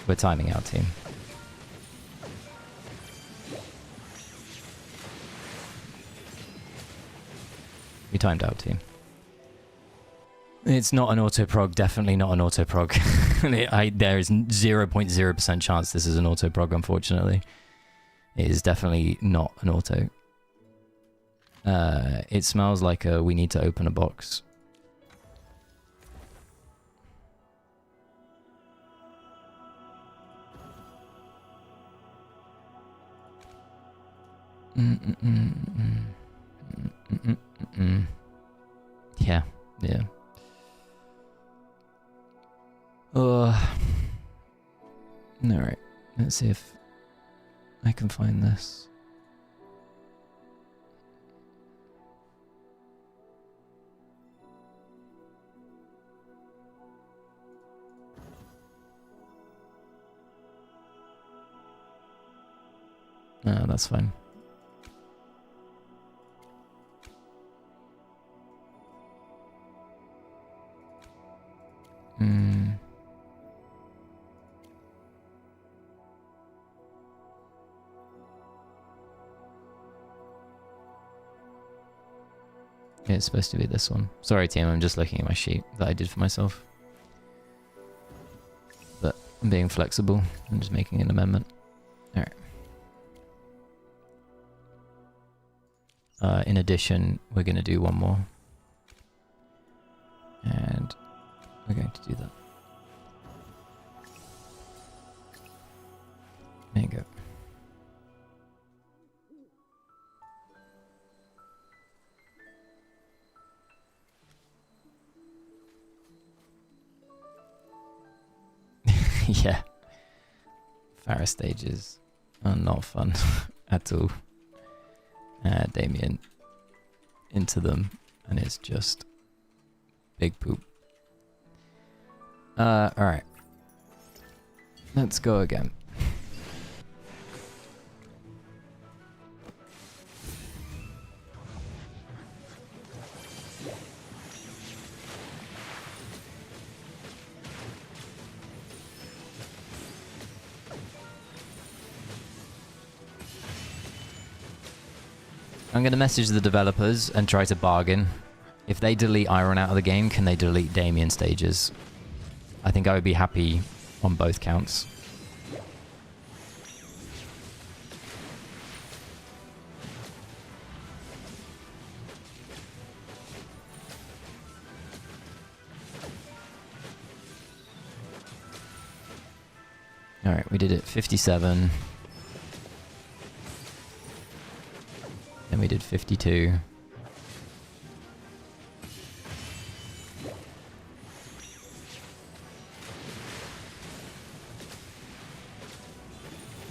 We're timing out, team. We timed out, team. It's not an auto-prog, definitely not an auto-prog. There is 0.0% chance this is an auto-prog, unfortunately. It is definitely not an auto. It smells like we need to open a box. Yeah, yeah. Alright, let's see if I can find this. No, that's fine. Yeah, it's supposed to be this one. Sorry, team, I'm just looking at my sheet that I did for myself. But I'm being flexible. I'm just making an amendment. Alright. In addition, we're going to do one more. And we're going to do that. There you go. Yeah. AFK Stages are not fun at all. Damien into them, and it's just big poop. Alright. Let's go again. I'm going to message the developers and try to bargain. If they delete Iron out of the game, can they delete Damien Stages? I think I would be happy on both counts. Alright, we did it 57. Then we did 52.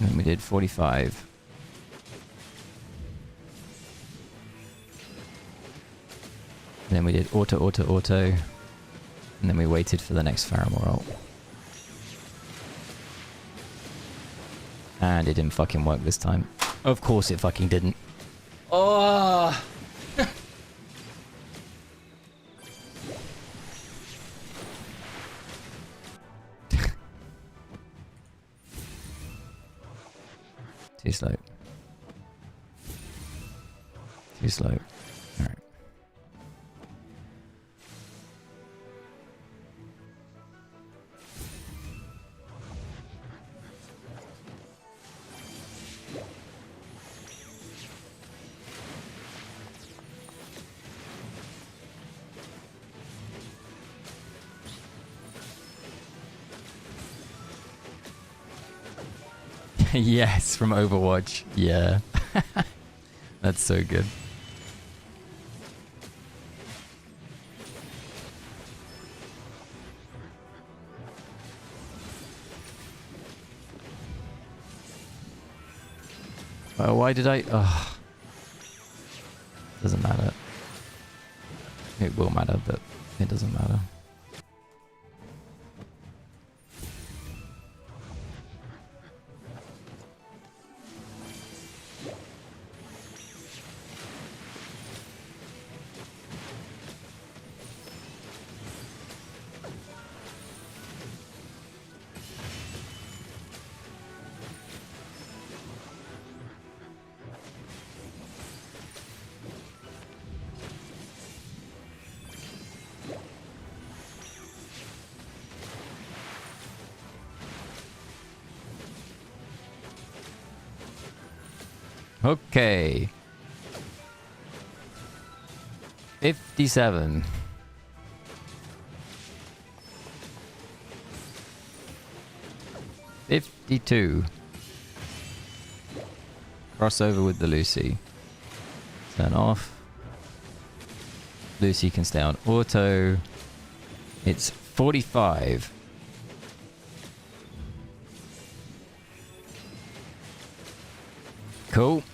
And then we did 45. And then we did auto, auto, auto. And then we waited for the next Faramore ult. And it didn't fucking work this time. Of course it fucking didn't. Oh! Too slow. Too slow. Alright. Yes, from Overwatch. Yeah. That's so good. Oh, why did I... Oh. Doesn't matter. It will matter, but it doesn't matter. Okay. 57. $52. Crossover with the Lucy. Turn off. Lucy can stay on auto. It's 45. Cool.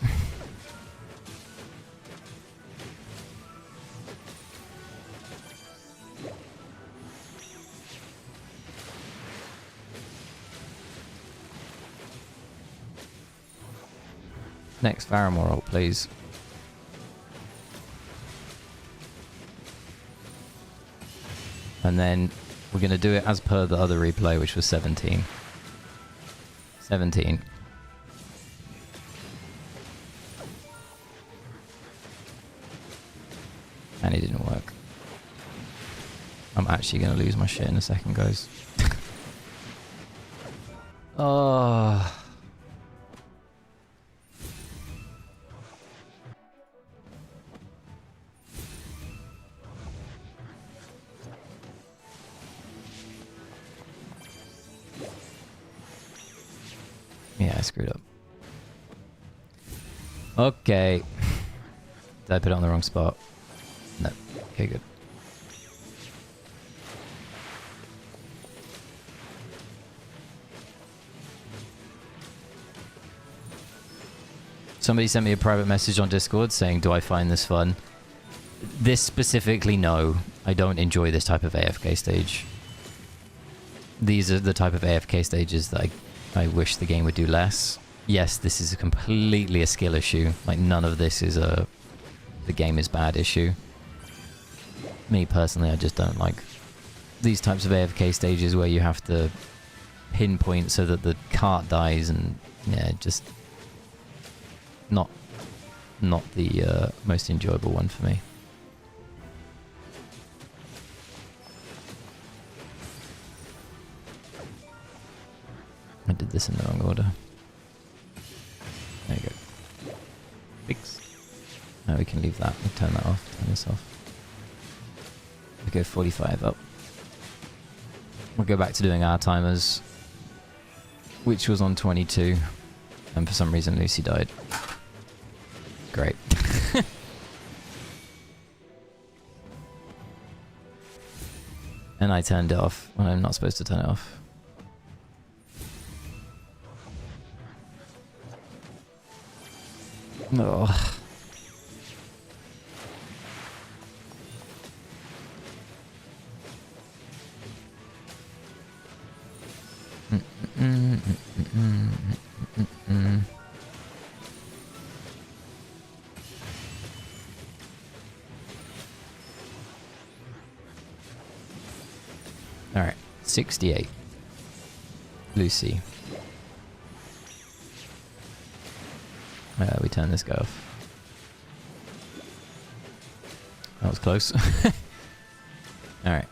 Next Faramore ult, please. And then we're going to do it as per the other replay, which was 17. 17. And it didn't work. I'm actually going to lose my shit in a second, guys. Oh. Yeah, I screwed up. Okay. Did I put it on the wrong spot? No. Okay, good. Somebody sent me a private message on Discord saying, do I find this fun? This specifically, no. I don't enjoy this type of AFK stage. These are the type of AFK stages that I wish the game would do less. Yes, this is completely a skill issue. Like, none of this is a the game is bad issue. Me personally, I just don't like these types of AFK stages where you have to pinpoint so that the cart dies, and yeah, just not the most enjoyable one for me. I did this in the wrong order. There you go. Fix. Now we can leave that. We'll turn that off. Turn this off. We go 45 up. We'll go back to doing our timers, which was on 22, and for some reason Lucy died. Great. And I turned it off when I'm not supposed to turn it off. Ugh. Alright, 68. Lucy. We turn this guy off. That was close. Alright.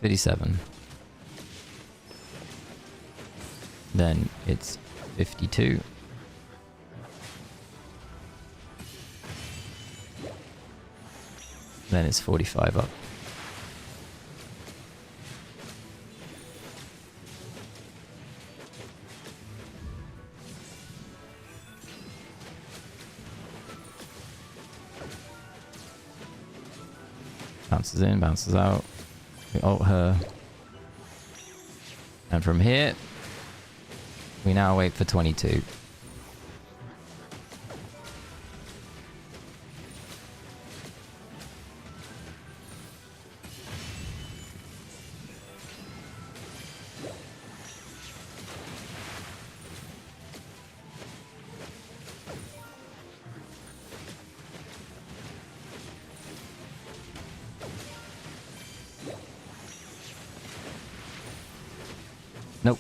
57. Then it's 52. Then it's 45 up. Bounces in, bounces out. We ult her. And from here, we now wait for 22. Nope.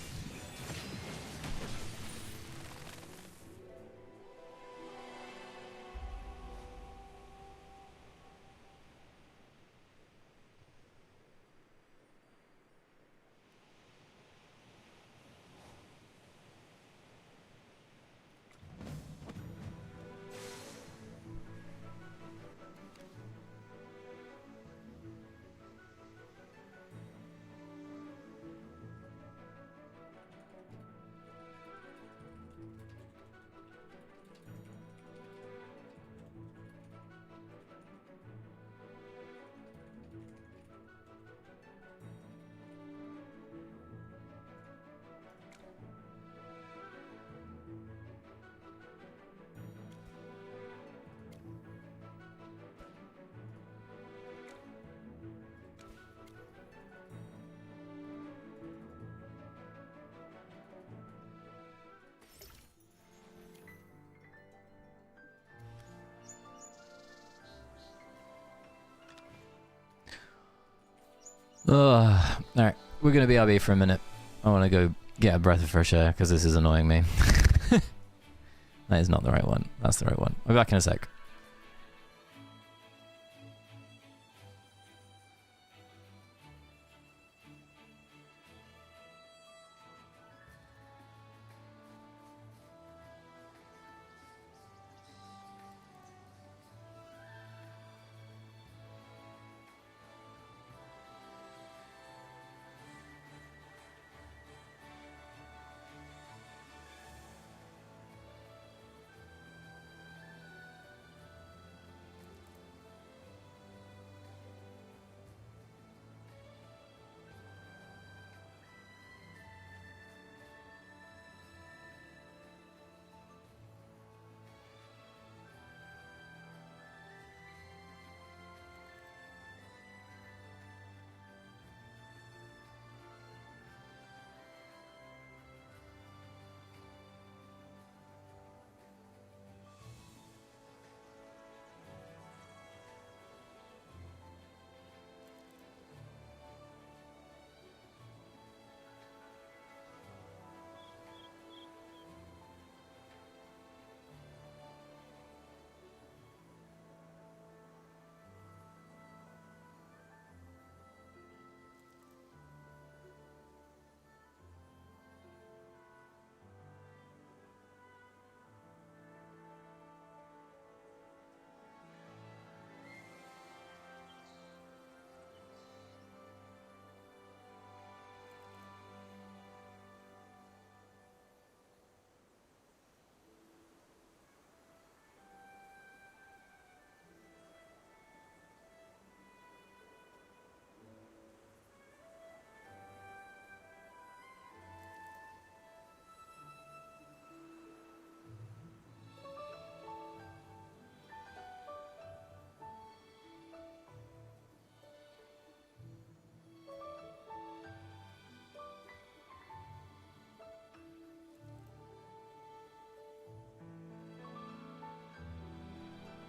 Alright, we're gonna BRB for a minute. I wanna go get a breath of fresh air because this is annoying me. That is not the right one. That's the right one. I'll be back in a sec.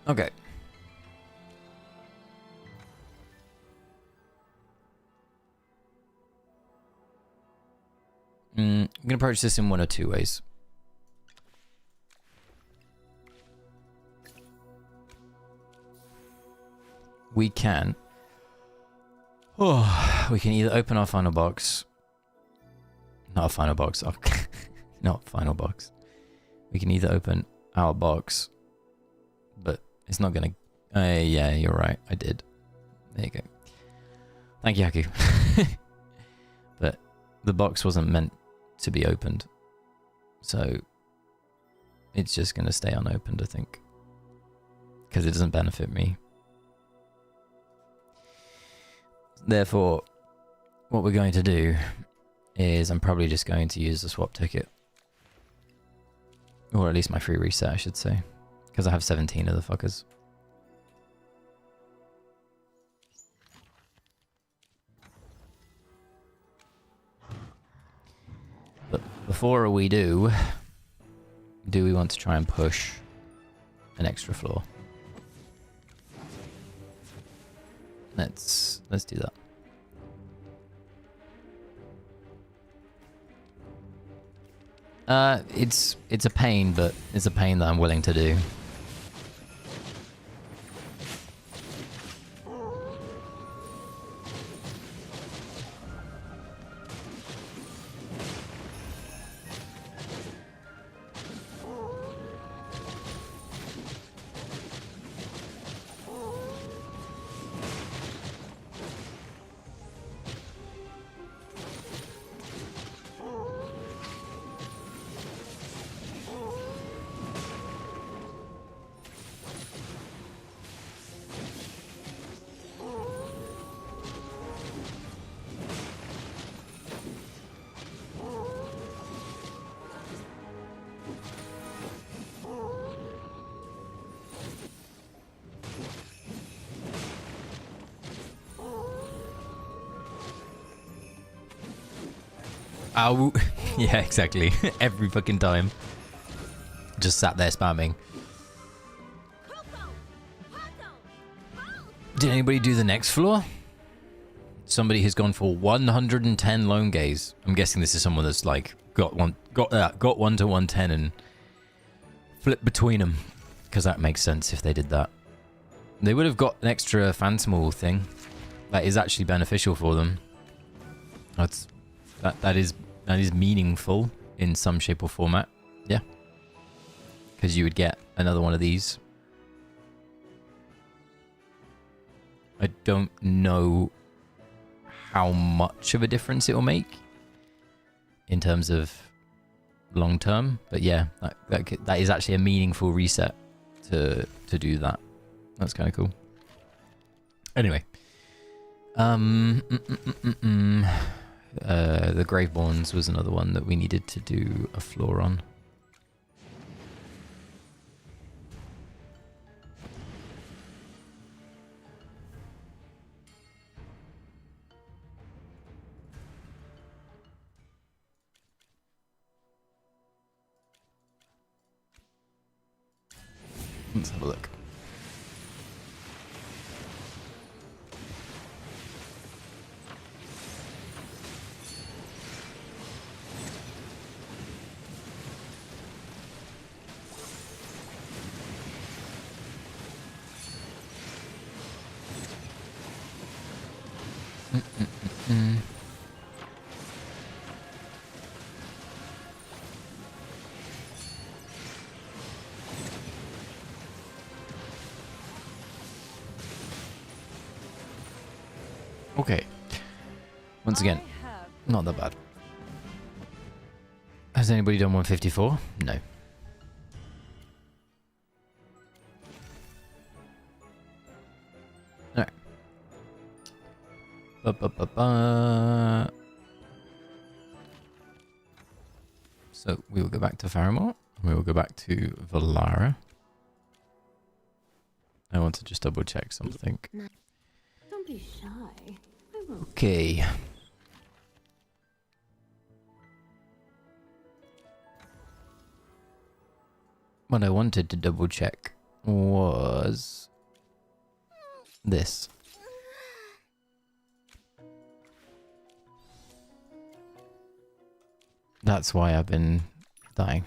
Okay. I'm gonna approach this in one or two ways. We can. Oh, we can either open our final box. Not a final box. Not final box. We can either open our box, but it's not gonna. Yeah, you're right. I did. There you go. Thank you, Haku. But the box wasn't meant to be opened, so it's just gonna stay unopened, I think, because it doesn't benefit me. Therefore, what we're going to do is I'm probably just going to use the swap ticket. Or at least my free reset, I should say. Because I have 17 of the fuckers. But before we do we want to try and push an extra floor? Let's do that. It's a pain, but it's a pain that I'm willing to do. Ow. Yeah, exactly. Every fucking time. Just sat there spamming. Did anybody do the next floor? Somebody has gone for 110 lone gaze. I'm guessing this is someone that's like got 1 to 110 and flipped between them, because that makes sense if they did that. They would have got an extra phantom thing that is actually beneficial for them. That is meaningful in some shape or format. Yeah. Because you would get another one of these. I don't know how much of a difference it will make in terms of long term, but yeah, that is actually a meaningful reset to do that. That's kind of cool. Anyway, the Graveborns was another one that we needed to do a floor on. Let's have a look. Okay. Once again, not that bad. Has anybody done 154? No. Alright. So we will go back to Faramore. We will go back to Valara. I want to just double check something. Don't be shy. I won't. Okay. What I wanted to double check was this. That's why I've been dying.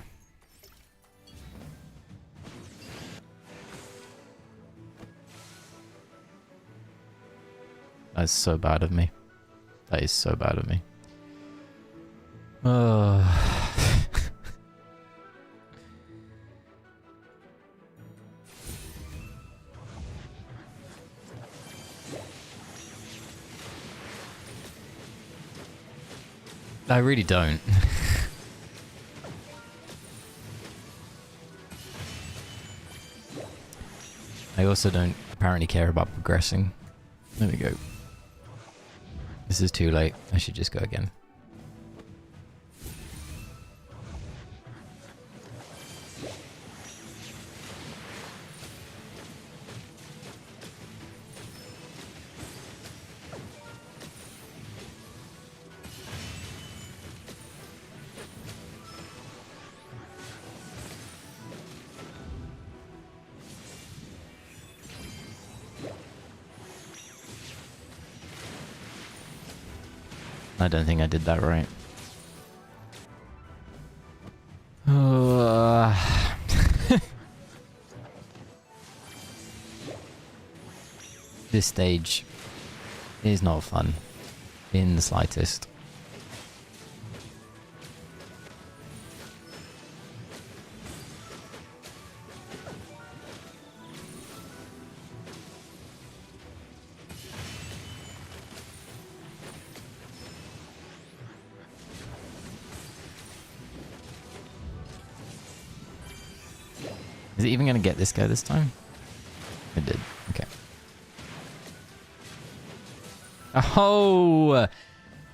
That's so bad of me. That is so bad of me. I really don't. I also don't apparently care about progressing. There we go. This is too late. I should just go again. I don't think I did that right. This stage is not fun in the slightest. Is it even going to get this guy this time? It did. Okay. Oh!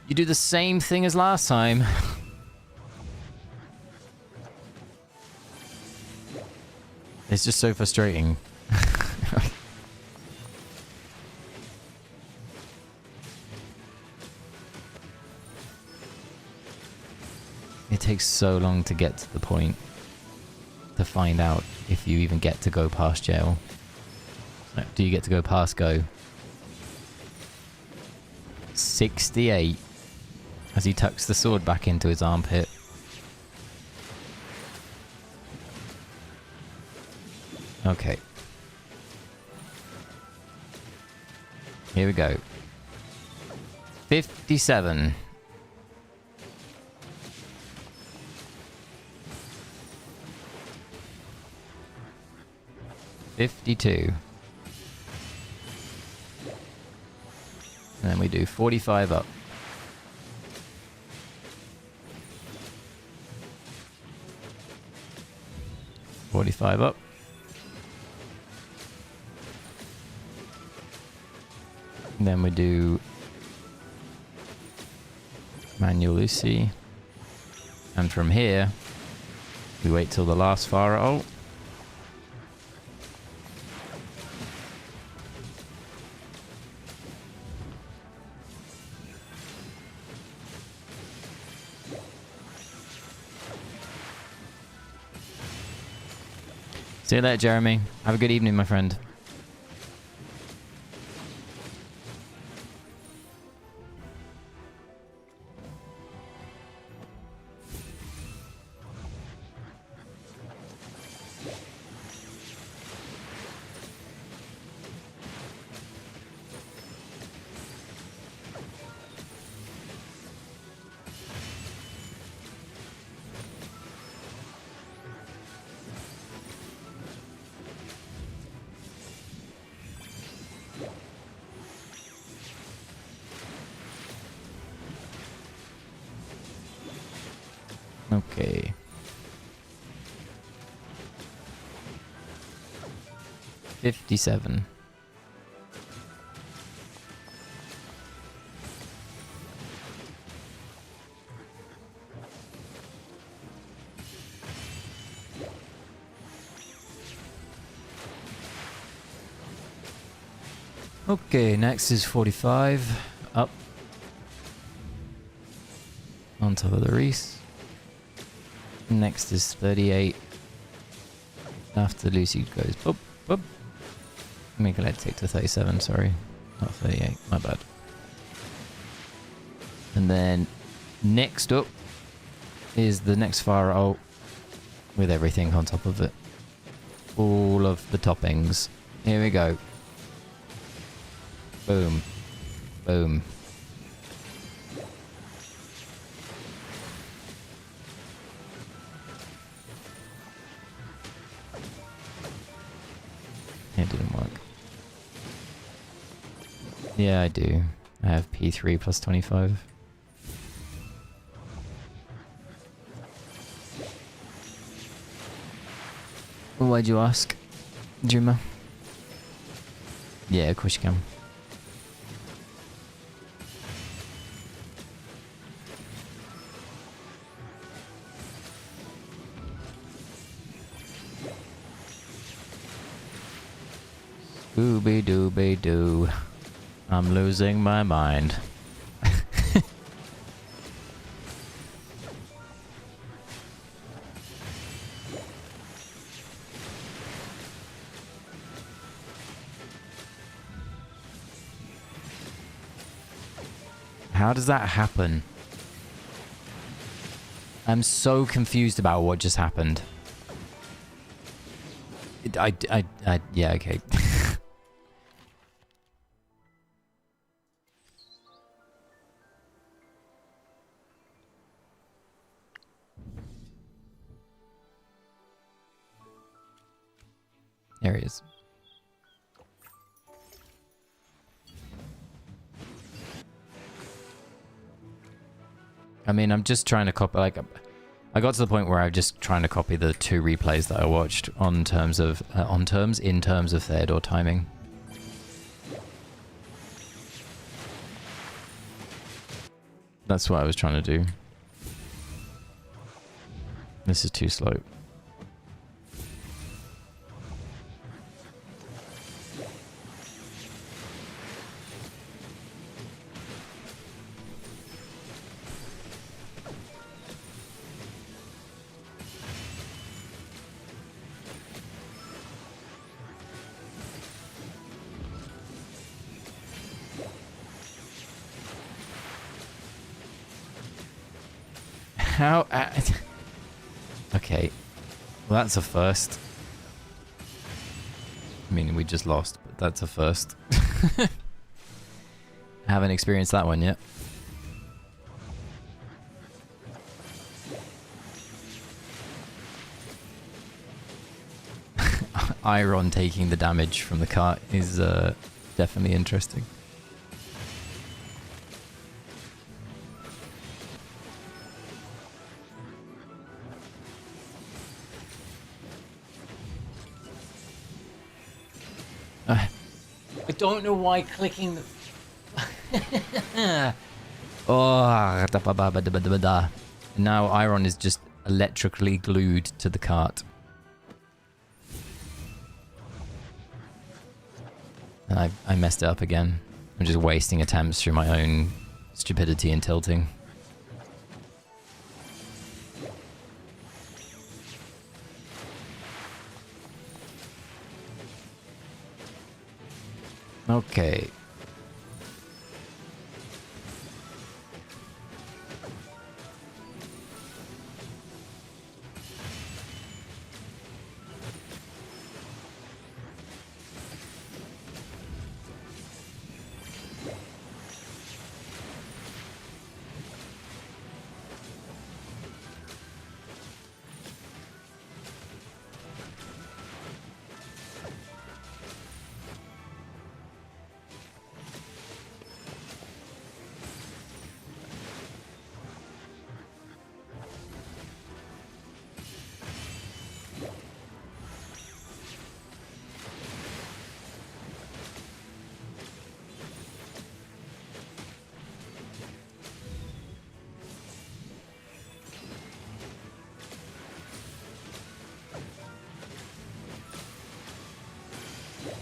You do the same thing as last time. It's just so frustrating. It takes so long to get to the point to find out if you even get to go past jail. Like, do you get to go past go? 68 as he tucks the sword back into his armpit. Okay. Here we go. 57. $52. And then we do 45 up. $45 up. And then we do manual Lucy. And from here, we wait till the last fire ult. See you later, Jeremy. Have a good evening, my friend. Okay. $57. Okay, next is 45. Up. On top of the Reese. Next is 38. After Lucy goes boop. Whoop. Make it take to 37, sorry. Not 38, my bad. And then next up is the next fire ult with everything on top of it. All of the toppings. Here we go. Boom. Boom. It didn't work. Yeah, I do. I have P3 plus 25. Why'd you ask, Juma? Yeah, of course you can. Scooby-Dooby-Doo. I'm losing my mind. How does that happen? I'm so confused about what just happened. Yeah, okay. There he is. I mean, I'm just trying to copy, like, I got to the point where I'm just trying to copy the 2 replays that I watched in terms of Theodore timing. That's what I was trying to do. This is too slow. How? Okay. Well, that's a first. I mean, we just lost, but that's a first. Haven't experienced that one yet. Iron taking the damage from the cart is definitely interesting. I don't know why clicking the... Oh, now Iron is just electrically glued to the cart. And I messed it up again. I'm just wasting attempts through my own stupidity and tilting. Okay.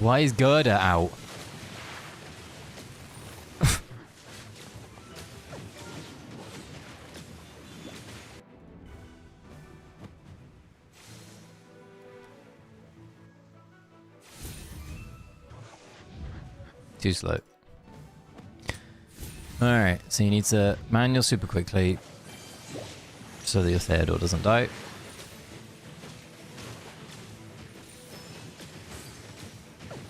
Why is Gerda out? Too slow. Alright, so you need to manual super quickly so that your Theodore doesn't die.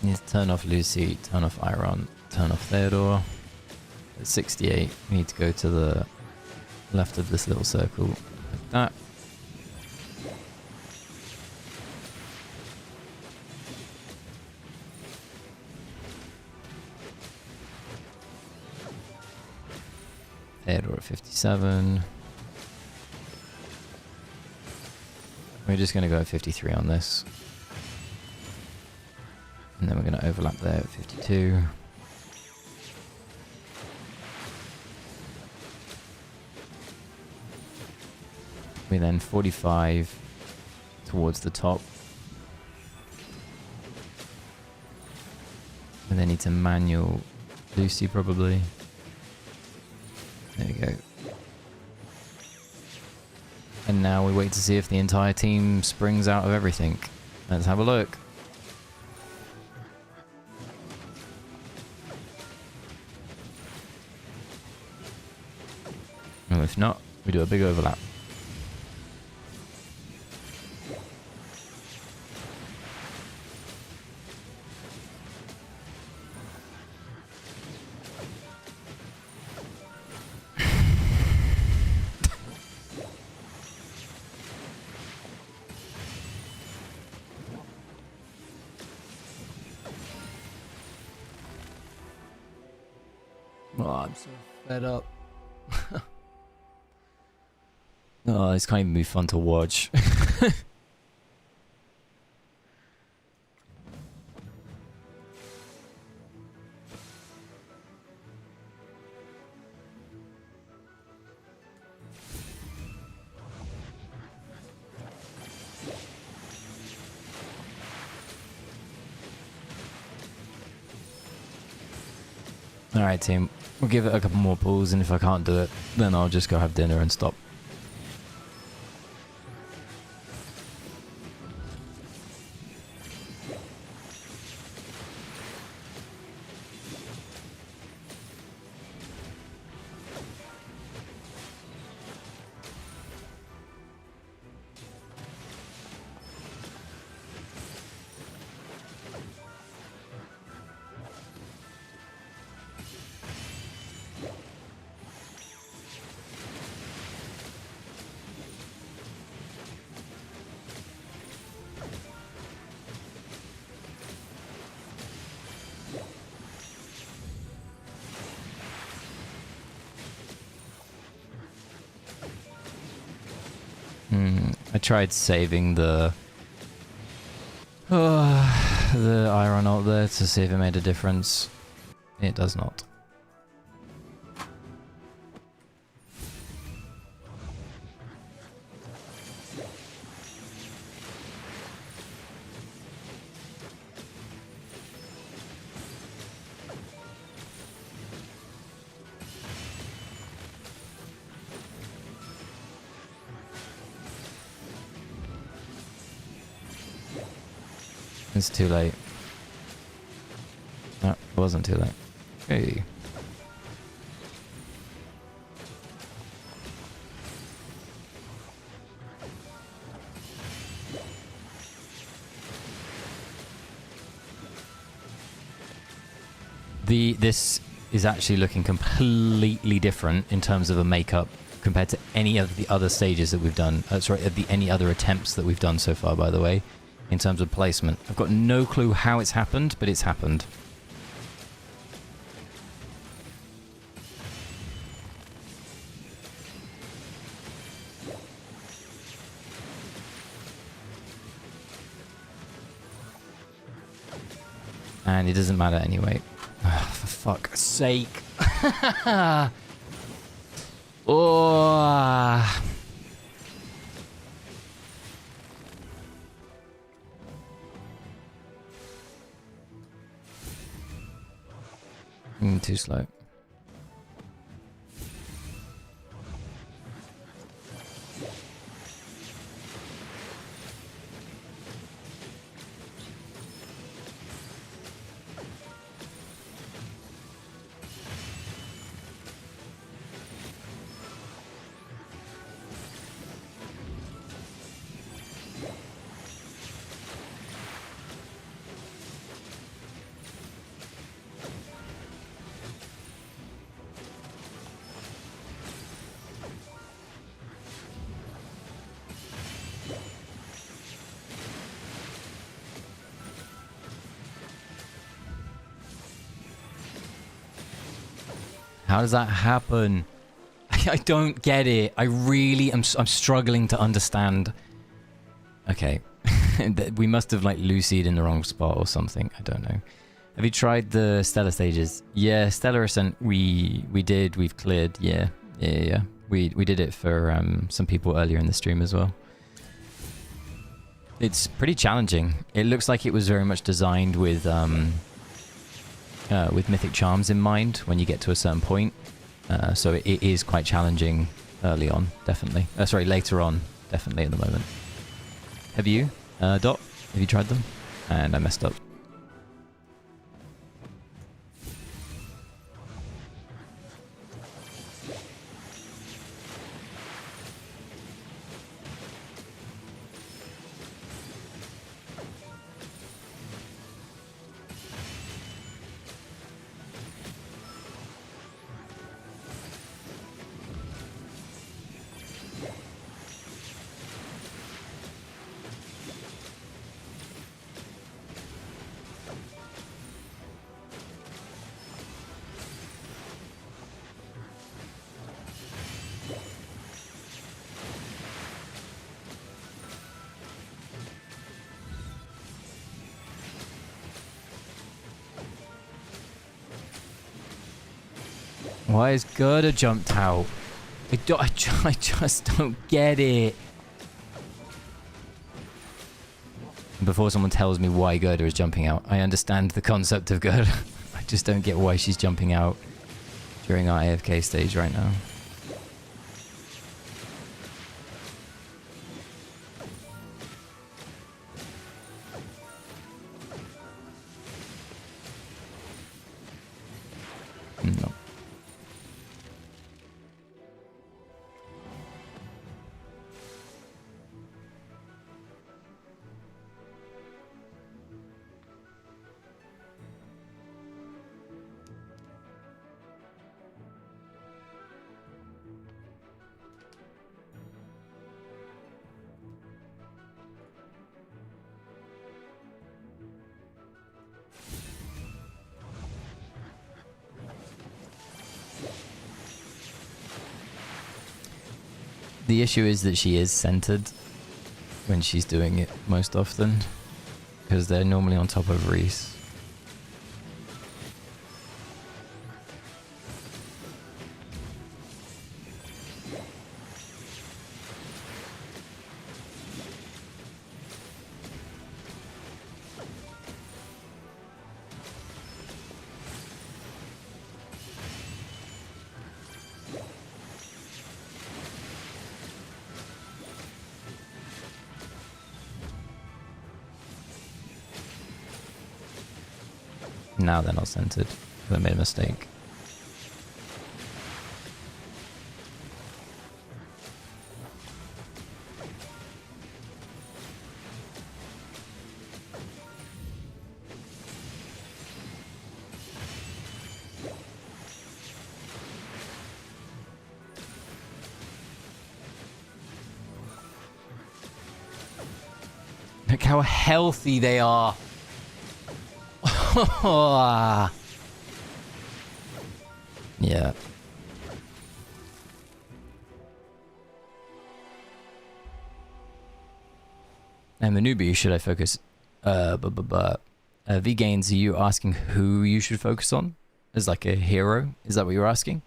You need to turn off Lucy, turn off Iron, turn off Theodore. At 68, we need to go to the left of this little circle, like that. Theodore at 57. We're just going to go at 53 on this. And then we're going to overlap there at 52. We then 45 towards the top. And then need to manual Lucy probably. There we go. And now we wait to see if the entire team springs out of everything. Let's have a look. Well, if not, we do a big overlap. Oh, I'm so fed up. Oh, this can't even be fun to watch. Alright team, we'll give it a couple more pulls, and if I can't do it, then I'll just go have dinner and stop. I tried saving the iron ult there to see if it made a difference. It does not. It's too late. No, it wasn't too late. Hey. This is actually looking completely different in terms of a makeup compared to any of the other stages that we've done. Any other attempts that we've done so far, by the way. In terms of placement. I've got no clue how it's happened, but it's happened. And it doesn't matter anyway. Oh, for fuck's sake. Oh. Too slow. How does that happen? I don't get it. I really am. I'm struggling to understand. Okay. We must have like Lucied in the wrong spot or something. I don't know. Have you tried the Stellar stages? Yeah, Stellar Ascent we did. We've cleared. Yeah. We did it for some people earlier in the stream as well. It's pretty challenging. It looks like it was very much designed with Mythic Charms in mind when you get to a certain point. So it is quite challenging early on, definitely. Sorry, later on, definitely at the moment. Have you, Dot? Have you tried them? And I messed up. Why is Gerda jumped out? I just don't get it. Before someone tells me why Gerda is jumping out, I understand the concept of Gerda. I just don't get why she's jumping out during our AFK stage right now. No. The issue is that she is centered when she's doing it most often, because they're normally on top of Reese. Now they're not centered. They made a mistake. Look how healthy they are. Yeah. And the newbie, should I focus? V-Gains, are you asking who you should focus on? As like a hero? Is that what you're asking?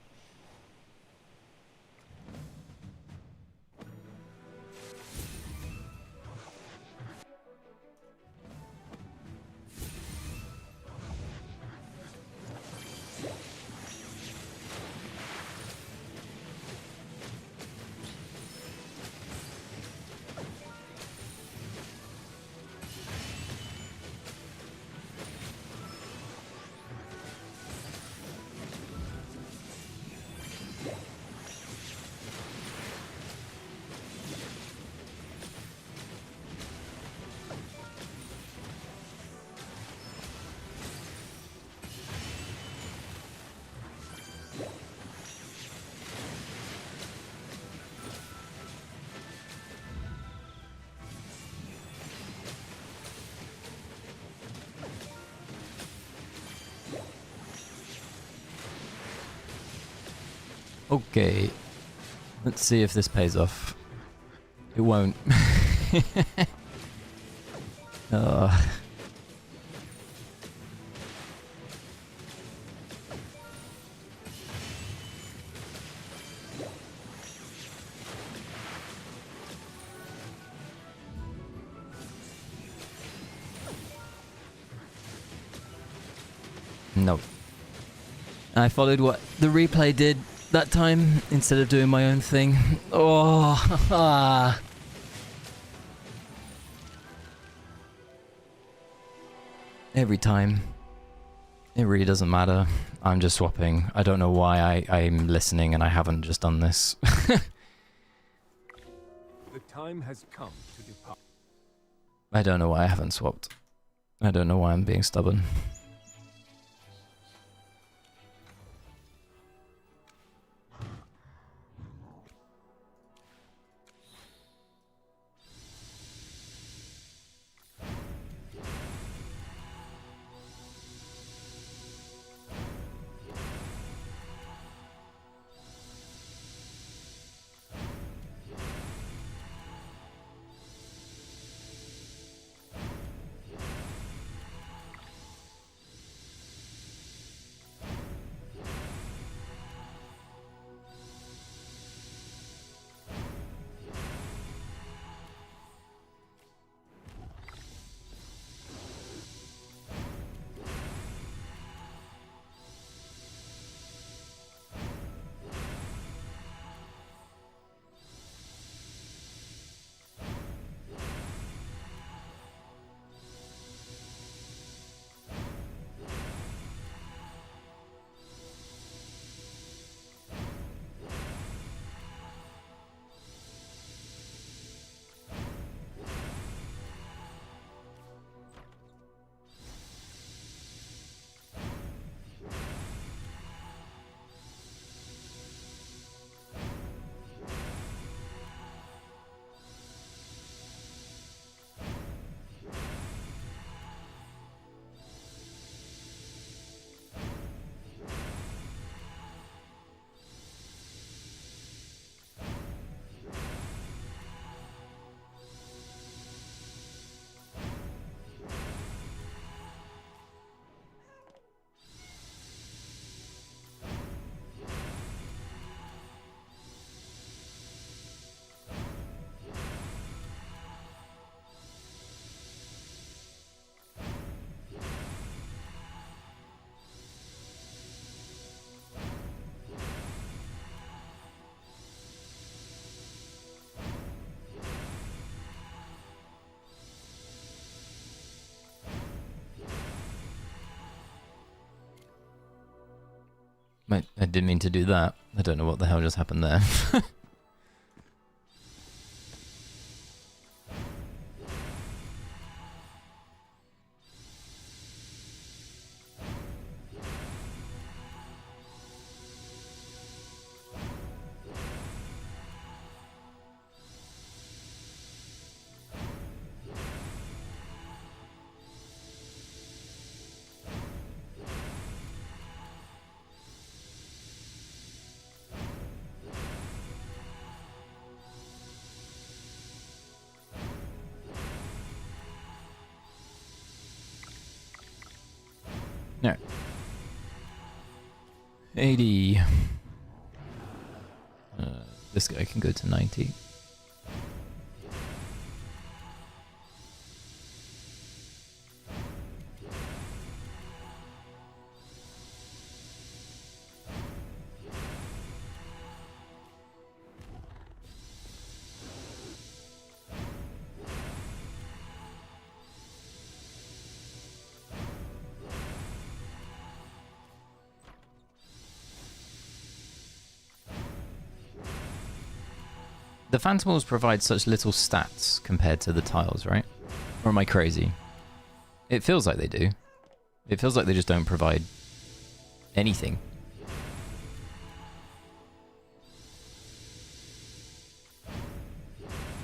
Okay. Let's see if this pays off. It won't. Oh. Nope. I followed what the replay did that time instead of doing my own thing. Oh. Every time. It really doesn't matter. I'm just swapping. I don't know why I'm listening and I haven't just done this. The time has come to depart. I don't know why I haven't swapped. I don't know why I'm being stubborn. I didn't mean to do that. I don't know what the hell just happened there. No. 80. This guy can go to 90. The Phantomals provide such little stats compared to the tiles, right? Or am I crazy? It feels like they do. It feels like they just don't provide anything.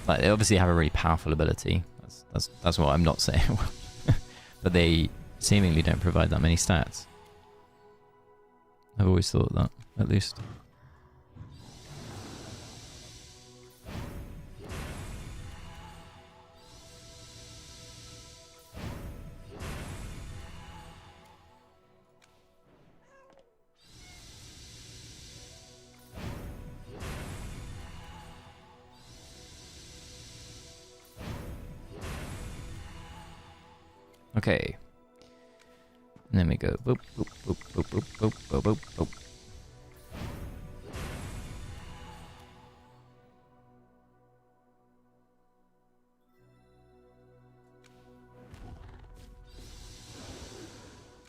Like, they obviously have a really powerful ability. That's what I'm not saying. But they seemingly don't provide that many stats. I've always thought that, at least. Okay. And then we go boop, boop, boop, boop, boop, boop, boop, boop, boop.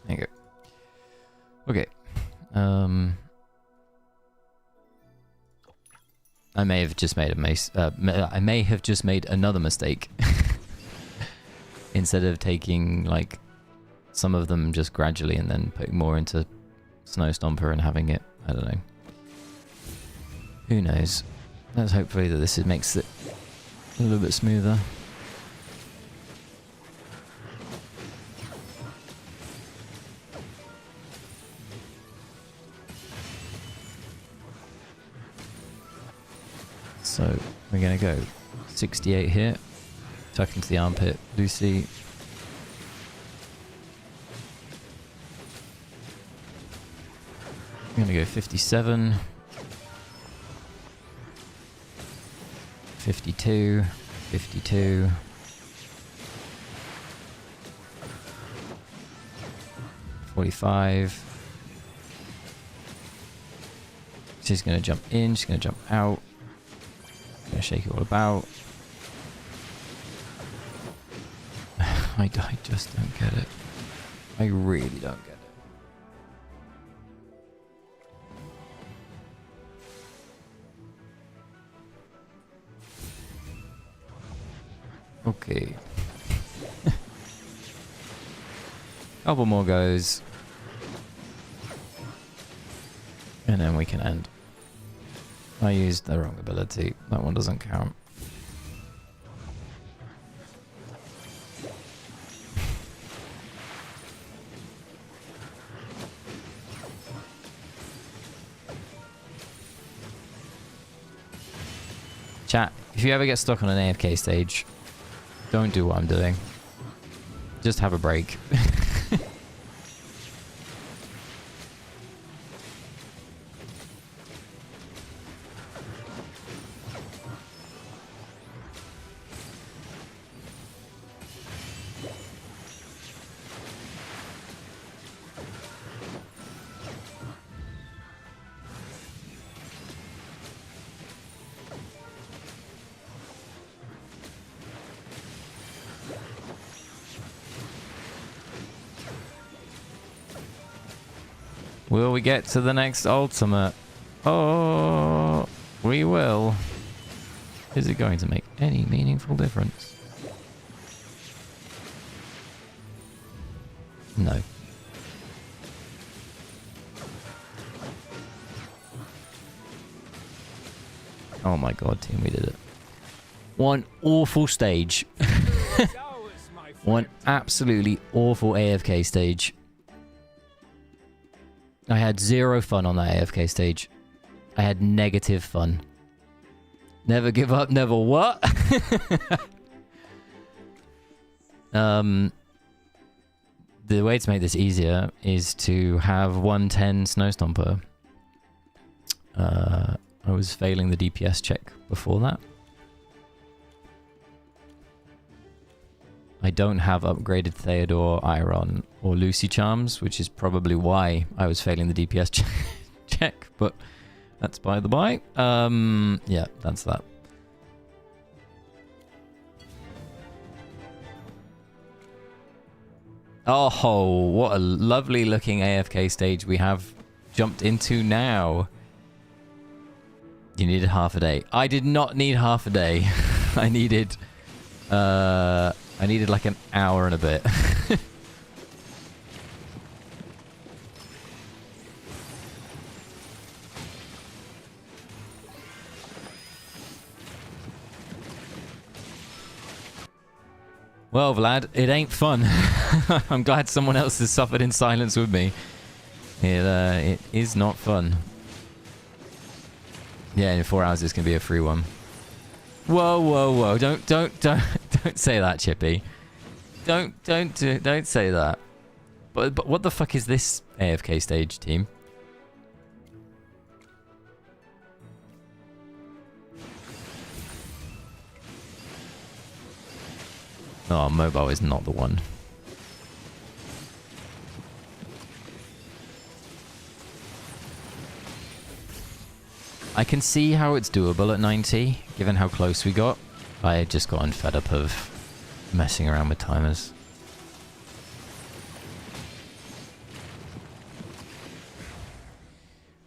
There you go. Okay. I may have just made I may have just made another mistake. Instead of taking like some of them just gradually and then putting more into Snow Stomper and having it, I don't know. Who knows? Let's hopefully that this makes it a little bit smoother. So we're gonna go 68 here, tuck into the armpit, Lucy. I'm gonna go 57, 52, 52, 45. She's gonna jump in, she's gonna jump out. Gonna shake it all about. I just don't get it. I really don't get it. Okay. Couple more goes. And then we can end. I used the wrong ability. That one doesn't count. Chat, if you ever get stuck on an AFK stage, don't do what I'm doing. Just have a break. Will we get to the next ultimate? Oh, we will. Is it going to make any meaningful difference? No. Oh my god, team, we did it. One awful stage. One absolutely awful AFK stage. I had zero fun on that AFK stage. I had negative fun. Never give up, never what? The way to make this easier is to have 110 Snow Stomper. I was failing the DPS check before that. I don't have upgraded Theodore, Iron, or Lucy Charms, which is probably why I was failing the DPS check, but that's by the by. Yeah, that's that. Oh, what a lovely looking AFK stage we have jumped into now. You needed half a day. I did not need half a day. I needed like an hour and a bit. Well, Vlad, it ain't fun. I'm glad someone else has suffered in silence with me. It is not fun. Yeah, in 4 hours it's gonna be a free one. Whoa, whoa, whoa! Don't say that, Chippy. Don't say that. But what the fuck is this AFK stage, team? Oh, mobile is not the one. I can see how it's doable at 90, given how close we got. I had just gotten fed up of messing around with timers.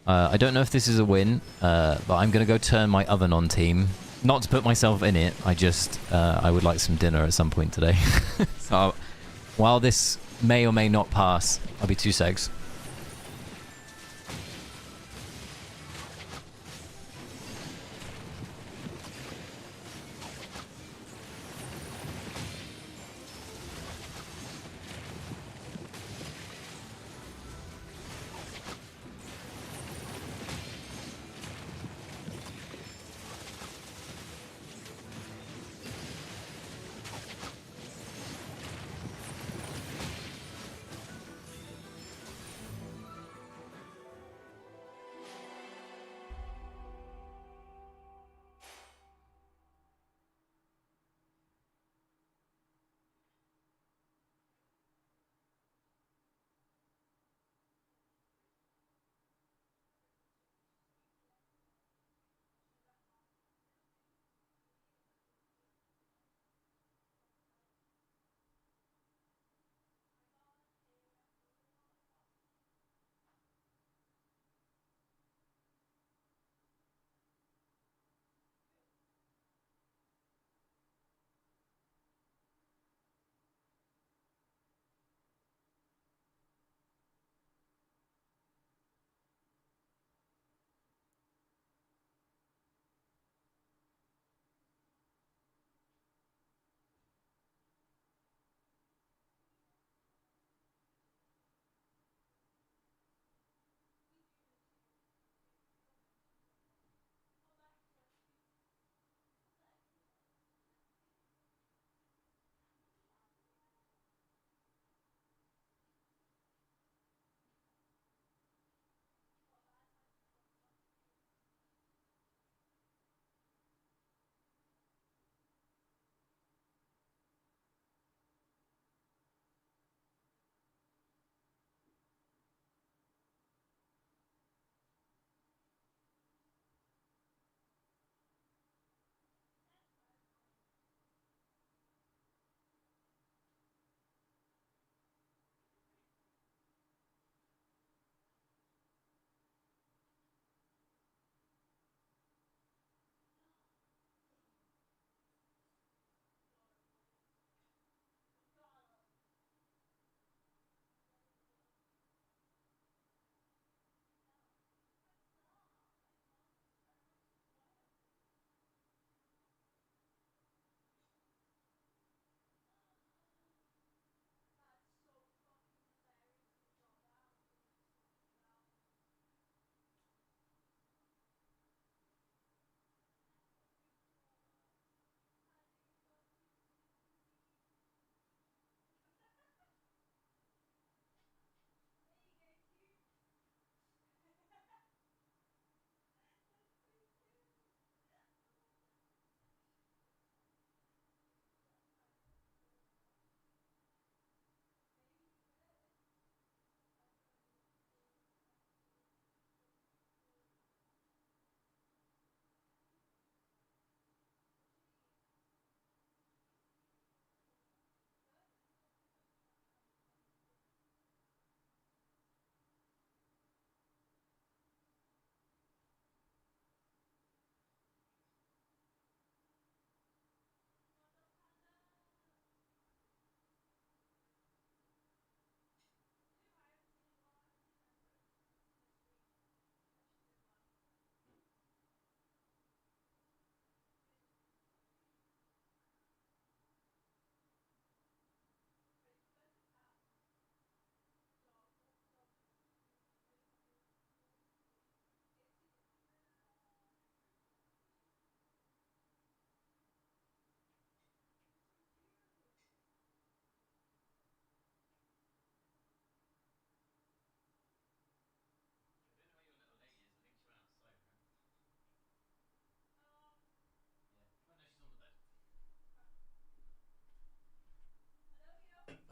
I don't know if this is a win, but I'm going to go turn my oven on team. Not to put myself in it, I would like some dinner at some point today. So, while this may or may not pass, I'll be 2 secs.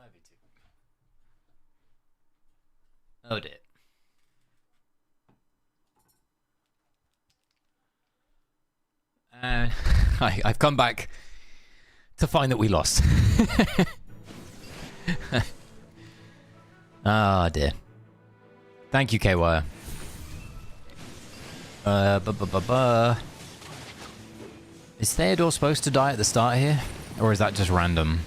Ivy too. Oh dear. I've come back to find that we lost. Ah, dear. Thank you, K-Wire. Is Theodore supposed to die at the start here? Or is that just random?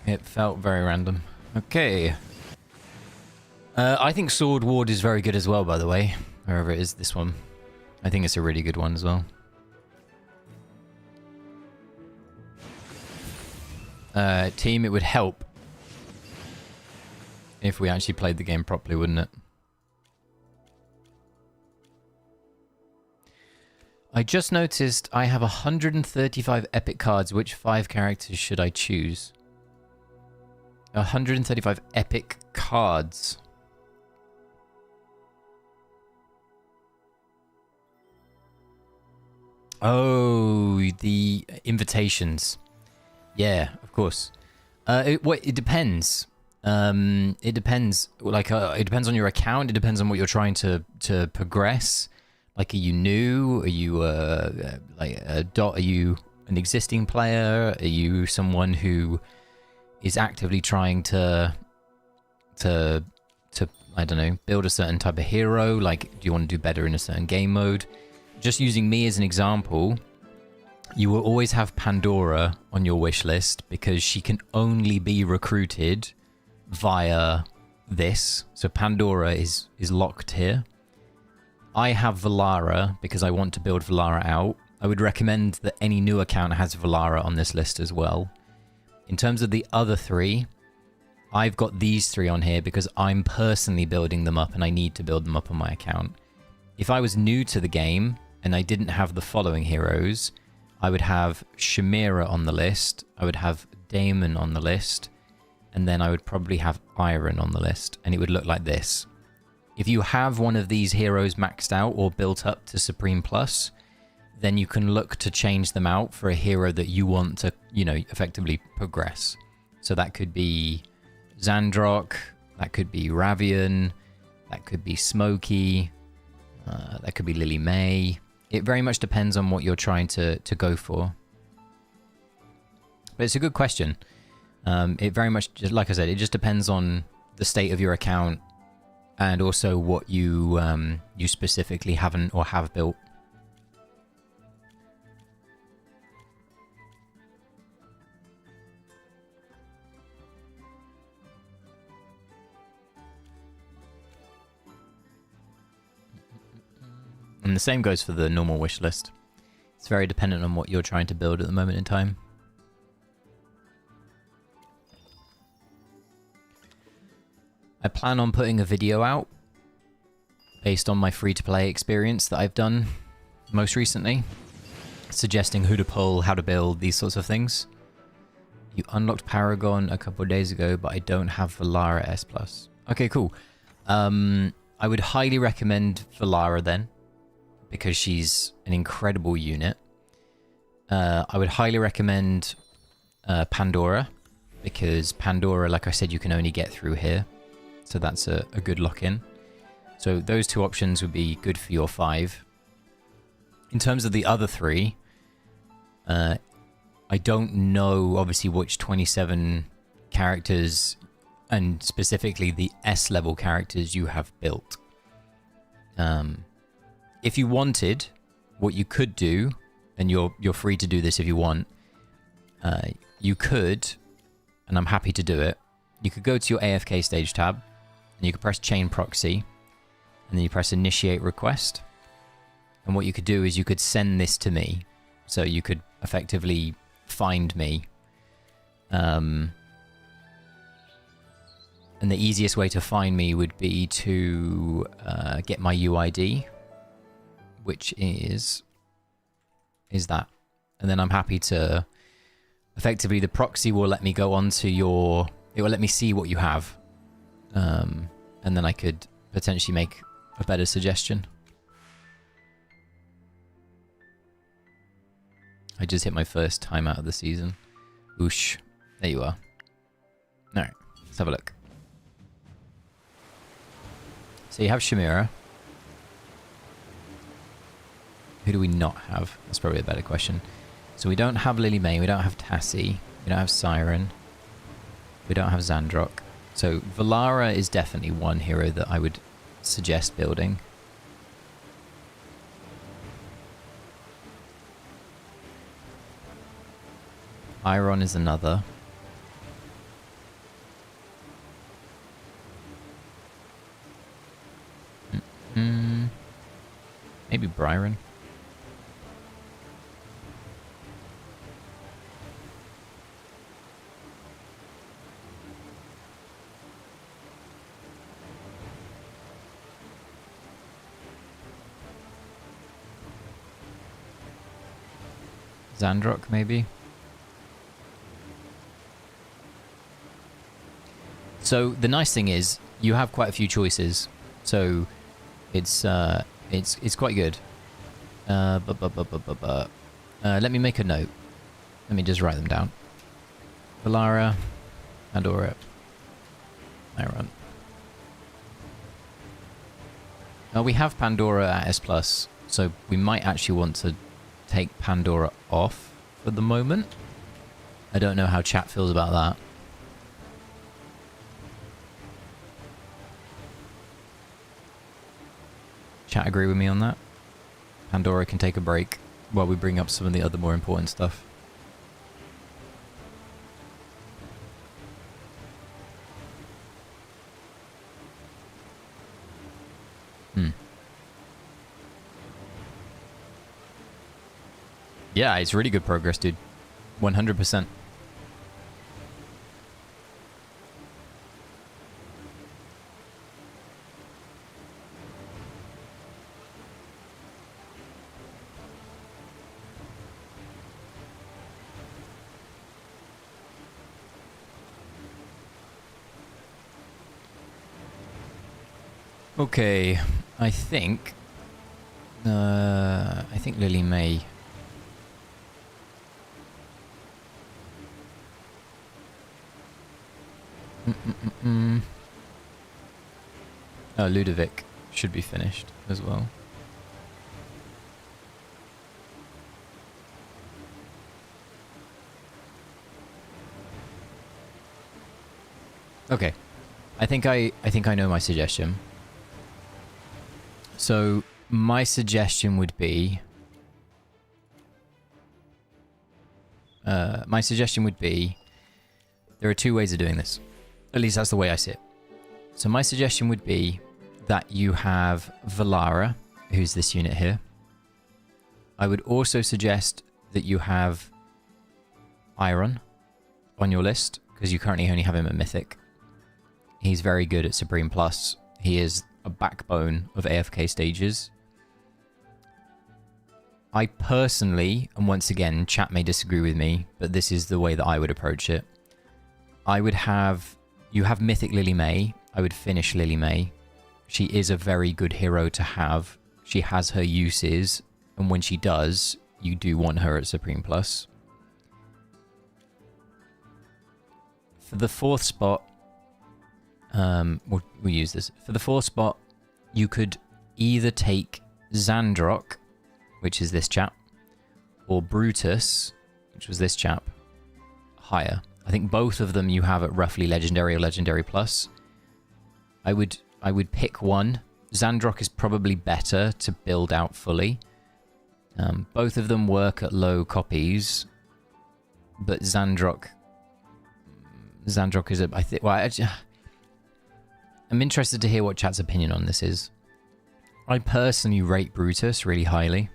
It felt very random. Okay. I think Sword Ward is very good as well, by the way. Wherever it is, this one. I think it's a really good one as well. Team, it would help if we actually played the game properly, wouldn't it? I just noticed I have 135 epic cards. Which 5 characters should I choose? 135 epic cards. Oh, the invitations. Yeah, of course. It depends. It depends. Like, it depends on your account. It depends on what you're trying to progress. Like, are you new? Are you are you an existing player? Are you someone who is actively trying to I don't know, build a certain type of hero? Like, do you want to do better in a certain game mode? Just using me as an example, you will always have Pandora on your wish list because she can only be recruited via this. So Pandora is locked here. I have Valara because I want to build Valara out. I would recommend that any new account has Valara on this list as well. In terms of the other 3, I've got these 3 on here because I'm personally building them up and I need to build them up on my account. If I was new to the game and I didn't have the following heroes, I would have Chimera on the list, I would have Daemon on the list, and then I would probably have Iron on the list, and it would look like this. If you have one of these heroes maxed out or built up to Supreme Plus, then you can look to change them out for a hero that you want to, you know, effectively progress. So that could be Xandrock, that could be Ravian, that could be Smokey, that could be Lily May. It very much depends on what you're trying to go for. But it's a good question. It very much, like I said, it just depends on the state of your account and also what you you specifically haven't or have built. And the same goes for the normal wish list. It's very dependent on what you're trying to build at the moment in time. I plan on putting a video out based on my free-to-play experience that I've done most recently, suggesting who to pull, how to build, these sorts of things. You unlocked Paragon a couple of days ago, but I don't have Valara S+. Okay, cool. I would highly recommend Valara then, because she's an incredible unit. I would highly recommend Pandora, because Pandora, like I said, you can only get through here. So that's a good lock-in. So those 2 options would be good for your 5. In terms of the other 3, I don't know, obviously, which 27 characters, and specifically the S-level characters you have built. If you wanted, what you could do, and you're free to do this if you want, you could, and I'm happy to do it, you could go to your AFK stage tab, and you could press chain proxy, and then you press initiate request. And what you could do is you could send this to me, so you could effectively find me. And the easiest way to find me would be to get my UID, which is that. And then I'm happy to, effectively the proxy will let me go onto your, it will let me see what you have. And then I could potentially make a better suggestion. I just hit my first time out of the season. Oosh. There you are. Alright, let's have a look. So you have Shamira. Who do we not have? That's probably a better question. So we don't have Lily May, we don't have Tassie, we don't have Siren, we don't have Zandrok. So Valara is definitely one hero that I would suggest building. Iron is another. Maybe Byron. Zandrok, maybe. So the nice thing is you have quite a few choices, so it's quite good. Let me make a note. Let me just write them down. Valara, Pandora, Iron. We have Pandora at S+, so we might actually want to take Pandora off for the moment. I don't know how chat feels about that. Chat agree with me on that? Pandora can take a break while we bring up some of the other more important stuff. Yeah, it's really good progress, dude. 100%. Okay, I think Lily May. Oh, Ludovic should be finished as well. Okay, I think I know my suggestion. So my suggestion would be there are two ways of doing this. At least that's the way I see it. So my suggestion would be that you have Valara, who's this unit here. I would also suggest that you have Iron on your list, because you currently only have him at Mythic. He's very good at Supreme Plus. He is a backbone of AFK Stages. I personally, and once again, chat may disagree with me, but this is the way that I would approach it. I would have... You have Mythic Lily May. I would finish Lily May. She is a very good hero to have. She has her uses, and when she does, you do want her at Supreme Plus. For the fourth spot, we'll use this. For the fourth spot, you could either take Zandrok, which is this chap, or Brutus, which was this chap, higher. I think both of them you have at roughly Legendary or Legendary Plus. I would pick one. Zandrok is probably better to build out fully. Both of them work at low copies, but Zandrok is I think. Well, I'm interested to hear what chat's opinion on this is. I personally rate Brutus really highly,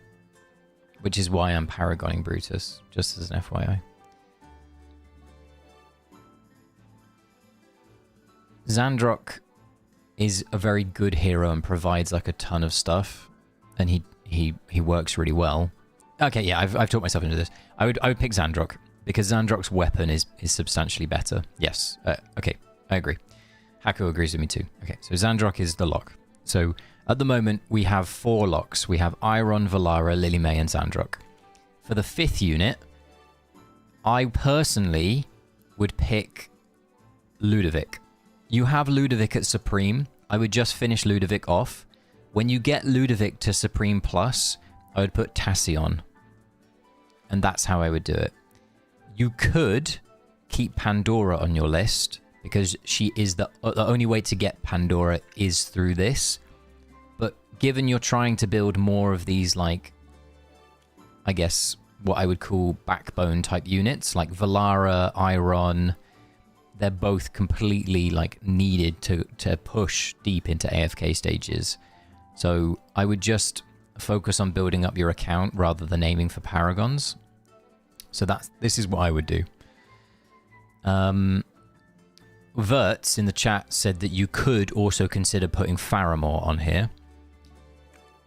which is why I'm paragoning Brutus, just as an FYI. Zandrok is a very good hero and provides like a ton of stuff, and he works really well. Okay, yeah, I've talked myself into this. I would pick Zandrok because Zandrok's weapon is substantially better. Yes, okay, I agree. Haku agrees with me too. Okay, so Zandrok is the lock. So at the moment we have 4 locks. We have Iron, Valara, Lily May, and Zandrok. for the 5th unit, I personally would pick Ludovic. You have Ludovic at Supreme. I would just finish Ludovic off. When you get Ludovic to Supreme Plus, I would put Tassie on. And that's how I would do it. You could keep Pandora on your list, because she is the only way to get Pandora is through this. But given you're trying to build more of these, like, I guess what I would call backbone type units, like Valara, Iron, they're both completely like needed to push deep into AFK stages. So I would just focus on building up your account rather than aiming for paragons. So this is what I would do. Verts in the chat said that you could also consider putting Faramore on here.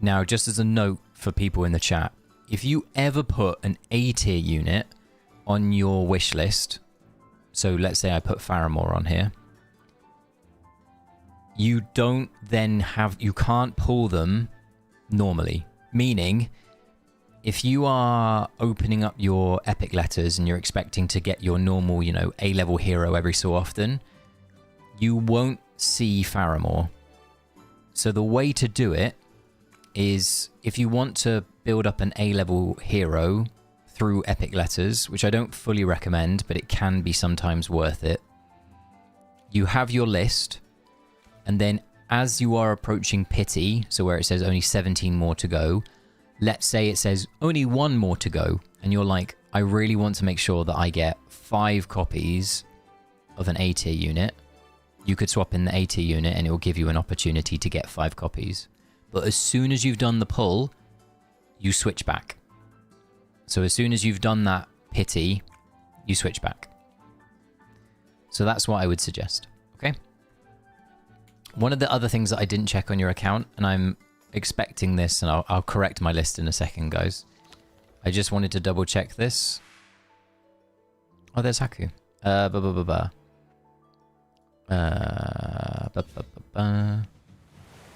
Now, just as a note for people in the chat, if you ever put an A tier unit on your wish list, so let's say I put Faramore on here, you don't then you can't pull them normally. Meaning, if you are opening up your epic letters and you're expecting to get your normal, you know, A-level hero every so often, you won't see Faramore. So the way to do it is, if you want to build up an A-level hero through epic letters, which I don't fully recommend, but it can be sometimes worth it, you have your list, and then as you are approaching Pity, so where it says only 17 more to go, let's say it says only 1 more to go, and you're like, I really want to make sure that I get 5 copies of an A tier unit. You could swap in the A tier unit and it will give you an opportunity to get 5 copies. But as soon as you've done the pull, you switch back. So as soon as you've done that Pity, you switch back. So that's what I would suggest, okay? One of the other things that I didn't check on your account, and I'm expecting this, and I'll correct my list in a second, guys. I just wanted to double check this. Oh, there's Haku.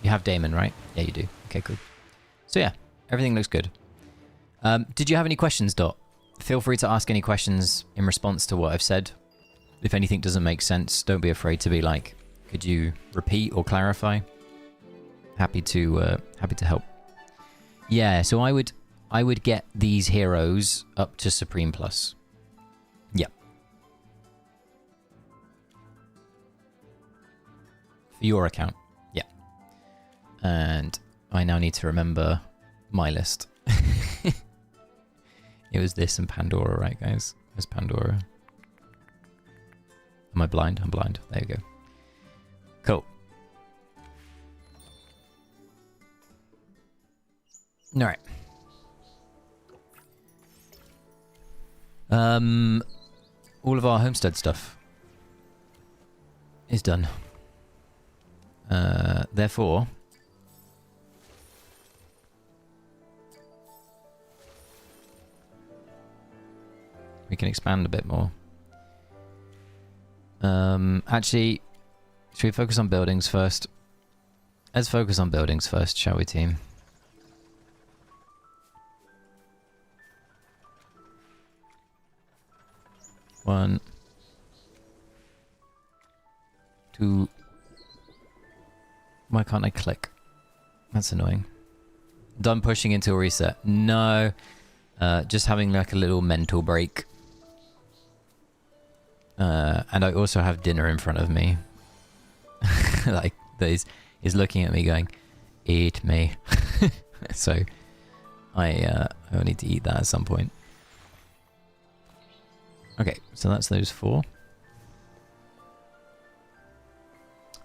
You have Damon, right? Yeah, you do. Okay, cool. So yeah, everything looks good. Did you have any questions, Dot? Feel free to ask any questions in response to what I've said. If anything doesn't make sense, don't be afraid to be like, could you repeat or clarify? Happy to help. Yeah, so I would get these heroes up to Supreme Plus. Yep. For your account. Yeah. And I now need to remember my list. It was this and Pandora, right, guys? There's Pandora. Am I blind? I'm blind. There you go. Cool. All right. All of our homestead stuff is done. Therefore, we can expand a bit more. Actually, should we focus on buildings first? Let's focus on buildings first, shall we, team? One, two. Why can't I click? That's annoying. Done pushing until reset. No. Just having like a little mental break. And I also have dinner in front of me. Like, that is looking at me going, eat me. So, I will need to eat that at some point. Okay, so that's those 4.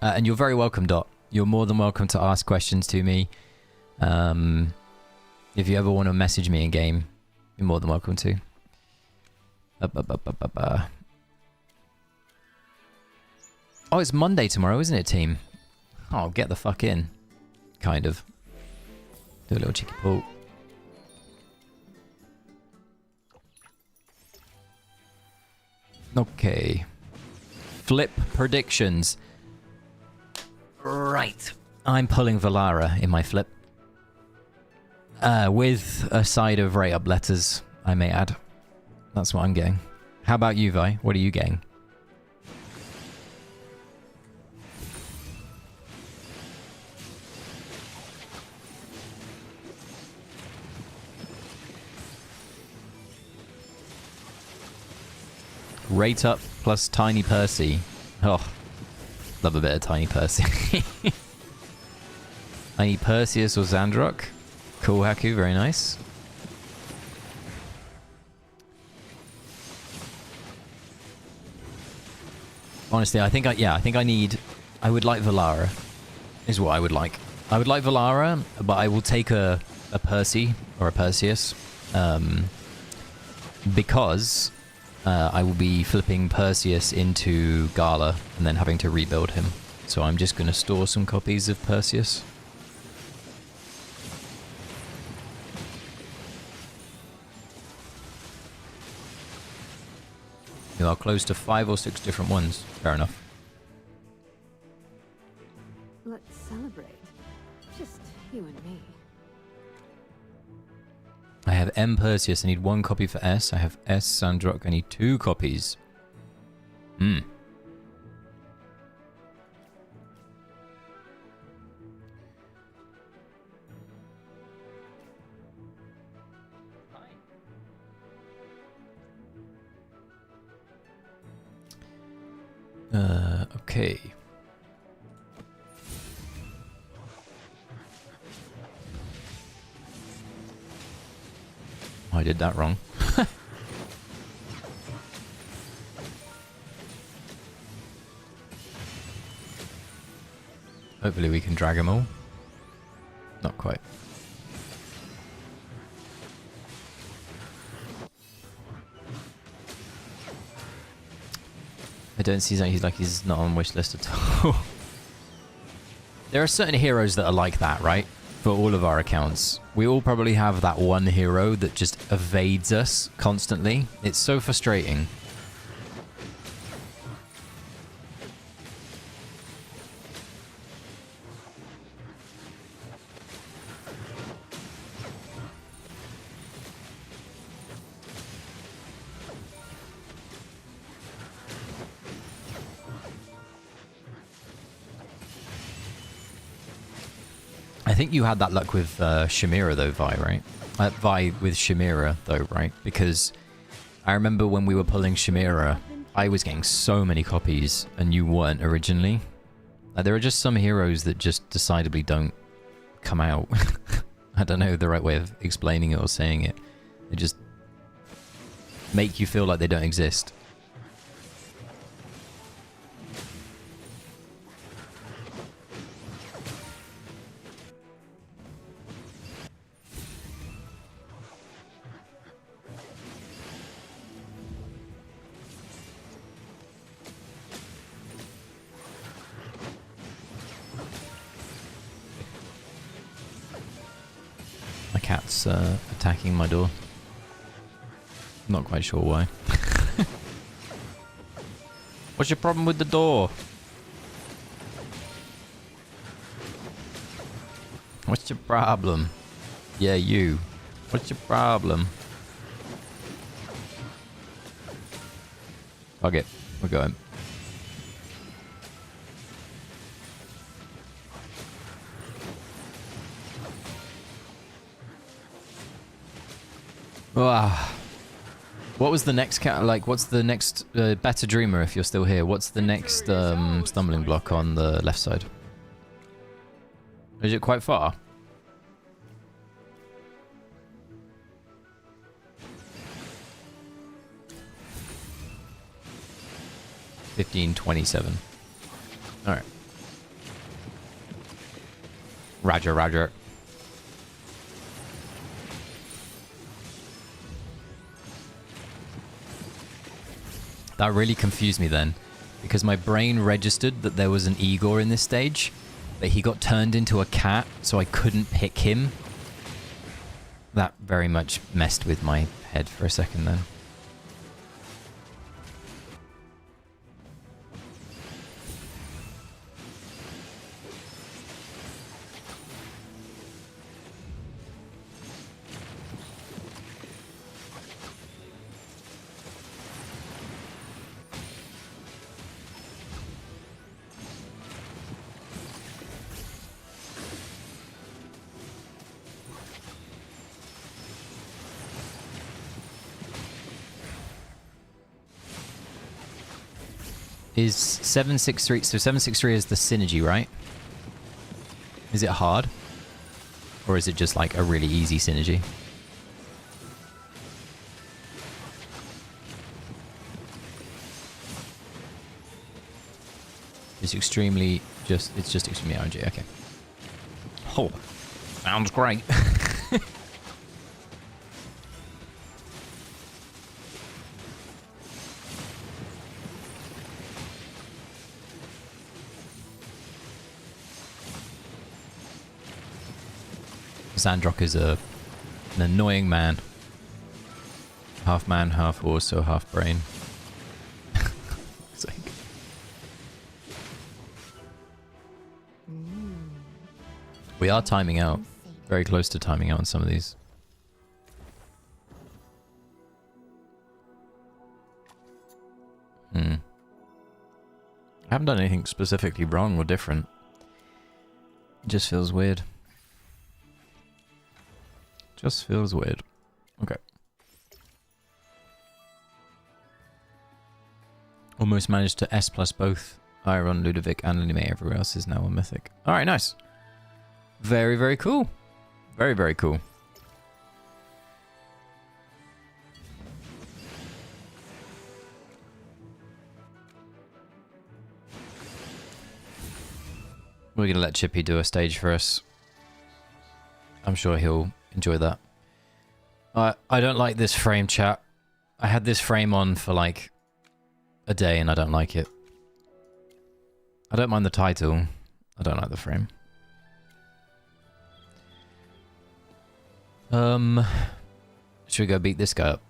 And you're very welcome, Dot. You're more than welcome to ask questions to me. If you ever want to message me in game, you're more than welcome to. Oh, it's Monday tomorrow, isn't it, team? Oh, get the fuck in. Kind of. Do a little cheeky pull. Okay. Flip predictions. Right. I'm pulling Valara in my flip. With a side of rate up letters. I may add. That's what I'm getting. How about you, Vi? What are you getting? Rate up plus Tiny Percy. Oh, love a bit of Tiny Percy. Tiny Perseus or Zandrock. Cool, Haku, very nice. Honestly, I think I would like Valara, is what I would like. I would like Valara, but I will take a Percy or a Perseus, because I will be flipping Perseus into Gala and then having to rebuild him. So I'm just going to store some copies of Perseus. You are close to 5 or 6 different ones. Fair enough. Let's celebrate. Just you and me. I have M Perseus. I need 1 copy for S. I have S Sandrock. I need 2 copies. Hmm. Okay. I did that wrong. Hopefully we can drag them all. Not quite. I don't see that he's not on wish list at all. There are certain heroes that are like that, right? For all of our accounts. We all probably have that one hero that just evades us constantly. It's so frustrating. I think you had that luck with Shamira though, Vi, right? Vi with Shamira though, right? Because I remember when we were pulling Shamira, I was getting so many copies and you weren't originally. There are just some heroes that just decidedly don't come out. I don't know the right way of explaining it or saying it. They just make you feel like they don't exist. Cat's attacking my door. Not quite sure why. What's your problem with the door? What's your problem? Yeah, you. What's your problem? Fuck it. We're going. What was the next what's the next Better Dreamer if you're still here? What's the next stumbling block on the left side? Is it quite far? $15.27. Alright. Roger, roger. That really confused me then, because my brain registered that there was an Igor in this stage, but he got turned into a cat, so I couldn't pick him. That very much messed with my head for a second then. Is 763... So 763 is the synergy, right? Is it hard? Or is it just like a really easy synergy? It's extremely just... It's just extremely RNG. Okay. Oh, sounds great. Zandrock is an annoying man. Half man, half horse, so half brain. We are timing out. Very close to timing out on some of these. I haven't done anything specifically wrong or different. It just feels weird. Just feels weird. Okay. Almost managed to S plus both Iron, Ludovic, and Anime. Everywhere else is now a mythic. Alright, nice. Very, very cool. Very, very cool. We're going to let Chippy do a stage for us. I'm sure he'll enjoy that. I don't like this frame, chat. I had this frame on for like a day and I don't like it. I don't mind the title. I don't like the frame. Should we go beat this guy up?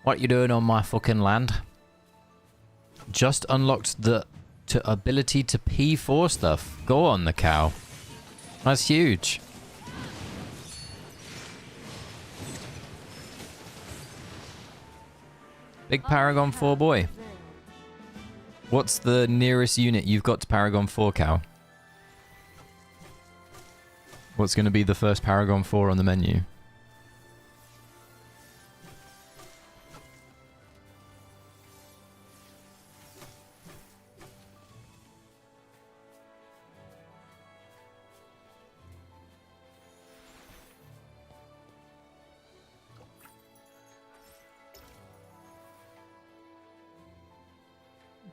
What you doing on my fucking land? Just unlocked the ability to P4 stuff. Go on, the cow. That's huge. Big Paragon 4 boy. What's the nearest unit you've got to Paragon 4, cow? What's going to be the first Paragon 4 on the menu?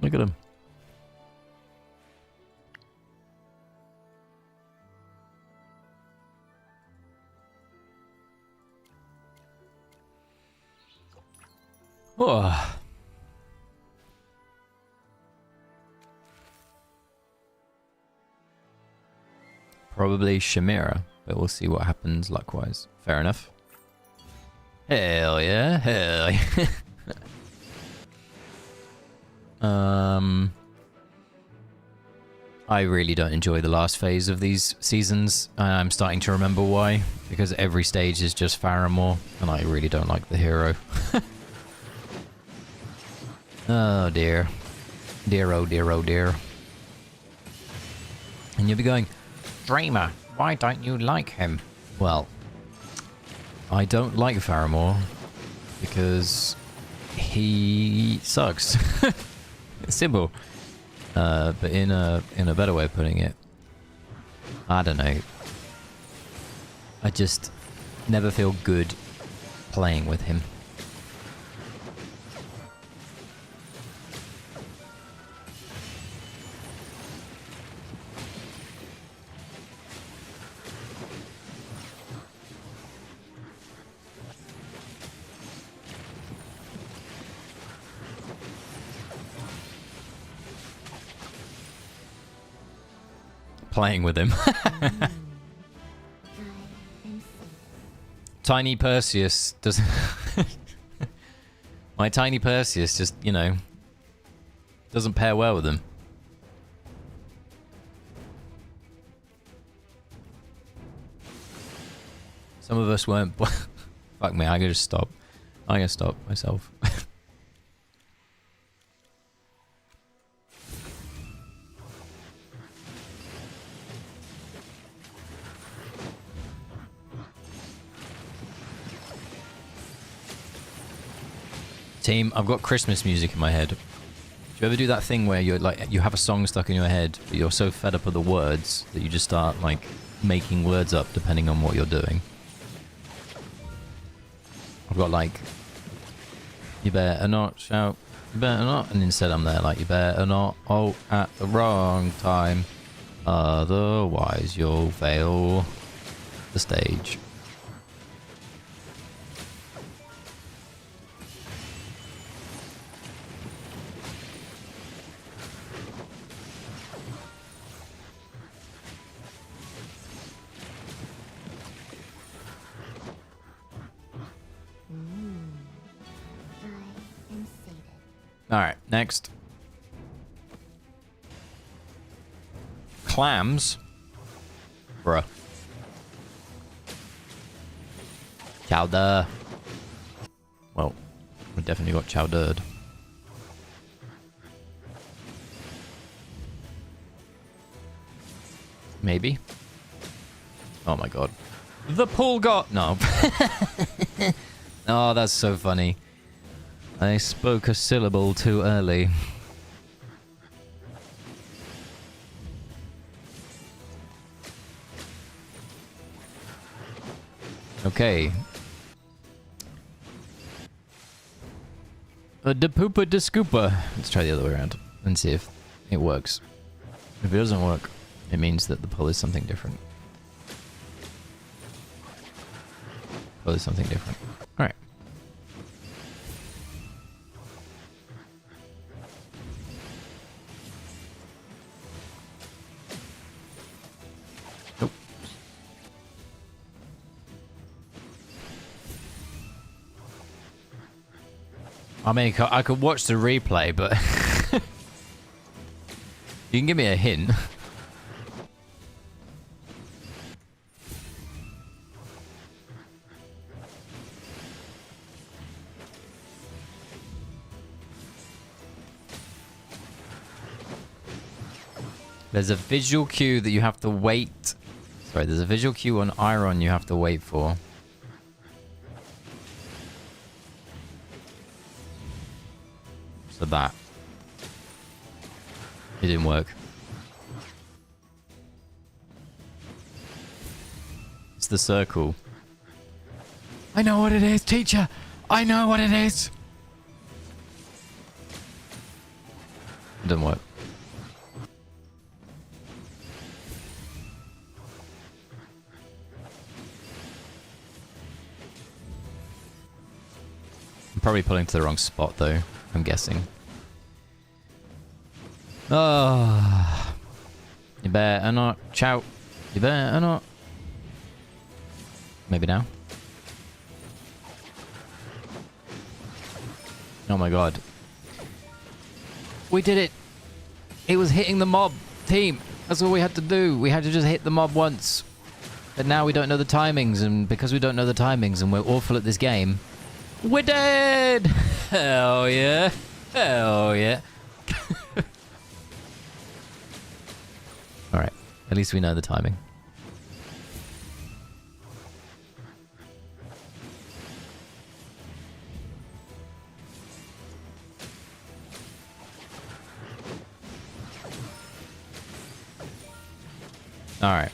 Look at him. Oh. Probably Chimera, but we'll see what happens luck-wise. Fair enough. Hell yeah, hell yeah. I really don't enjoy the last phase of these seasons. I'm starting to remember why, because every stage is just Faramore, and I really don't like the hero. Oh dear. Dear, oh dear, oh dear. And you'll be going, Dreamer, why don't you like him? Well, I don't like Faramore because he sucks. It's simple. But in a better way of putting it, I don't know. I just never feel good playing with him. Playing with him. Tiny Perseus doesn't... My tiny Perseus just, you know, doesn't pair well with him. Some of us weren't... Fuck me, I'm gonna just stop. I'm gonna stop myself. Team, I've got Christmas music in my head. Do you ever do that thing where you're like, you have a song stuck in your head, but you're so fed up with the words that you just start like making words up depending on what you're doing? I've got like, you better not shout, you better not, and instead I'm there like, you better not halt at the wrong time, otherwise you'll fail the stage. Alright, next. Clams. Bruh. Chowder. Well, we definitely got chowdered. Maybe. Oh my god. The pool got... No. Oh, that's so funny. I spoke a syllable too early. Okay. A da poopa da scoopa. Let's try the other way around and see if it works. If it doesn't work, it means that the pull is something different. Pull is something different. Alright. Nope. I mean, I could watch the replay, but you can give me a hint. There's a visual cue that you have to wait. Sorry, there's a visual cue on Iron you have to wait for. So that. It didn't work. It's the circle. I know what it is, teacher! I know what it is! It didn't work. I'm probably pulling to the wrong spot though, I'm guessing. Oh, you better not shout. You better not. Maybe now. Oh my god. We did it. It was hitting the mob, team. That's all we had to do. We had to just hit the mob once. But now we don't know the timings, and because we don't know the timings and we're awful at this game, we're dead! Hell yeah. Hell yeah. Alright, at least we know the timing. Alright.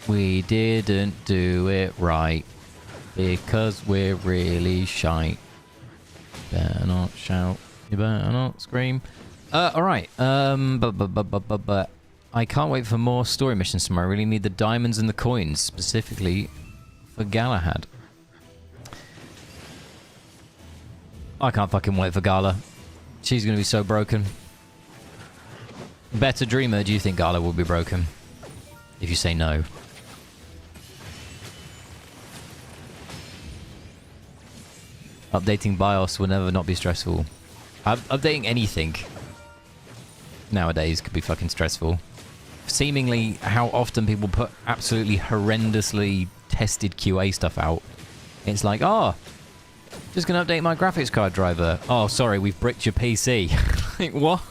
We didn't do it right because we're really shite. Better not shout. You better not scream. Alright. But I can't wait for more story missions tomorrow. I really need the diamonds and the coins, specifically for Galahad. I can't fucking wait for Gala. She's gonna be so broken. Better Dreamer, do you think Gala will be broken? If you say no. Updating BIOS will never not be stressful. Updating anything nowadays could be fucking stressful. Seemingly, how often people put absolutely horrendously tested QA stuff out. It's like, oh, just gonna update my graphics card driver. Oh, sorry, we've bricked your PC. Like, what?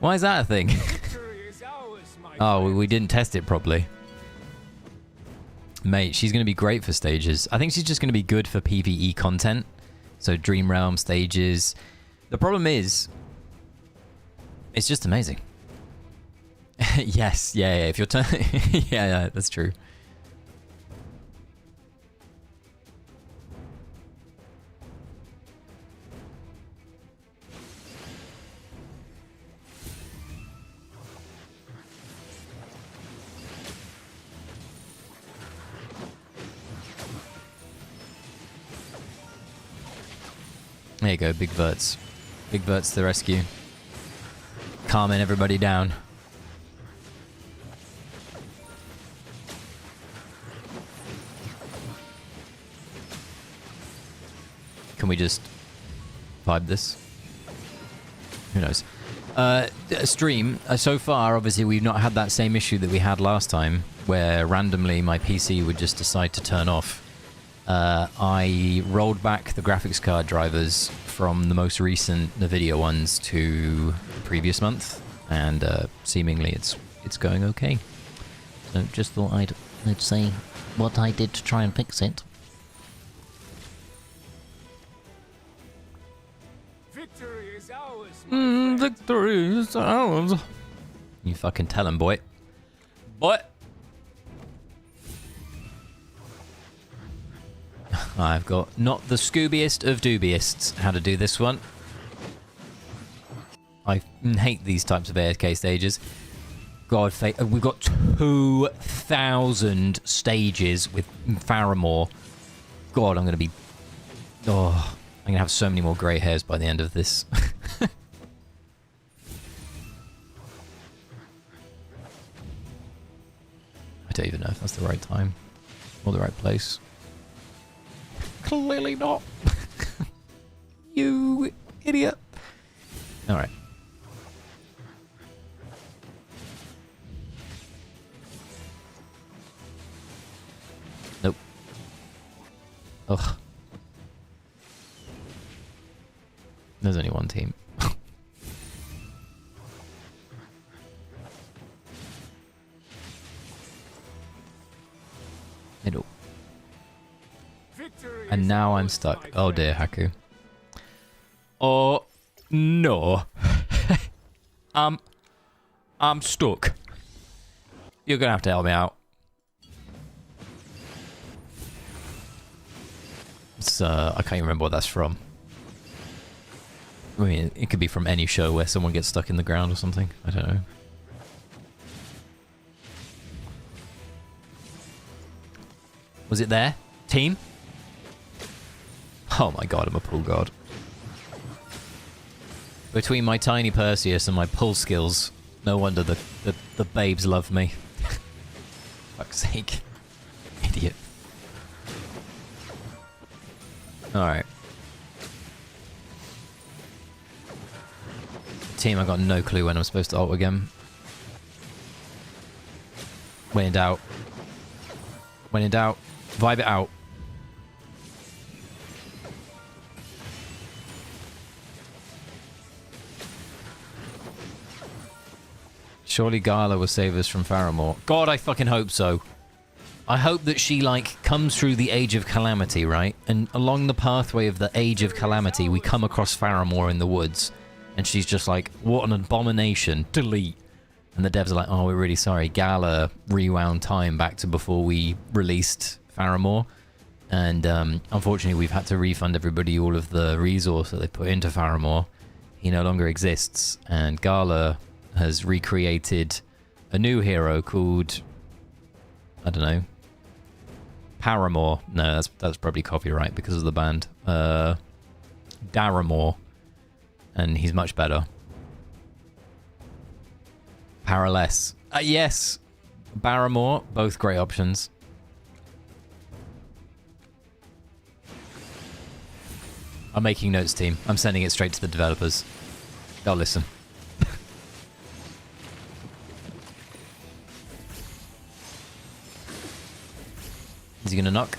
Why is that a thing? Victory is ours, my Oh, friend. we didn't test it properly. Mate, she's going to be great for stages. I think she's just going to be good for PvE content. So Dream Realm, stages. The problem is, it's just amazing. Yes, yeah, if you're yeah, that's true. There you go, Big Verts. Big Verts to the rescue. Calming everybody down. Can we just vibe this? Who knows? Stream, so far, obviously, we've not had that same issue that we had last time, where randomly my PC would just decide to turn off. I rolled back the graphics card drivers from the most recent NVIDIA ones to the previous month, and seemingly it's going okay. So just thought I'd say what I did to try and fix it. Victory is ours, my friend. Victory is ours. You fucking tell him, boy. Boy. I've got not the Scoobiest of Dubiests how to do this one. I hate these types of AFK stages. God, we've got 2,000 stages with Faramore. God, I'm going to be... Oh, I'm going to have so many more grey hairs by the end of this. I don't even know if that's the right time or the right place. Clearly not. You idiot. Alright. Nope. Ugh. There's only one team. Middle. Victory And is now I'm ours, stuck. my Oh dear, friend. Haku. Oh no. I'm stuck. You're gonna have to help me out. It's I can't even remember what that's from. I mean, it could be from any show where someone gets stuck in the ground or something. I don't know. Was it there? Team? Oh my god, I'm a pull god. Between my tiny Perseus and my pull skills, no wonder the babes love me. Fuck's sake. Idiot. Alright. Team, I got no clue when I'm supposed to ult again. When in doubt. When in doubt, vibe it out. Surely Gala will save us from Faramore. God, I fucking hope so. I hope that she, like, comes through the Age of Calamity, right? And along the pathway of the Age of Calamity, we come across Faramore in the woods. And she's just like, what an abomination. Delete. And the devs are like, oh, we're really sorry. Gala rewound time back to before we released Faramore. And unfortunately, we've had to refund everybody all of the resource that they put into Faramore. He no longer exists. And Gala has recreated a new hero called, I don't know, Paramore. No, that's probably copyright because of the band. Daramore. And he's much better. Paraless. Yes. Barrymore, both great options. I'm making notes, team. I'm sending it straight to the developers. They'll listen. Is he gonna knock?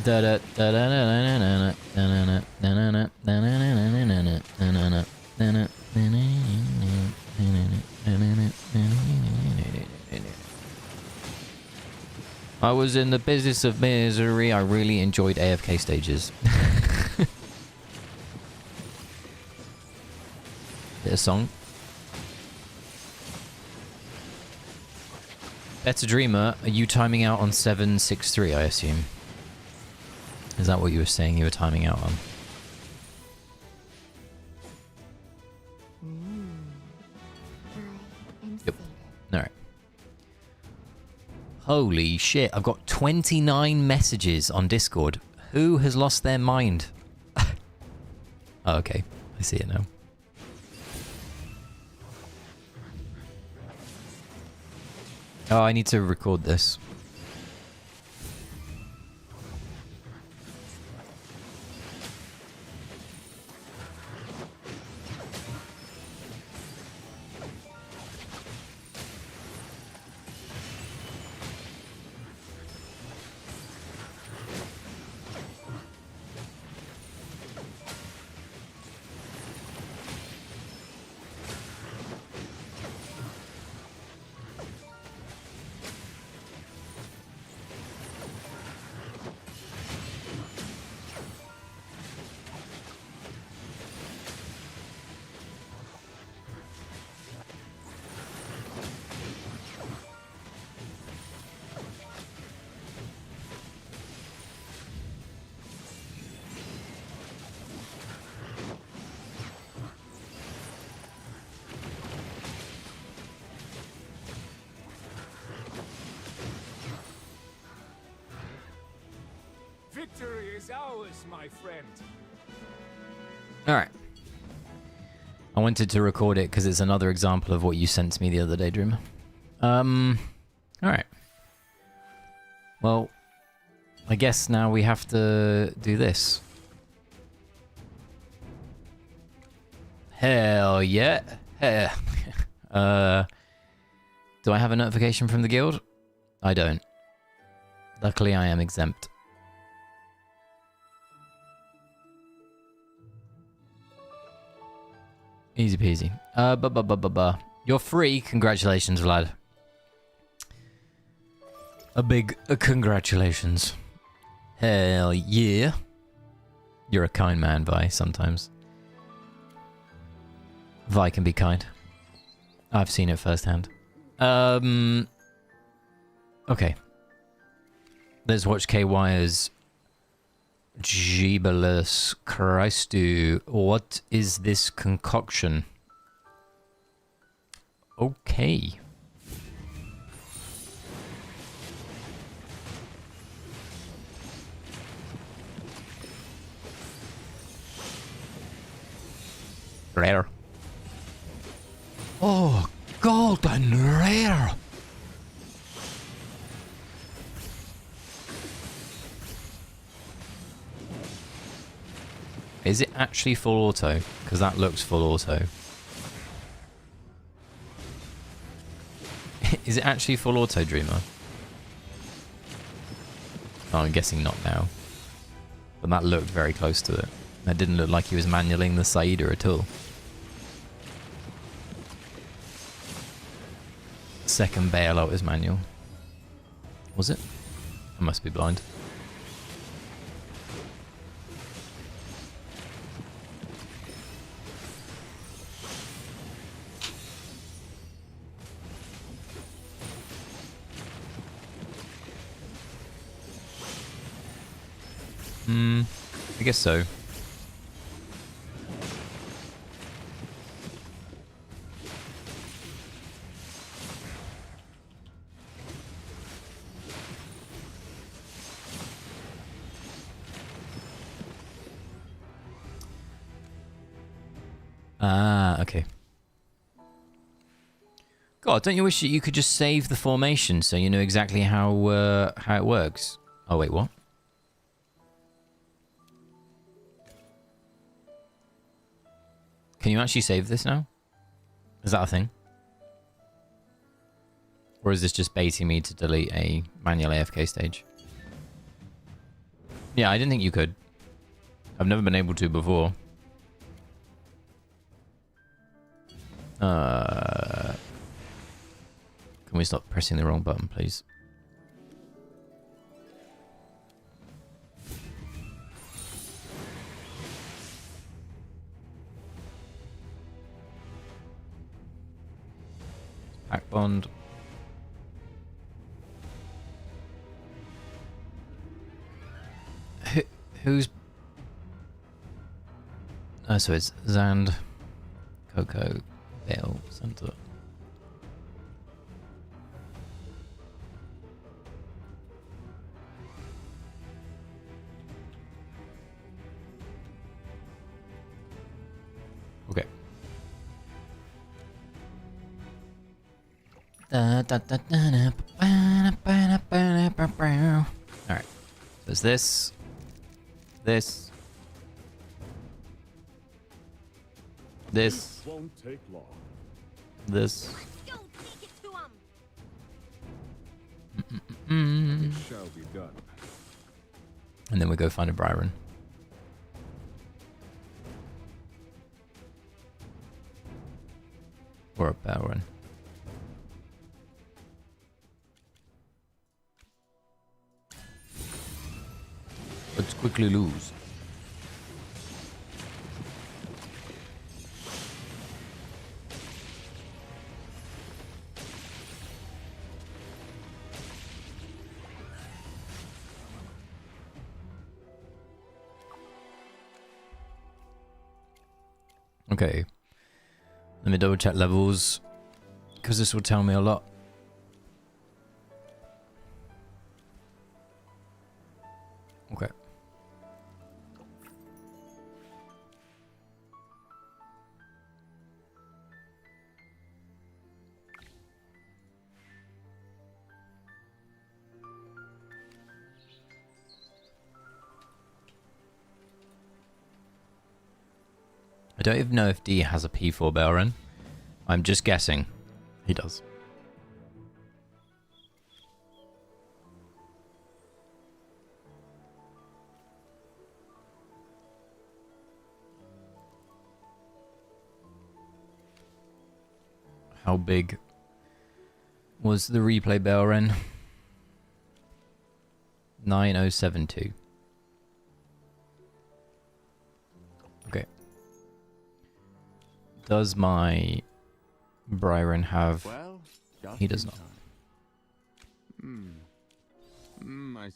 I was in the business of misery. I really enjoyed AFK Stages. Bit of song. Better Dreamer, are you timing out on 763, I assume? Is that what you were saying you were timing out on? Yep. Alright. Holy shit, I've got 29 messages on Discord. Who has lost their mind? Oh, okay. I see it now. Oh, I need to record this. Victory is ours, my friend. Alright. I wanted to record it because it's another example of what you sent to me the other day, Dreamer. Alright. Well, I guess now we have to do this. Hell yeah. Hell. Do I have a notification from the guild? I don't. Luckily, I am exempt. Easy peasy. You're free. Congratulations, Vlad. A big congratulations. Hell yeah. You're a kind man, Vi, sometimes. Vi can be kind. I've seen it firsthand. Okay. Let's watch KY's Jeebelus Christu. What is this concoction? Okay. Rare. Oh, golden rare. Is it actually full auto? Because that looks full auto. Is it actually full auto, Dreamer? Oh, I'm guessing not now. But that looked very close to it. That didn't look like he was manualing the Saida at all. Second bailout is manual. Was it? I must be blind. I guess so. Ah, okay. God, don't you wish that you could just save the formation so you know exactly how it works? Oh wait, what? Can you actually save this now? Is that a thing? Or is this just baiting me to delete a manual AFK stage? Yeah, I didn't think you could. I've never been able to before. Can we stop pressing the wrong button, please? Pack bond. Who's... Oh, so it's Zand, Coco, Bale, Center. Okay. Alright. There's this. This. This. Won't take long. This. Go take it to him. Mm. It shall be done. And then we go find a Byron. Or a Baron. Let's quickly lose. Okay. Let me double check levels, because this will tell me a lot. Okay. I don't even know if D has a P4 Baron. I'm just guessing. He does. How big was the replay Baron? 9072. Okay. Does my Byron have... Well, He does not. I...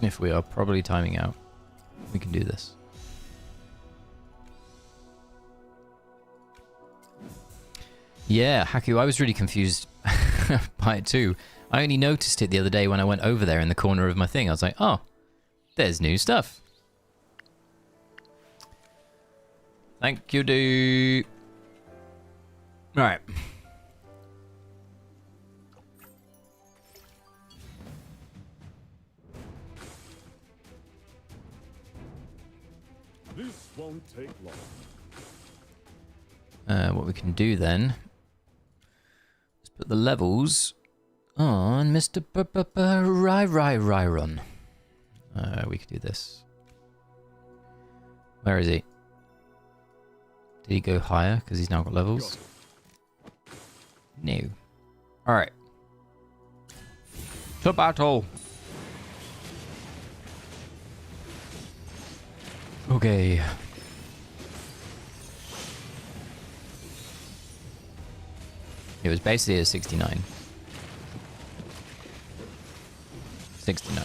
If we are probably timing out, we can do this. Yeah, Haku, I was really confused by it too. I only noticed it the other day when I went over there in the corner of my thing. I was like, oh, there's new stuff. Thank you, dude. Right. This won't take long. What we can do then is put the levels on Mr. Ryron. We could do this. Where is he? Did he go higher because he's now got levels? No. Alright. To battle! Okay. It was basically a 69. 69.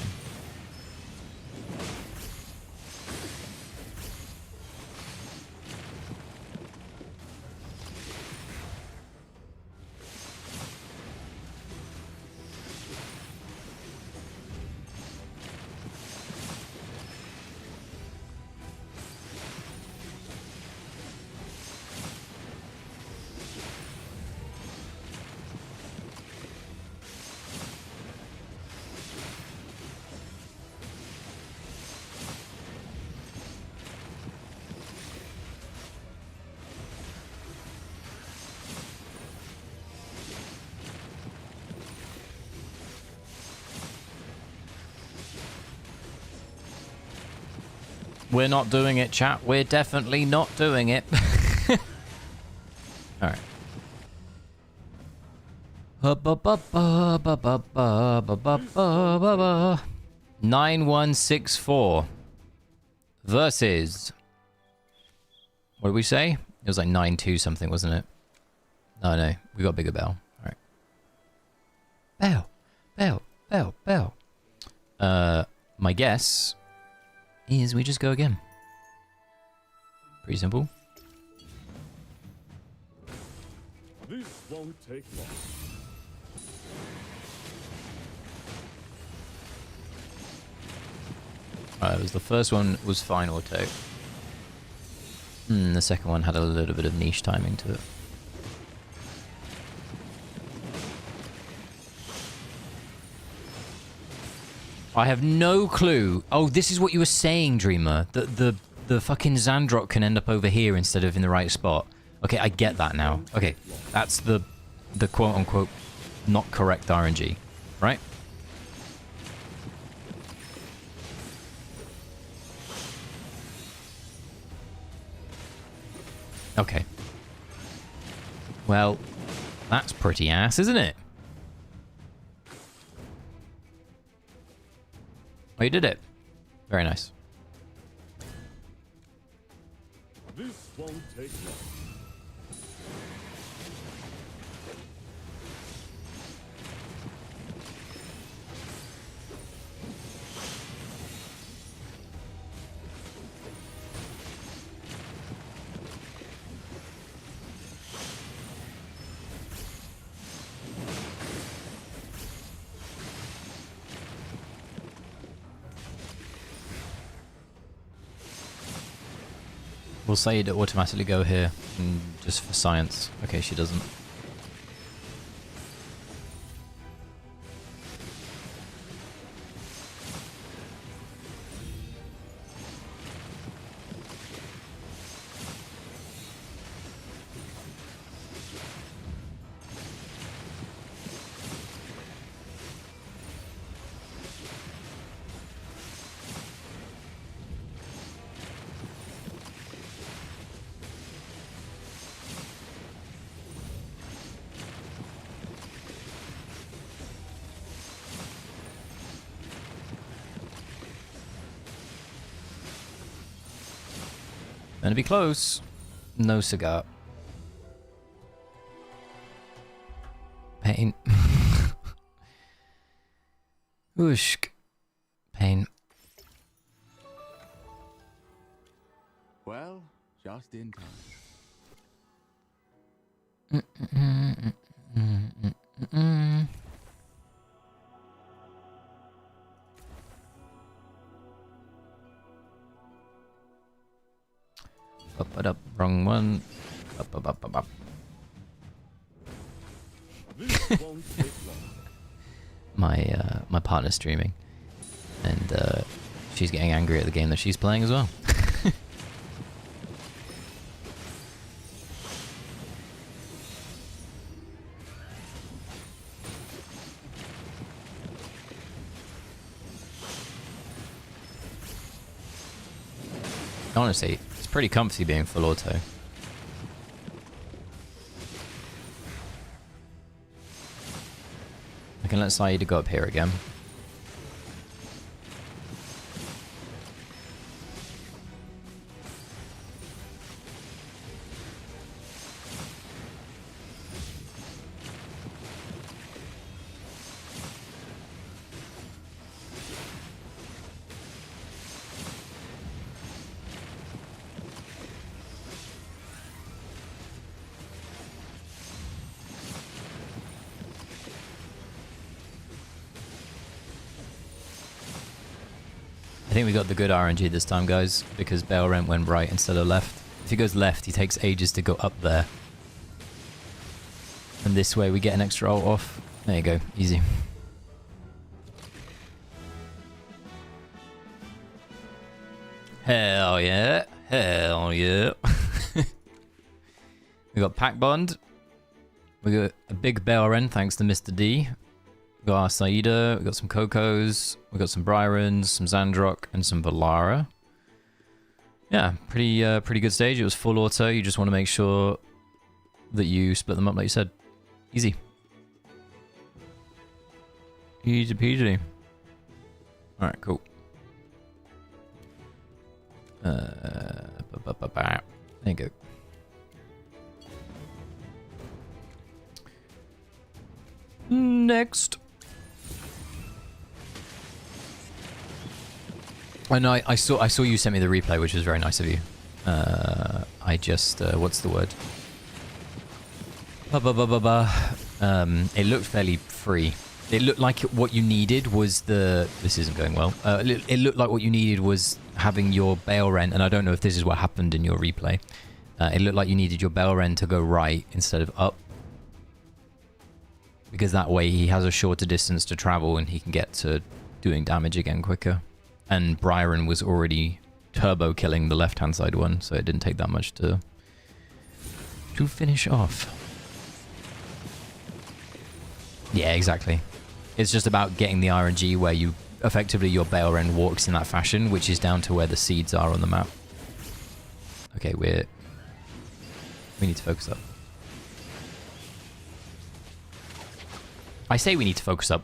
We're not doing it, chat. We're definitely not doing it. Alright. 9164 versus, what did we say? It was like 9-2 something, wasn't it? Oh no, we got bigger bell. Alright. Bell. My guess is we just go again. Pretty simple. This won't take long. Alright, it was the first one was fine auto. The second one had a little bit of niche timing to it. I have no clue. Oh, this is what you were saying, Dreamer. That the fucking Zandrock can end up over here instead of in the right spot. Okay, I get that now. Okay, that's the quote-unquote not correct RNG, right? Okay. Well, that's pretty ass, isn't it? Oh, you did it. Very nice. This won't take long. We'll say to automatically go here, just for science. Okay, she doesn't. Gonna be close. No cigar. Pain. Whoosh. Pain. Well, just in time. Up, wrong one. Up. This won't take long. My partner's streaming, and she's getting angry at the game that she's playing as well. Honestly, it's pretty comfy being full auto. I can let Saida go up here again. I think we got the good RNG this time, guys, because Bale Rent went right instead of left. If he goes left, he takes ages to go up there. And this way we get an extra ult off. There you go, easy. Hell yeah, hell yeah. We got Pack Bond. We got a big Bale Rent thanks to Mr. D. We got our Saida, we got some Cocos, we got some Bryrons, some Zandrock, and some Valara. Yeah, pretty good stage. It was full auto. You just want to make sure that you split them up like you said. Easy. Easy peasy. Alright, cool. There you go. Next. I know I saw you sent me the replay, which was very nice of you. I just what's the word? It looked fairly free. It looked like what you needed was the... This isn't going well. It looked like what you needed was having your bail rent, and I don't know if this is what happened in your replay. It looked like you needed your bail rent to go right instead of up. Because that way he has a shorter distance to travel and he can get to doing damage again quicker. And Byron was already turbo killing the left-hand side one, so it didn't take that much to finish off. Yeah, exactly. It's just about getting the RNG where you effectively your Baelren walks in that fashion, which is down to where the seeds are on the map. Okay, we need to focus up. I say we need to focus up.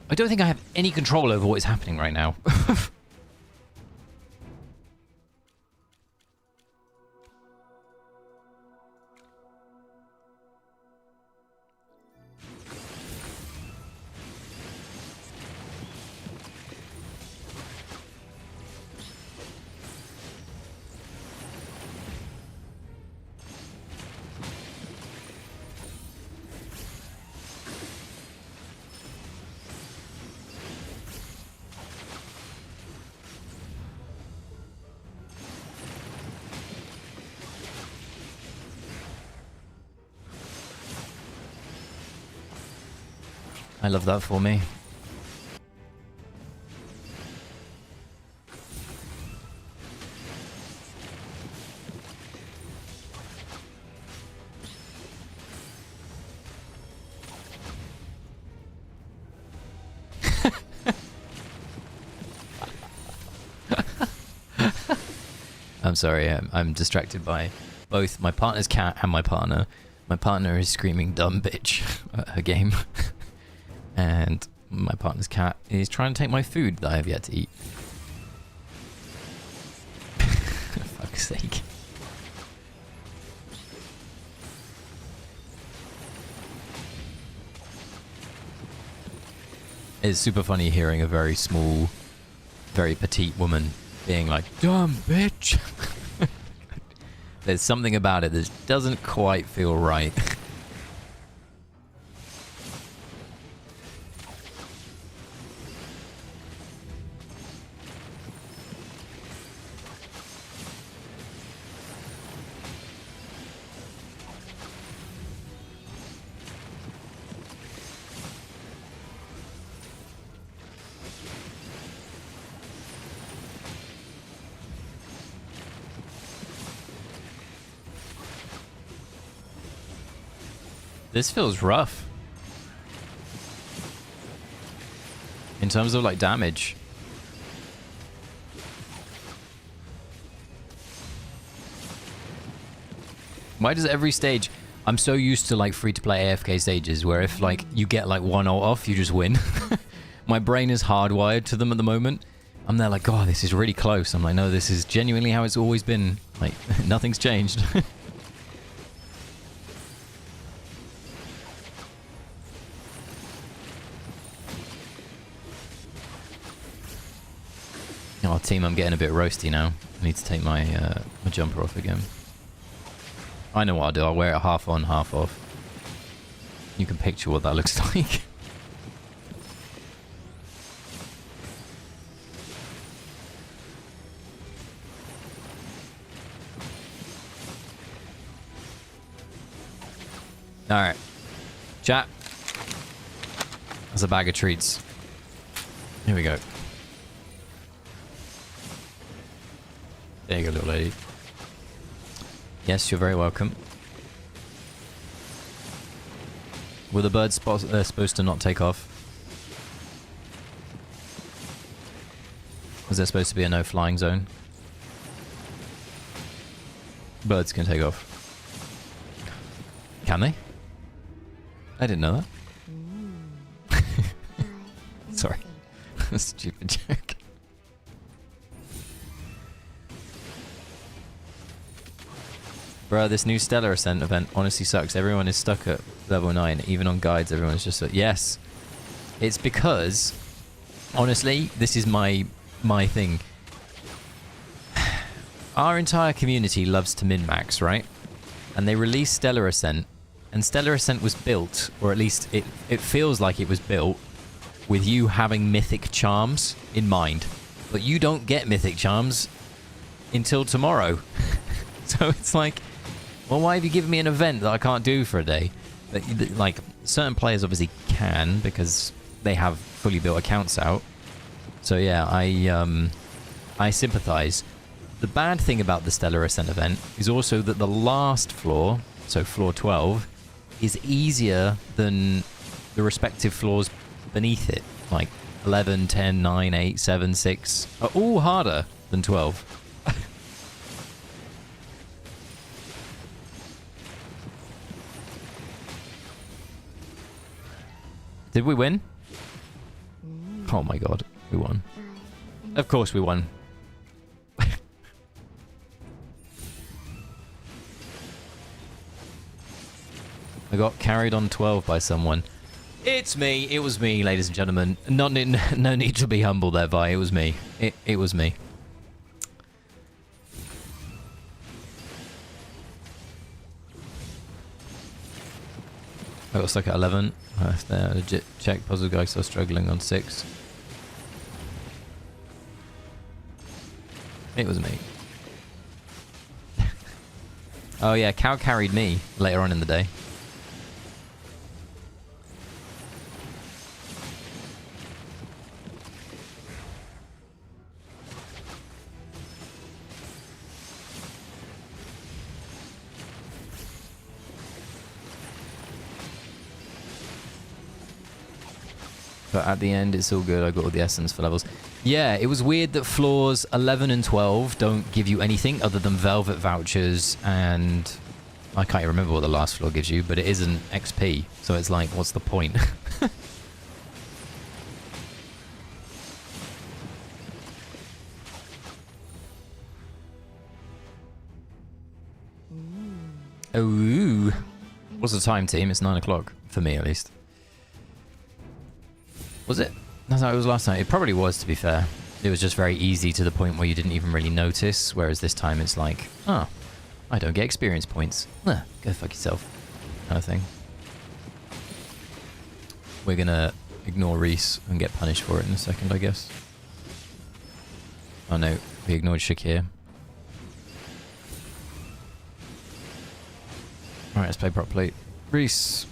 I don't think I have any control over what is happening right now. I love that for me. I'm sorry, I'm distracted by both my partner's cat and my partner. My partner is screaming dumb bitch at her game. And my partner's cat is trying to take my food that I have yet to eat. For fuck's sake. It's super funny hearing a very small, very petite woman being like, dumb bitch. There's something about it that doesn't quite feel right. This feels rough. In terms of like damage. Why does every stage... I'm so used to like free-to-play AFK stages where if like you get like one ult off, you just win. My brain is hardwired to them at the moment. I'm there like, oh, this is really close. I'm like, no, this is genuinely how it's always been. Like, nothing's changed. Oh, team, I'm getting a bit roasty now. I need to take my my jumper off again. I know what I'll do. I'll wear it half on, half off. You can picture what that looks like. Alright. Chat. That's a bag of treats. Here we go. There you go, little lady. Yes, you're very welcome. Were the birds supposed to not take off? Was there supposed to be a no flying zone? Birds can take off. Can they? I didn't know that. Sorry. Stupid joke. Bro, this new Stellar Ascent event honestly sucks. Everyone is stuck at level 9. Even on guides, everyone is just like, yes. It's because, honestly, this is my thing. Our entire community loves to min-max, right? And they released Stellar Ascent. And Stellar Ascent was built, or at least it feels like it was built, with you having mythic charms in mind. But you don't get mythic charms until tomorrow. So it's like, well, why have you given me an event that I can't do for a day? But, like, certain players obviously can because they have fully built accounts out. So yeah, I sympathize. The bad thing about the Stellar Ascent event is also that the last floor, so floor 12, is easier than the respective floors beneath it. Like 11, 10, 9, 8, 7, 6 are all harder than 12. Did we win? Oh my god, we won. Of course we won. I got carried on 12 by someone. It's me. It was me, ladies and gentlemen. No need to be humble there, Vi. It was me. It was me. I got stuck at 11. There, legit check. Puzzle guy still struggling on 6. It was me. Oh yeah, Cow carried me later on in the day. But at the end, it's all good. I got all the essence for levels. Yeah, it was weird that floors 11 and 12 don't give you anything other than Velvet vouchers, and I can't even remember what the last floor gives you, but it isn't XP. So it's like, what's the point? Oh, what's the time, team? It's 9 o'clock for me, at least. Was it? That's how it was last night. It probably was, to be fair. It was just very easy to the point where you didn't even really notice, whereas this time it's like, oh, I don't get experience points. Go fuck yourself, kind of thing. We're gonna ignore Reese and get punished for it in a second, I guess. Oh no, we ignored Shakir. Alright, let's play properly. Reese.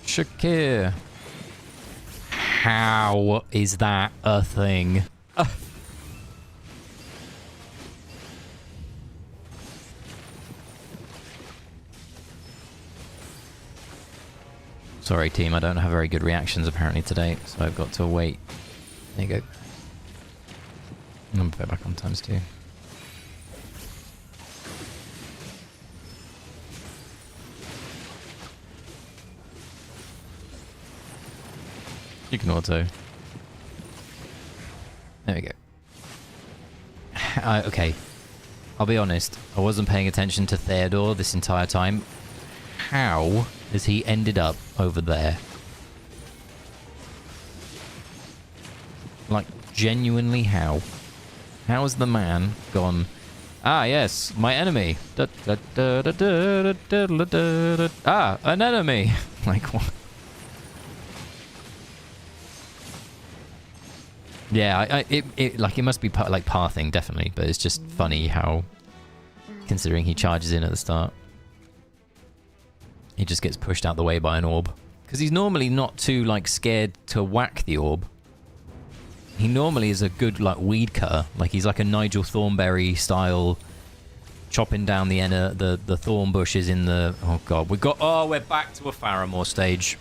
Shakir. How is that a thing? Sorry, team, I don't have very good reactions apparently today, so I've got to wait. There you go. I'm gonna put it back on ×2. You can auto. There we go. Okay. I'll be honest. I wasn't paying attention to Theodore this entire time. How has he ended up over there? Like, genuinely how? How has the man gone... Ah, yes, my enemy. Ah, an enemy. Like, what? Yeah, it must be like pathing, definitely, but it's just funny how, considering he charges in at the start, he just gets pushed out the way by an orb. Because he's normally not too, like, scared to whack the orb. He normally is a good, like, weed cutter. Like, he's like a Nigel Thornberry style, chopping down the thorn bushes in the... Oh, God, we're back to a Faramore stage.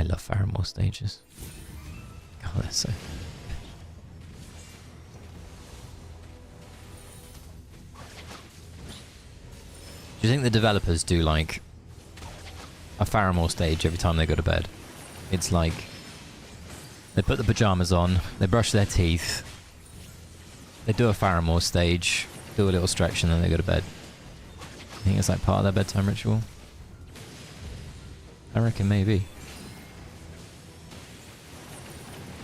I love Faramore stages. Oh, they're so... Do you think the developers do like a Faramore stage every time they go to bed? It's like they put the pajamas on, they brush their teeth, they do a Faramore stage, do a little stretch, and then they go to bed. I think it's like part of their bedtime ritual. I reckon maybe.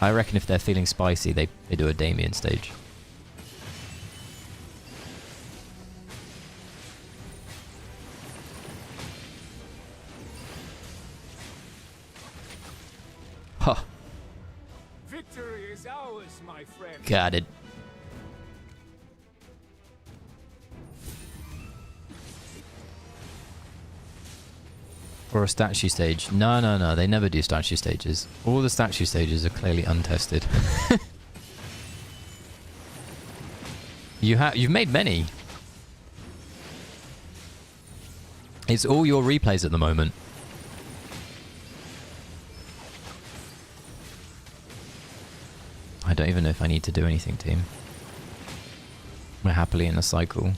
I reckon if they're feeling spicy, they do a Damien stage. Huh. Victory is ours, my friend. Got it. Or a statue stage. No, they never do statue stages. All the statue stages are clearly untested. You've made many. It's all your replays at the moment. I don't even know if I need to do anything, team. We're happily in a cycle.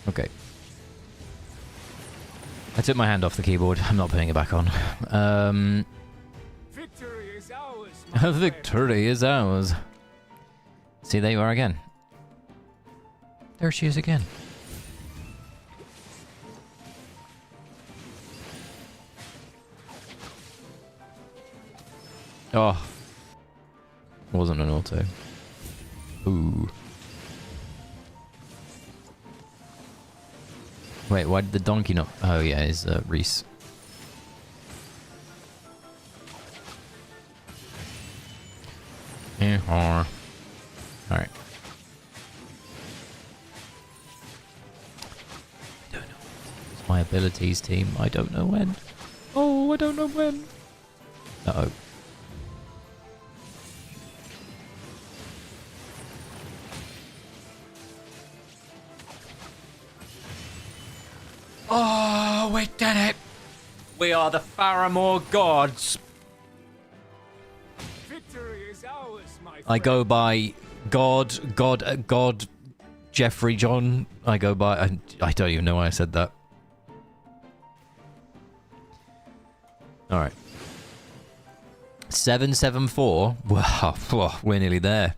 Okay. I took my hand off the keyboard. I'm not putting it back on. Victory is ours, my friend. Victory is ours. See, there you are again. There she is again. Oh. Wasn't an auto. Ooh. Wait, why did the donkey not... Oh, yeah, it's Reese. Alright. I don't know. It's my abilities, team. I don't know when. Oh, I don't know when. Uh-oh. Oh, we did it! We are the Faramore gods! Victory is ours, my friend. I go by God, Jeffrey John. I go by... I don't even know why I said that. Alright. 774. Wow, we're nearly there.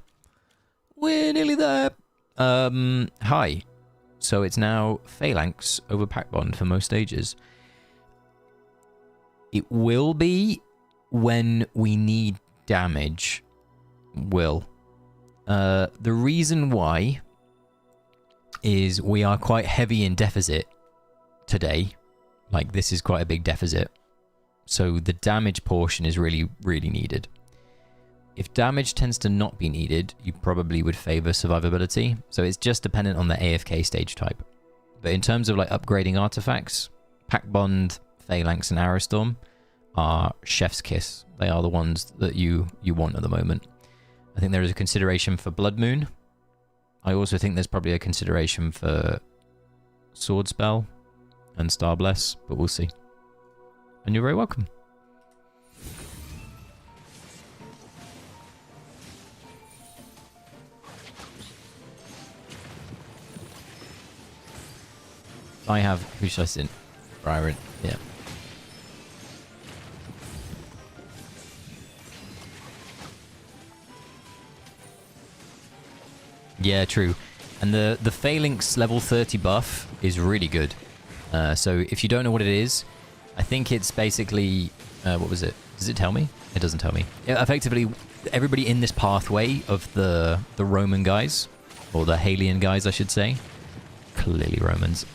We're nearly there. Hi. So it's now Phalanx over Pack Bond for most stages. It will be when we need damage. The reason why is we are quite heavy in deficit today. Like, this is quite a big deficit. So the damage portion is really, really needed. If damage tends to not be needed, you probably would favor survivability. So it's just dependent on the AFK stage type. But in terms of like upgrading artifacts, Pack Bond, Phalanx, and Arrowstorm are chef's kiss. They are the ones that you want at the moment. I think there is a consideration for Blood Moon. I also think there's probably a consideration for Sword Spell and Star Bless, but we'll see. And you're very welcome. I have... Who should I send? Byron. Yeah. Yeah, true. And the Phalanx level 30 buff is really good. So if you don't know what it is, I think it's basically... what was it? Does it tell me? It doesn't tell me. Yeah, effectively, everybody in this pathway of the Roman guys, or the Halian guys, I should say, clearly Romans,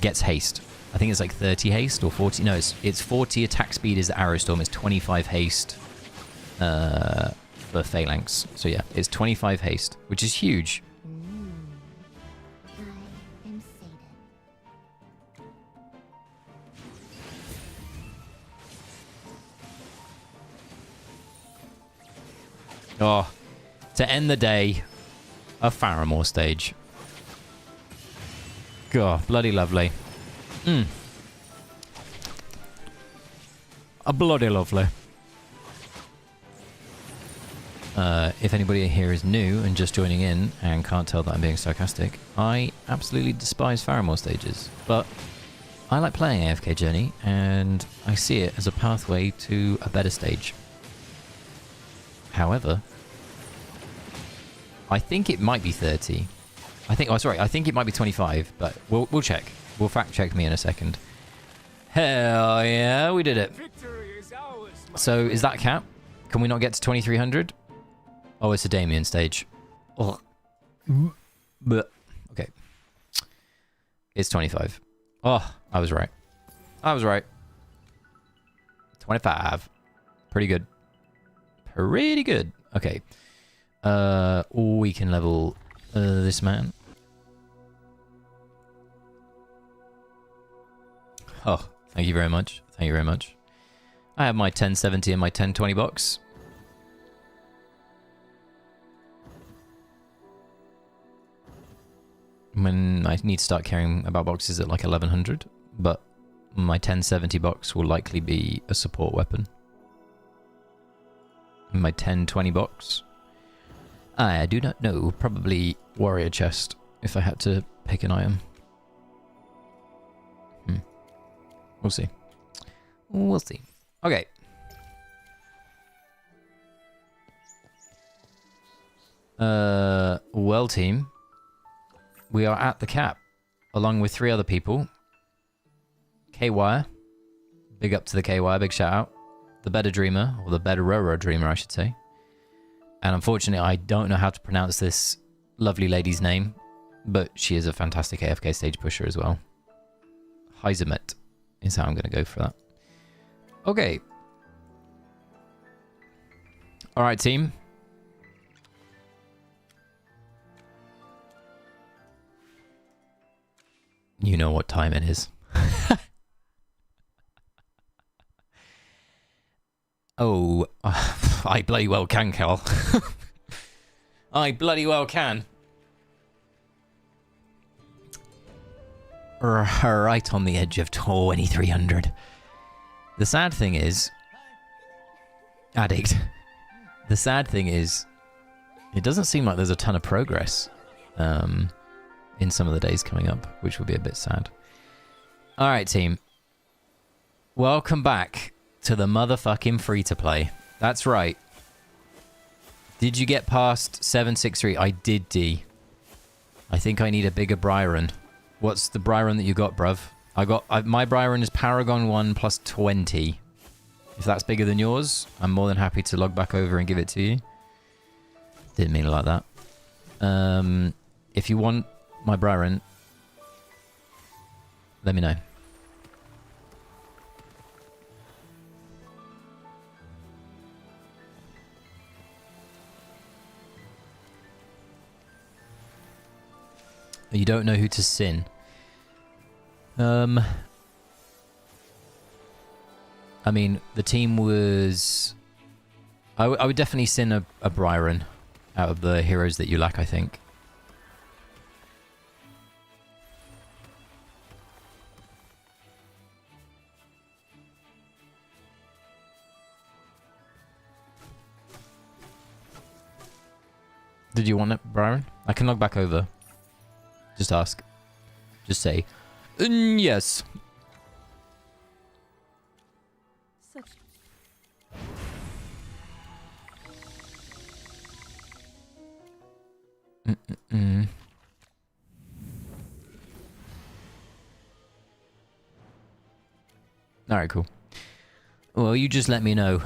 gets haste. I think it's like 30 haste or 40. No, it's 40 attack speed is the Arrowstorm. It's 25 haste for Phalanx. So yeah, it's 25 haste, which is huge. I am sated. Oh, to end the day, a Faramore stage. God, bloody lovely. bloody lovely. If anybody here is new and just joining in and can't tell that I'm being sarcastic, I absolutely despise Faramore stages, but I like playing AFK Journey and I see it as a pathway to a better stage. However, I think it might be 30. I think it might be 25, but we'll check. We'll fact check me in a second. Hell yeah, we did it. Victory is ours, So is that cap? Can we not get to 2300? Oh, it's a Damien stage. Oh. But okay. It's 25. Oh, I was right. I was right. 25. Pretty good. Pretty good. Okay. We can level this man. Oh, thank you very much. Thank you very much. I have my 1070 and my 1020 box. When I need to start caring about boxes at like 1100, but my 1070 box will likely be a support weapon. My 1020 box, I do not know, probably warrior chest if I had to pick an item. We'll see. We'll see. Okay. Well, team. We are at the cap, along with 3 other people. K-Wire. Big up to the K-Wire, big shout out. The Better Dreamer, or the Better Roro Dreamer, I should say. And unfortunately, I don't know how to pronounce this lovely lady's name, but she is a fantastic AFK stage pusher as well. Heisemet is how I'm going to go for that. Okay. Alright, team. You know what time it is. Oh, I bloody well can, Cal. I bloody well can. Right on the edge of 2300. The sad thing is... Addict. The sad thing is... It doesn't seem like there's a ton of progress. In some of the days coming up, which will be a bit sad. Alright, team. Welcome back to the motherfucking free-to-play. That's right. Did you get past 763? I did, D. I think I need a bigger Byron. What's the Byron that you got, bruv? My Byron is Paragon 1 plus 20. If that's bigger than yours, I'm more than happy to log back over and give it to you. Didn't mean it like that. If you want my Byron, let me know. You don't know who to sin. I mean, the team was... I would definitely sin a Byron out of the heroes that you lack, I think. Did you want it, Byron? I can log back over. Just ask. Just say, yes. Such Alright, cool. Well, you just let me know,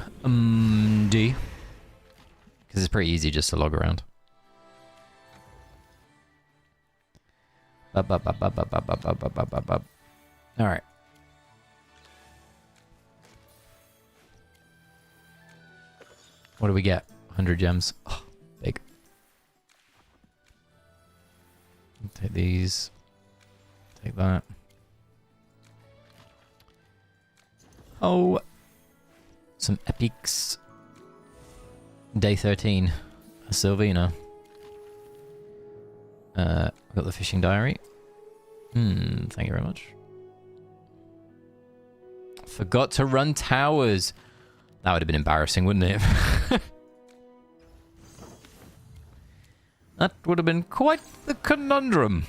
D. Because it's pretty easy just to log around. Alright. What do we get? 100 gems. Oh, big. Take these. Take that. Oh. Some epics. Day 13. A Sylvina. I've got the fishing diary. Thank you very much. Forgot to run towers. That would have been embarrassing, wouldn't it? That would have been quite the conundrum.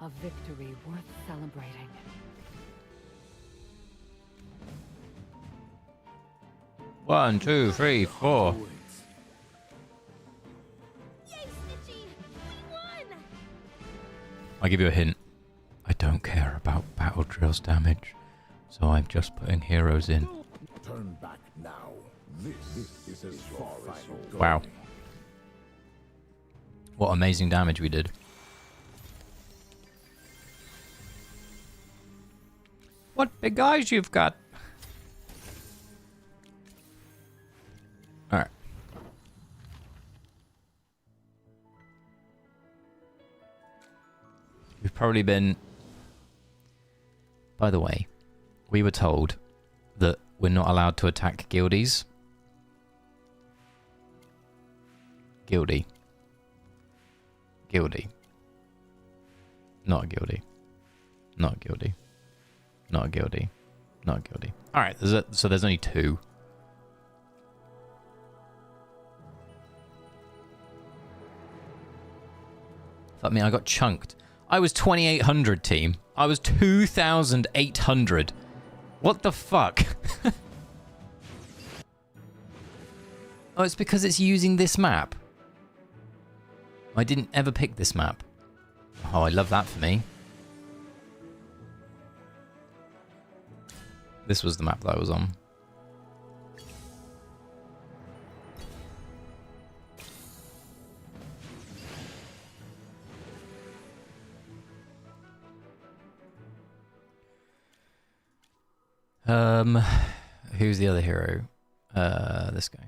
A victory worth celebrating. One, two, three, four. Yay, Stitchy! We won! I'll give you a hint. I don't care about battle drills damage, so I'm just putting heroes in. Turn back now. This is as far as you go. Wow. What amazing damage we did. What big eyes you've got. Alright. We've probably been... By the way, we were told that we're not allowed to attack guildies. Guildy. Guildy. Not a guildy. Not a guildy. Not a guildy. Not a guildy. Alright, so there's only two. Fuck me, I got chunked. I was 2,800, team. I was 2,800. What the fuck? Oh, it's because it's using this map. I didn't ever pick this map. Oh, I love that for me. This was the map that I was on. Who's the other hero? This guy.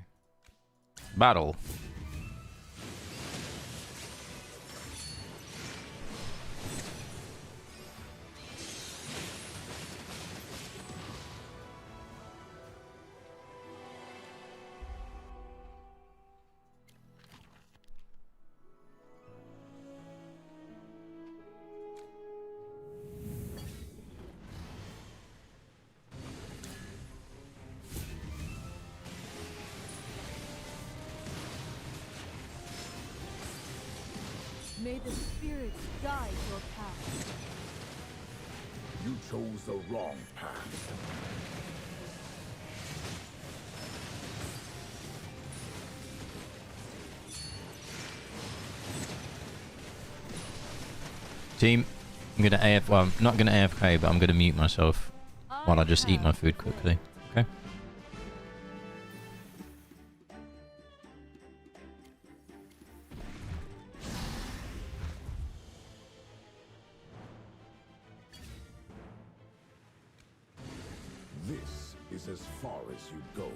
Battle. May the spirits guide your path. You chose the wrong path. Team, I'm gonna AF. Well, I'm not gonna AFK, but I'm gonna mute myself while I just eat my food quickly. Okay. This is as far as you go.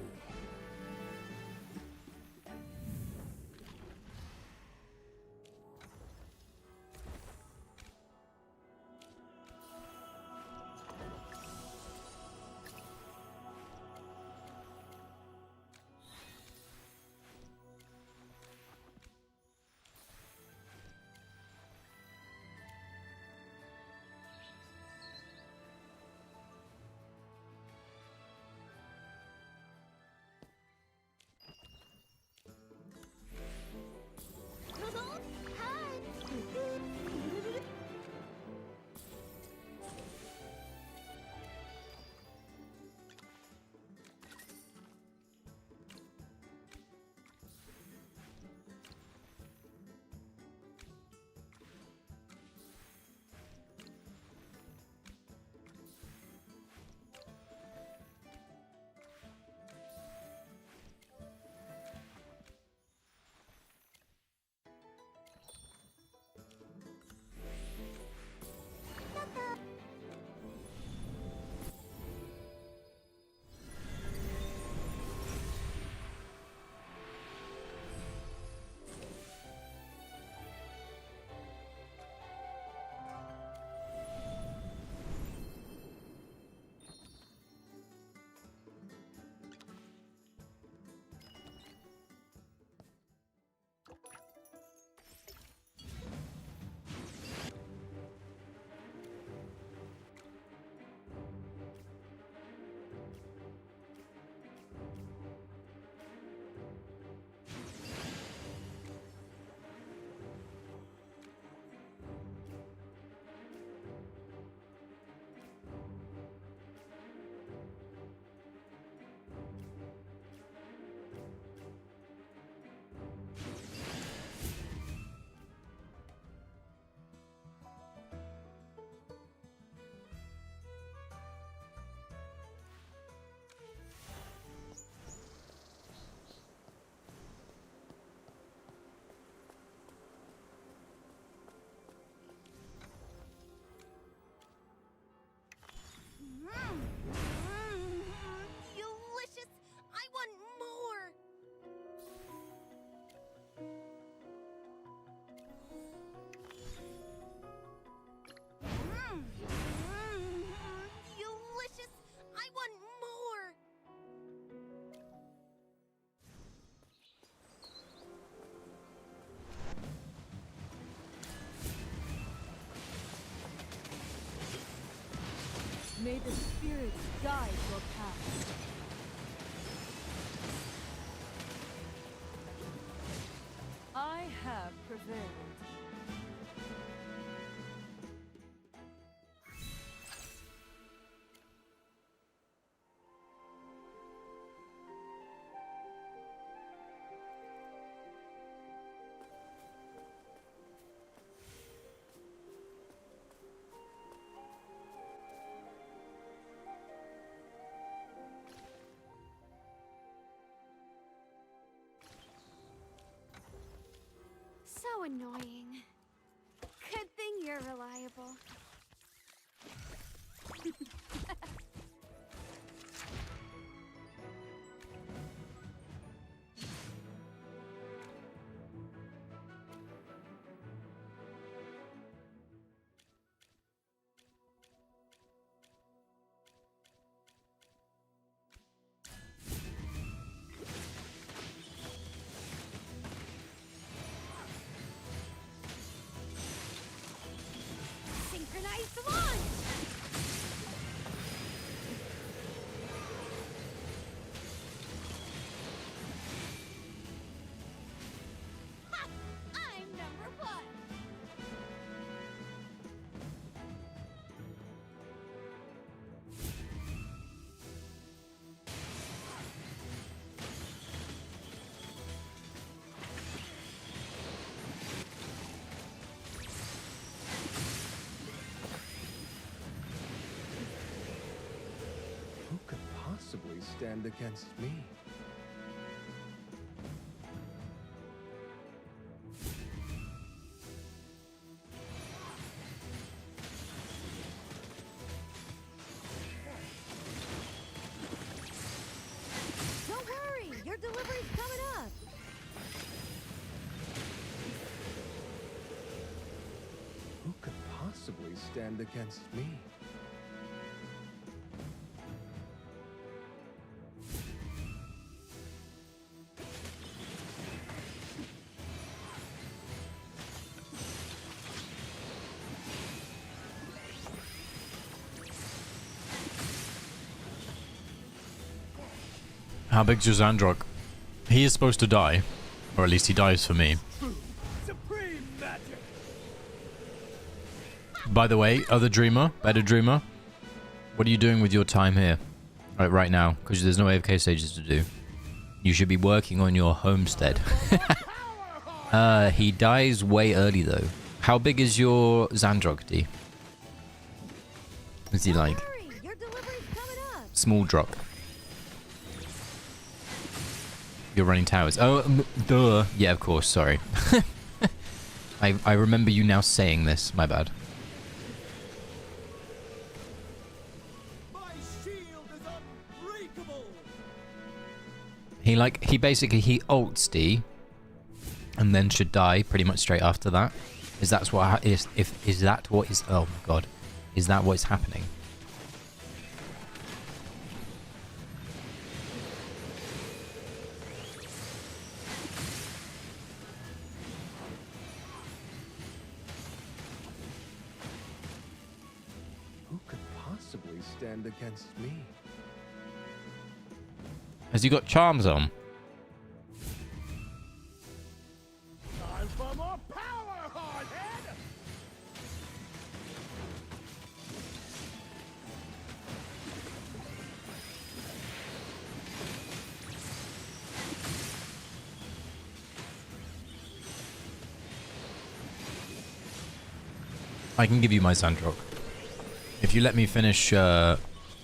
May the spirits guide your path. I have prevailed. So annoying. Good thing you're reliable. Synchronized launch! Ha! I'm number one! Who could possibly stand against me? Don't worry, your delivery's coming up. Who could possibly stand against me? How big's your Xandrock? He is supposed to die. Or at least he dies for me. Supreme magic! By the way, other dreamer, better dreamer, what are you doing with your time here? Right now, because there's no AFK stages to do. You should be working on your homestead. He dies way early though. How big is your Xandrock, D? Is he like Hurry, your delivery's coming up. small drop? You're running towers. Oh, duh. Yeah, of course. Sorry. I remember you now saying this. My bad. My shield is unbreakable! He basically ults D, and then should die pretty much straight after that. Is that what is that what is? Oh my god, is that what's happening? Who could possibly stand against me? Has he got charms on? Time for more power, hardhead! I can give you my Xandrock. If you let me finish, if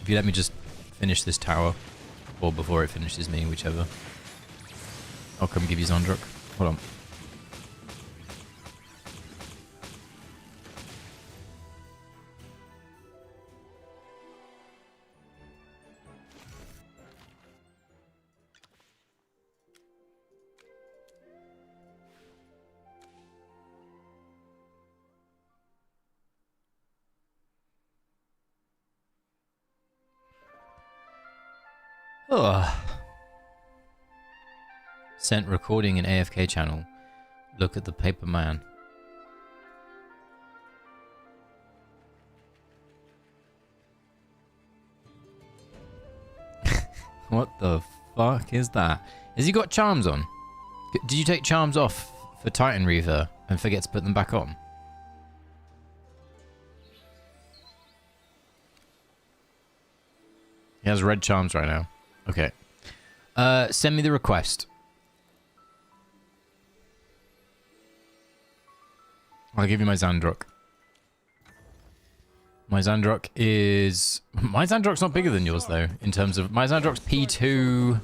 you let me just finish this tower, or before it finishes me, whichever. I'll come give you Xandrock. Hold on. Oh. Sent recording in AFK channel. Look at the paper man. What the fuck is that? Has he got charms on? Did you take charms off for Titan Reaver and forget to put them back on? He has red charms right now. Okay. Send me the request. I'll give you my Zandrok. My Zandrok is... My Zandrok's not bigger than yours, though, in terms of... My Zandrok's P2...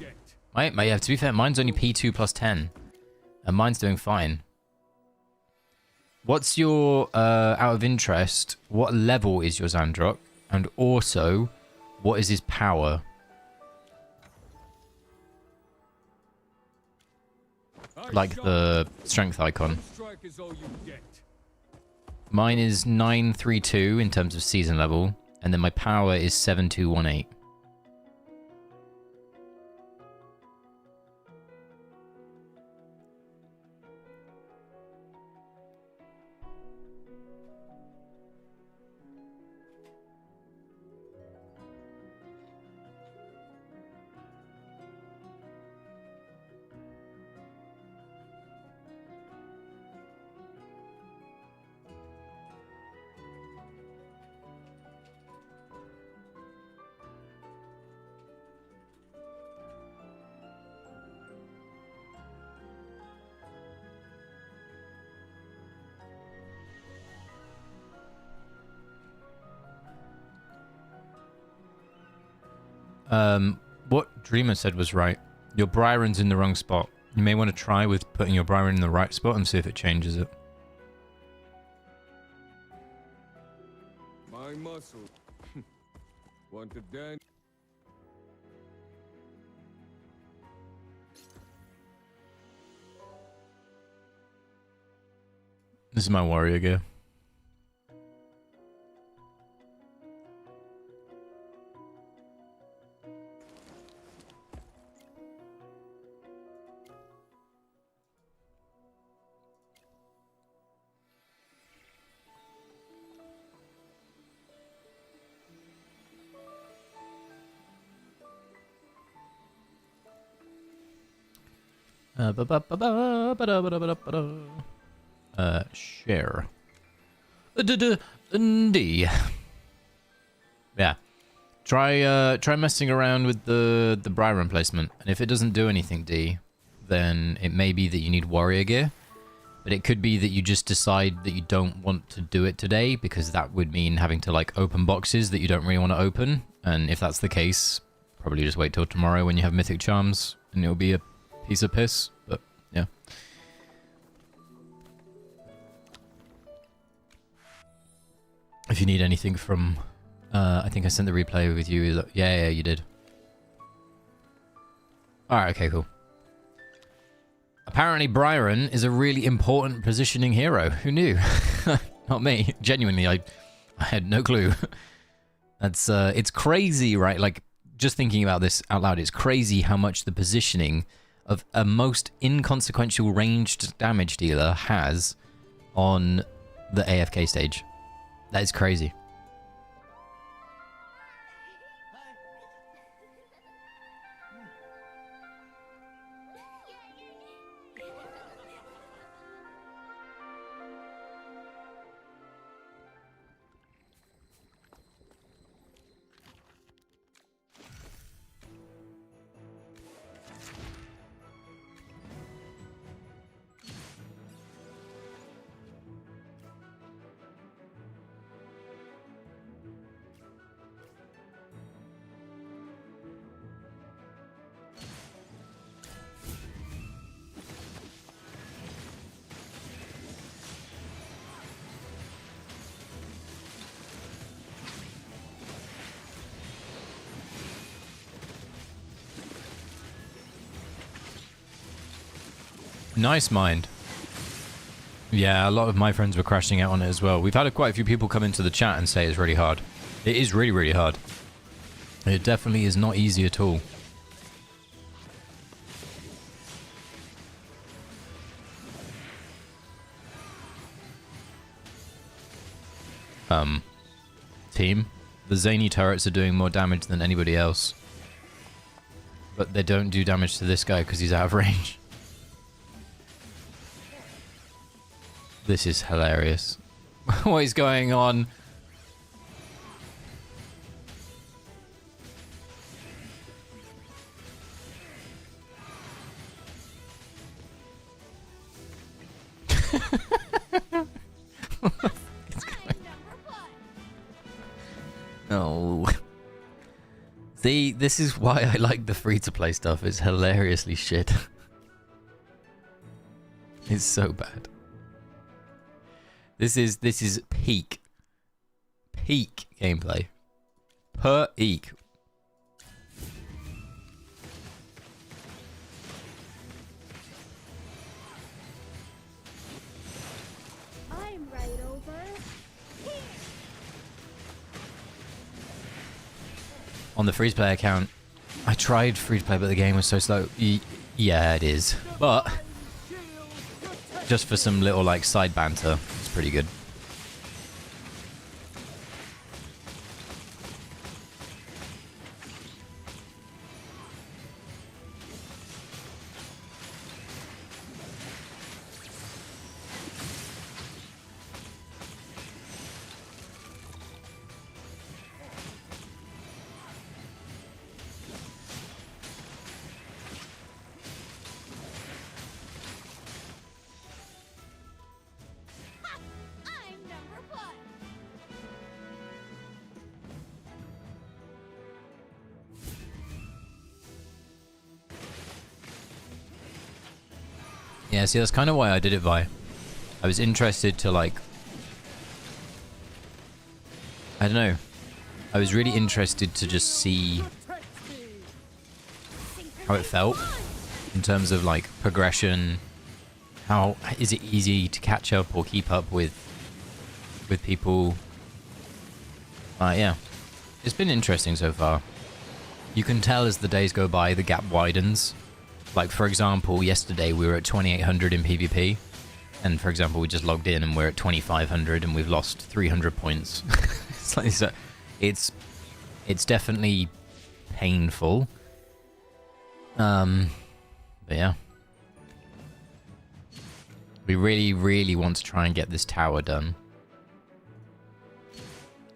Yeah, to be fair, mine's only P2 plus 10. And mine's doing fine. What's your, out of interest, what level is your Zandrok? And also, what is his power? Like the strength icon. Mine is 932 in terms of season level, and then my power is 7218. What Dreamer said was right. Your Byron's in the wrong spot. You may want to try with putting your Byron in the right spot and see if it changes it. My muscle. Want to dance? This is my warrior gear. Share. D. Yeah. Try messing around with the Byron placement, and if it doesn't do anything, D, then it may be that you need warrior gear. But it could be that you just decide that you don't want to do it today, because that would mean having to like open boxes that you don't really want to open. And if that's the case, probably just wait till tomorrow when you have mythic charms, and it'll be a piece of piss. But yeah. If you need anything from, I think I sent the replay with you. Yeah, you did. All right, okay, cool. Apparently, Byron is a really important positioning hero. Who knew? Not me. Genuinely, I had no clue. That's it's crazy, right? Like, just thinking about this out loud, it's crazy how much the positioning of a most inconsequential ranged damage dealer has on the AFK stage. That is crazy. Nice mind. Yeah, a lot of my friends were crashing out on it as well. We've had quite a few people come into the chat and say it's really hard. It is really, really hard. It definitely is not easy at all. Team, the zany turrets are doing more damage than anybody else. but they don't do damage to this guy because he's out of range. This is hilarious. What is going on? Oh. See, this is why I like the free-to-play stuff. It's hilariously shit. It's so bad. This is peak gameplay. Peak. I'm right over here. On the free-to-play account, I tried free-to-play, but the game was so slow. Yeah, it is. But just for some little like side banter, it's pretty good. I'm number one. Yeah, see, that's kind of why I did it, Vi. I was interested to, like... I don't know. I was really interested to just see how it felt in terms of, like, progression. How is it easy to catch up or keep up with people? Yeah. It's been interesting so far. You can tell as the days go by, the gap widens. Like, for example, yesterday we were at 2800 in PvP. And, for example, we just logged in and we're at 2500 and we've lost 300 points. It's like, so it's definitely painful. But yeah. We really, really want to try and get this tower done.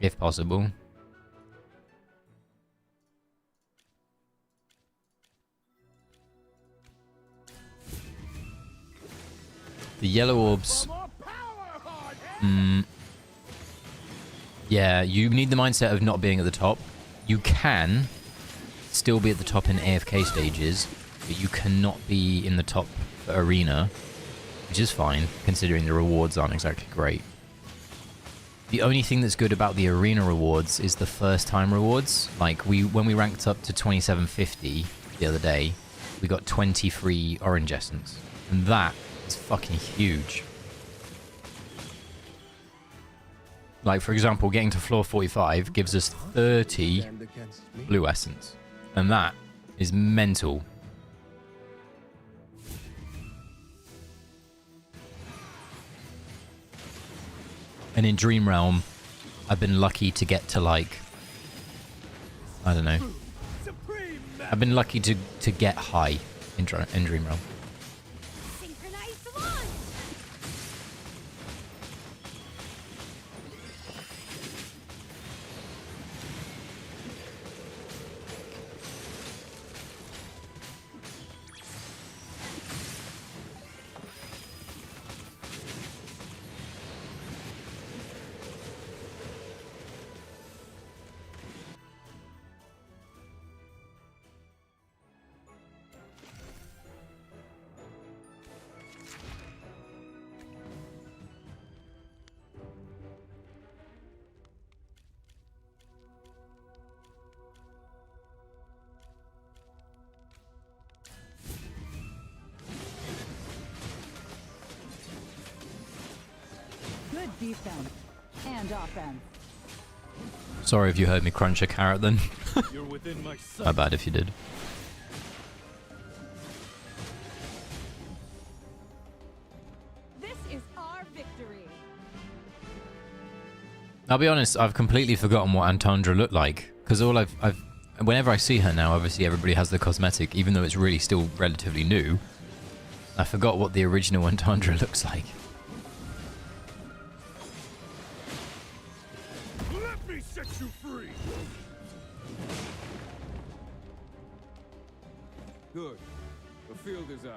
If possible. The yellow orbs. Yeah, you need the mindset of not being at the top. You can still be at the top in AFK stages, but you cannot be in the top arena, which is fine, considering the rewards aren't exactly great. The only thing that's good about the arena rewards is the first time rewards. Like, when we ranked up to 2750 the other day, we got 20 free orange essence. And that is fucking huge. Like, for example, getting to floor 45 gives us 30 Stand against me? blue essence. And that is mental. And in Dream Realm, I've been lucky to get to, like, I don't know. I've been lucky to get high in Dream Realm. Synchronize the launch. Good defense and offense. Sorry if you heard me crunch a carrot then. You're within my sight. My bad if you did. This is our victory. I'll be honest, I've completely forgotten what Antandra looked like. Because all I've whenever I see her now, obviously everybody has the cosmetic, even though it's really still relatively new. I forgot what the original Entendre looks like. Let me set you free. Good. The field is ours.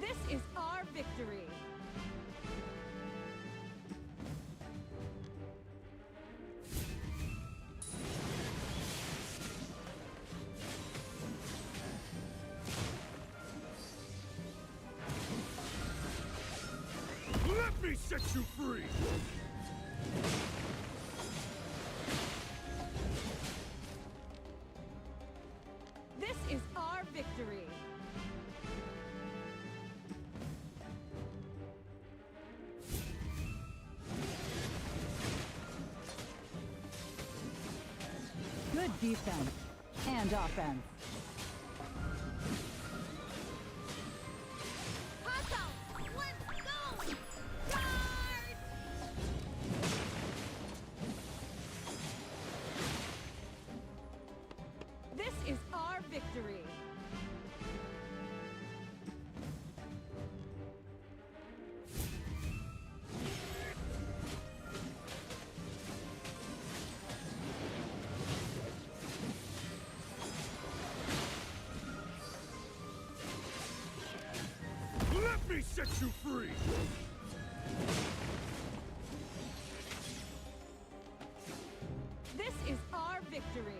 This is our victory. Let me set you free. This is our victory. Good defense and offense. Hustle! Let's go! Charge! This is our victory. Let me set you free. This is our victory.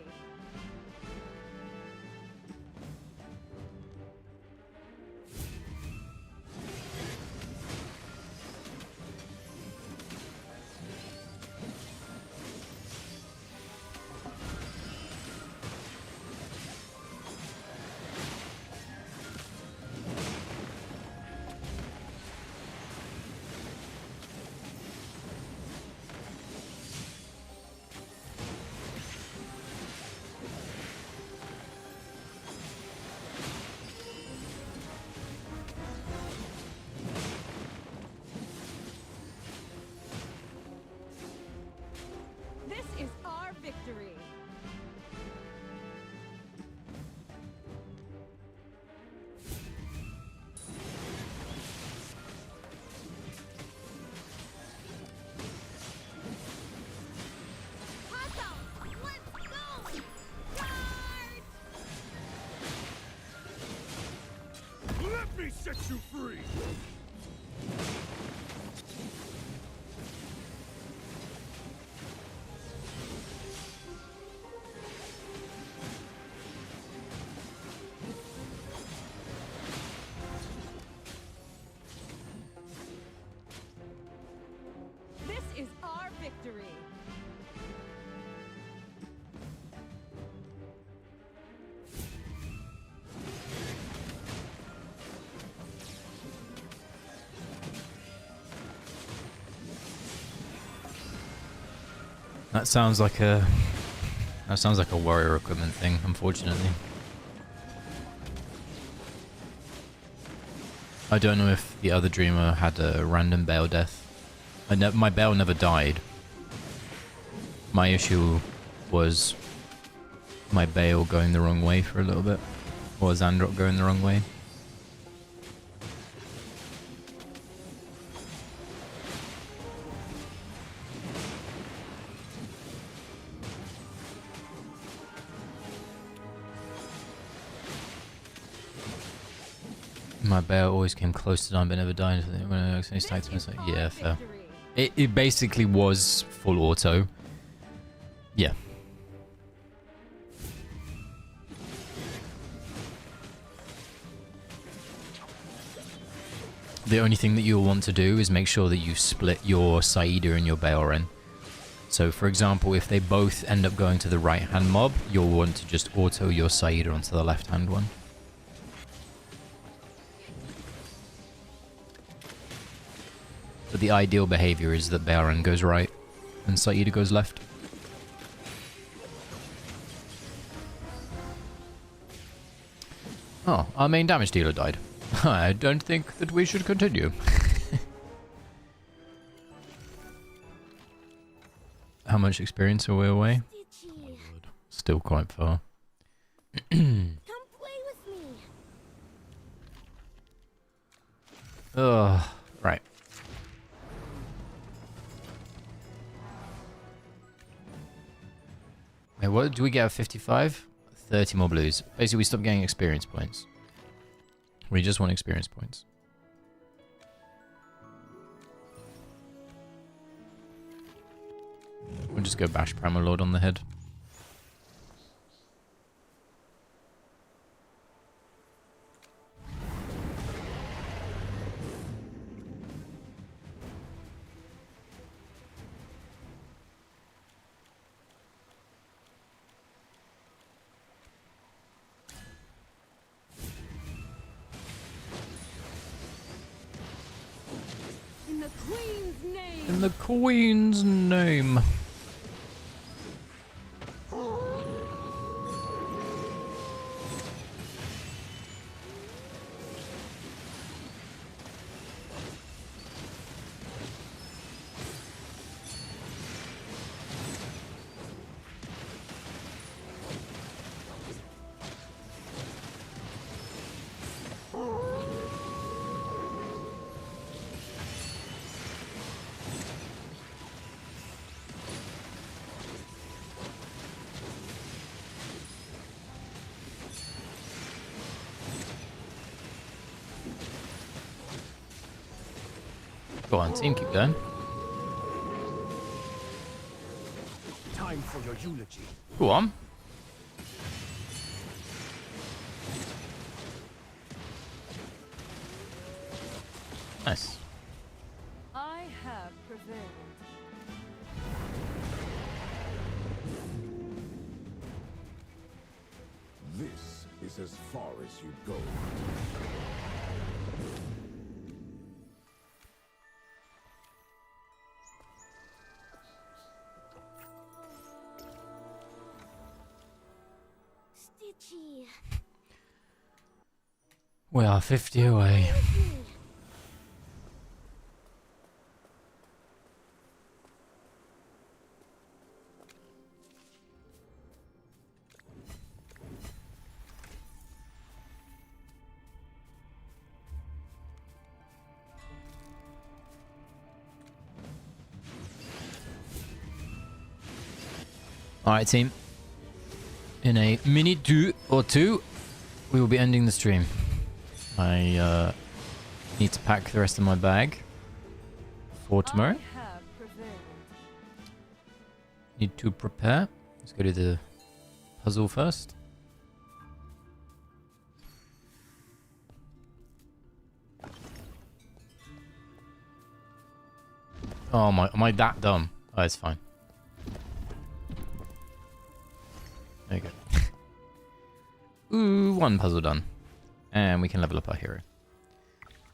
This is our victory. Hustle! Let's go! Charge! Let me set you free. This is our victory. That sounds like a warrior equipment thing, unfortunately. I don't know if the other dreamer had a random Bale death. My Bale never died. My issue was my Bale going the wrong way for a little bit. Or Xandrop going the wrong way. My Bale always came close to dying but never died. When I accidentally stacked him, it's like, yeah, fair. It basically was full auto. Yeah. The only thing that you'll want to do is make sure that you split your Saida and your Baelren. So for example, if they both end up going to the right hand mob, you'll want to just auto your Saida onto the left hand one. But the ideal behavior is that Baelren goes right and Saida goes left. Oh, our main damage dealer died. I don't think that we should continue. How much experience are we away? Stitchy, Still quite far. come play with me. Ugh, right. Wait, what do we get at 55? 30 more blues. Basically, we stop getting experience points. We just want experience points. We'll just go bash Primal Lord on the head. In the Queen's name! In the Queen's name. Go on, team, keep going. Time for your eulogy. Go on. Nice. I have prevailed. This is as far as you go. Stitchy, We are 50 away. Alright, team. In a minute or two, we will be ending the stream. I need to pack the rest of my bag for tomorrow. I have prevailed. Need to prepare. Let's go to the puzzle first. Oh my, am I that dumb? Oh, it's fine. There you go. Ooh, one puzzle done. And we can level up our hero.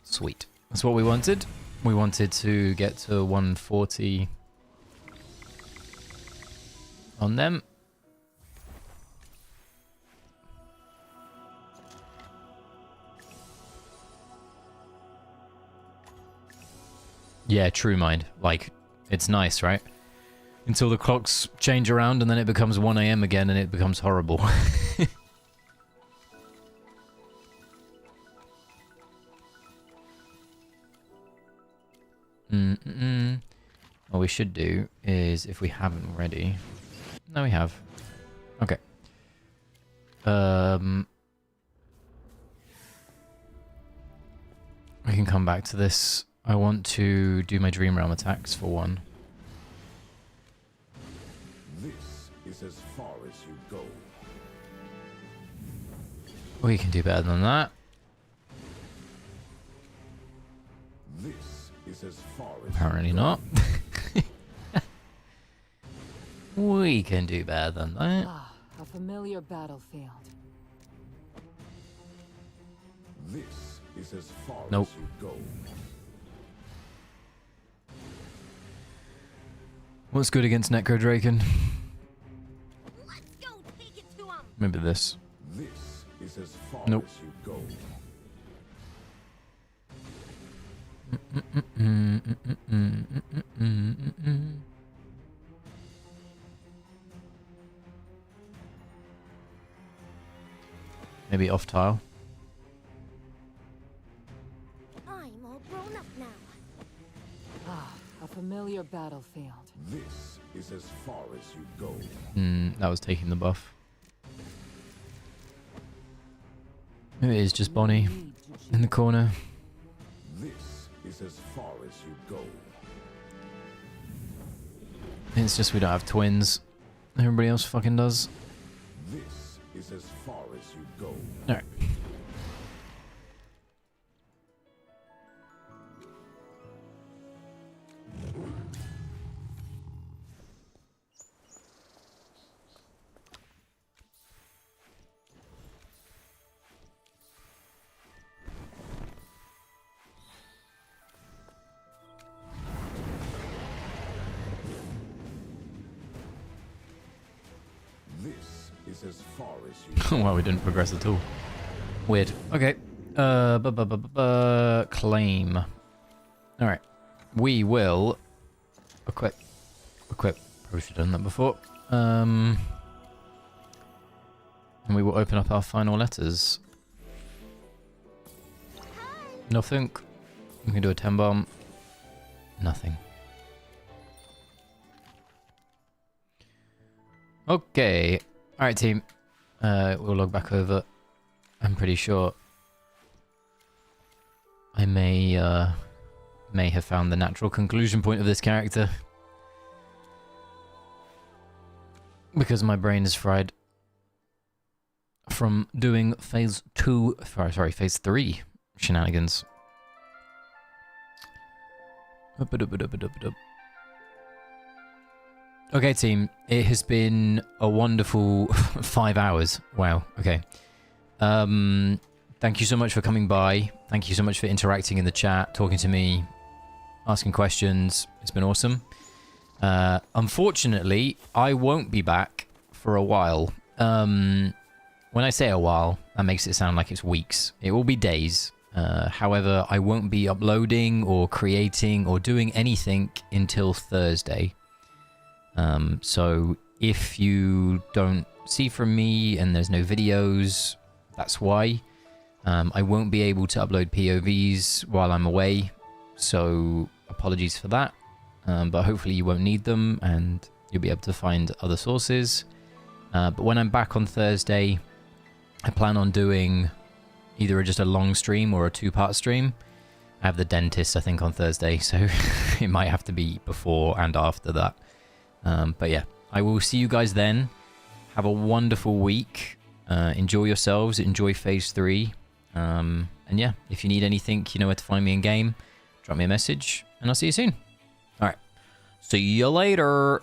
Sweet. That's what we wanted. We wanted to get to 140 on them. Yeah, true mind. Like, it's nice, right? Until the clocks change around and then it becomes 1 AM again and it becomes horrible. What we should do is, if we haven't already... No, we have. Okay. We can come back to this. I want to do my Dream Realm attacks for one. This is as far as you go. We can do better than that. This is as far as Apparently you go. not. We can do better than that. Ah, a familiar battlefield. This is as far Nope. as you go. What's good against Necro Draken? let's go take it to him. Maybe this. This is is as far Nope. as you go. Maybe off tile. I'm all grown up now. Ah, a familiar battlefield. This is as far as you go. That was taking the buff. Maybe it is just Bonnie in the corner. This is as far as you go. It's just we don't have twins. Everybody else fucking does. This is as far as you go. Alright. This is as far as you go. Well, we didn't progress at all. Weird. Okay. Claim. Alright. We will equip. Probably should have done that before. And we will open up our final letters. Nothing. We can do a 10 bomb. Nothing. Okay. Alright, team. We'll log back over. I'm pretty sure I may have found the natural conclusion point of this character. Because my brain is fried from doing phase 3 shenanigans. Okay, team. It has been a wonderful 5 hours. Wow. Okay. Thank you so much for coming by. Thank you so much for interacting in the chat, talking to me, asking questions. It's been awesome. Unfortunately, I won't be back for a while. When I say a while, that makes it sound like it's weeks. It will be days. However, I won't be uploading or creating or doing anything until Thursday. So if you don't see from me and there's no videos, that's why. I won't be able to upload POVs while I'm away, so apologies for that. But hopefully you won't need them and you'll be able to find other sources. But when I'm back on Thursday, I plan on doing either just a long stream or a 2-part stream. I have the dentist, I think, on Thursday, so it might have to be before and after that. But yeah, I will see you guys then. Have a wonderful week. Enjoy yourselves. Enjoy phase 3. And yeah, if you need anything, you know where to find me in game. Drop me a message, and I'll see you soon. All right. See you later.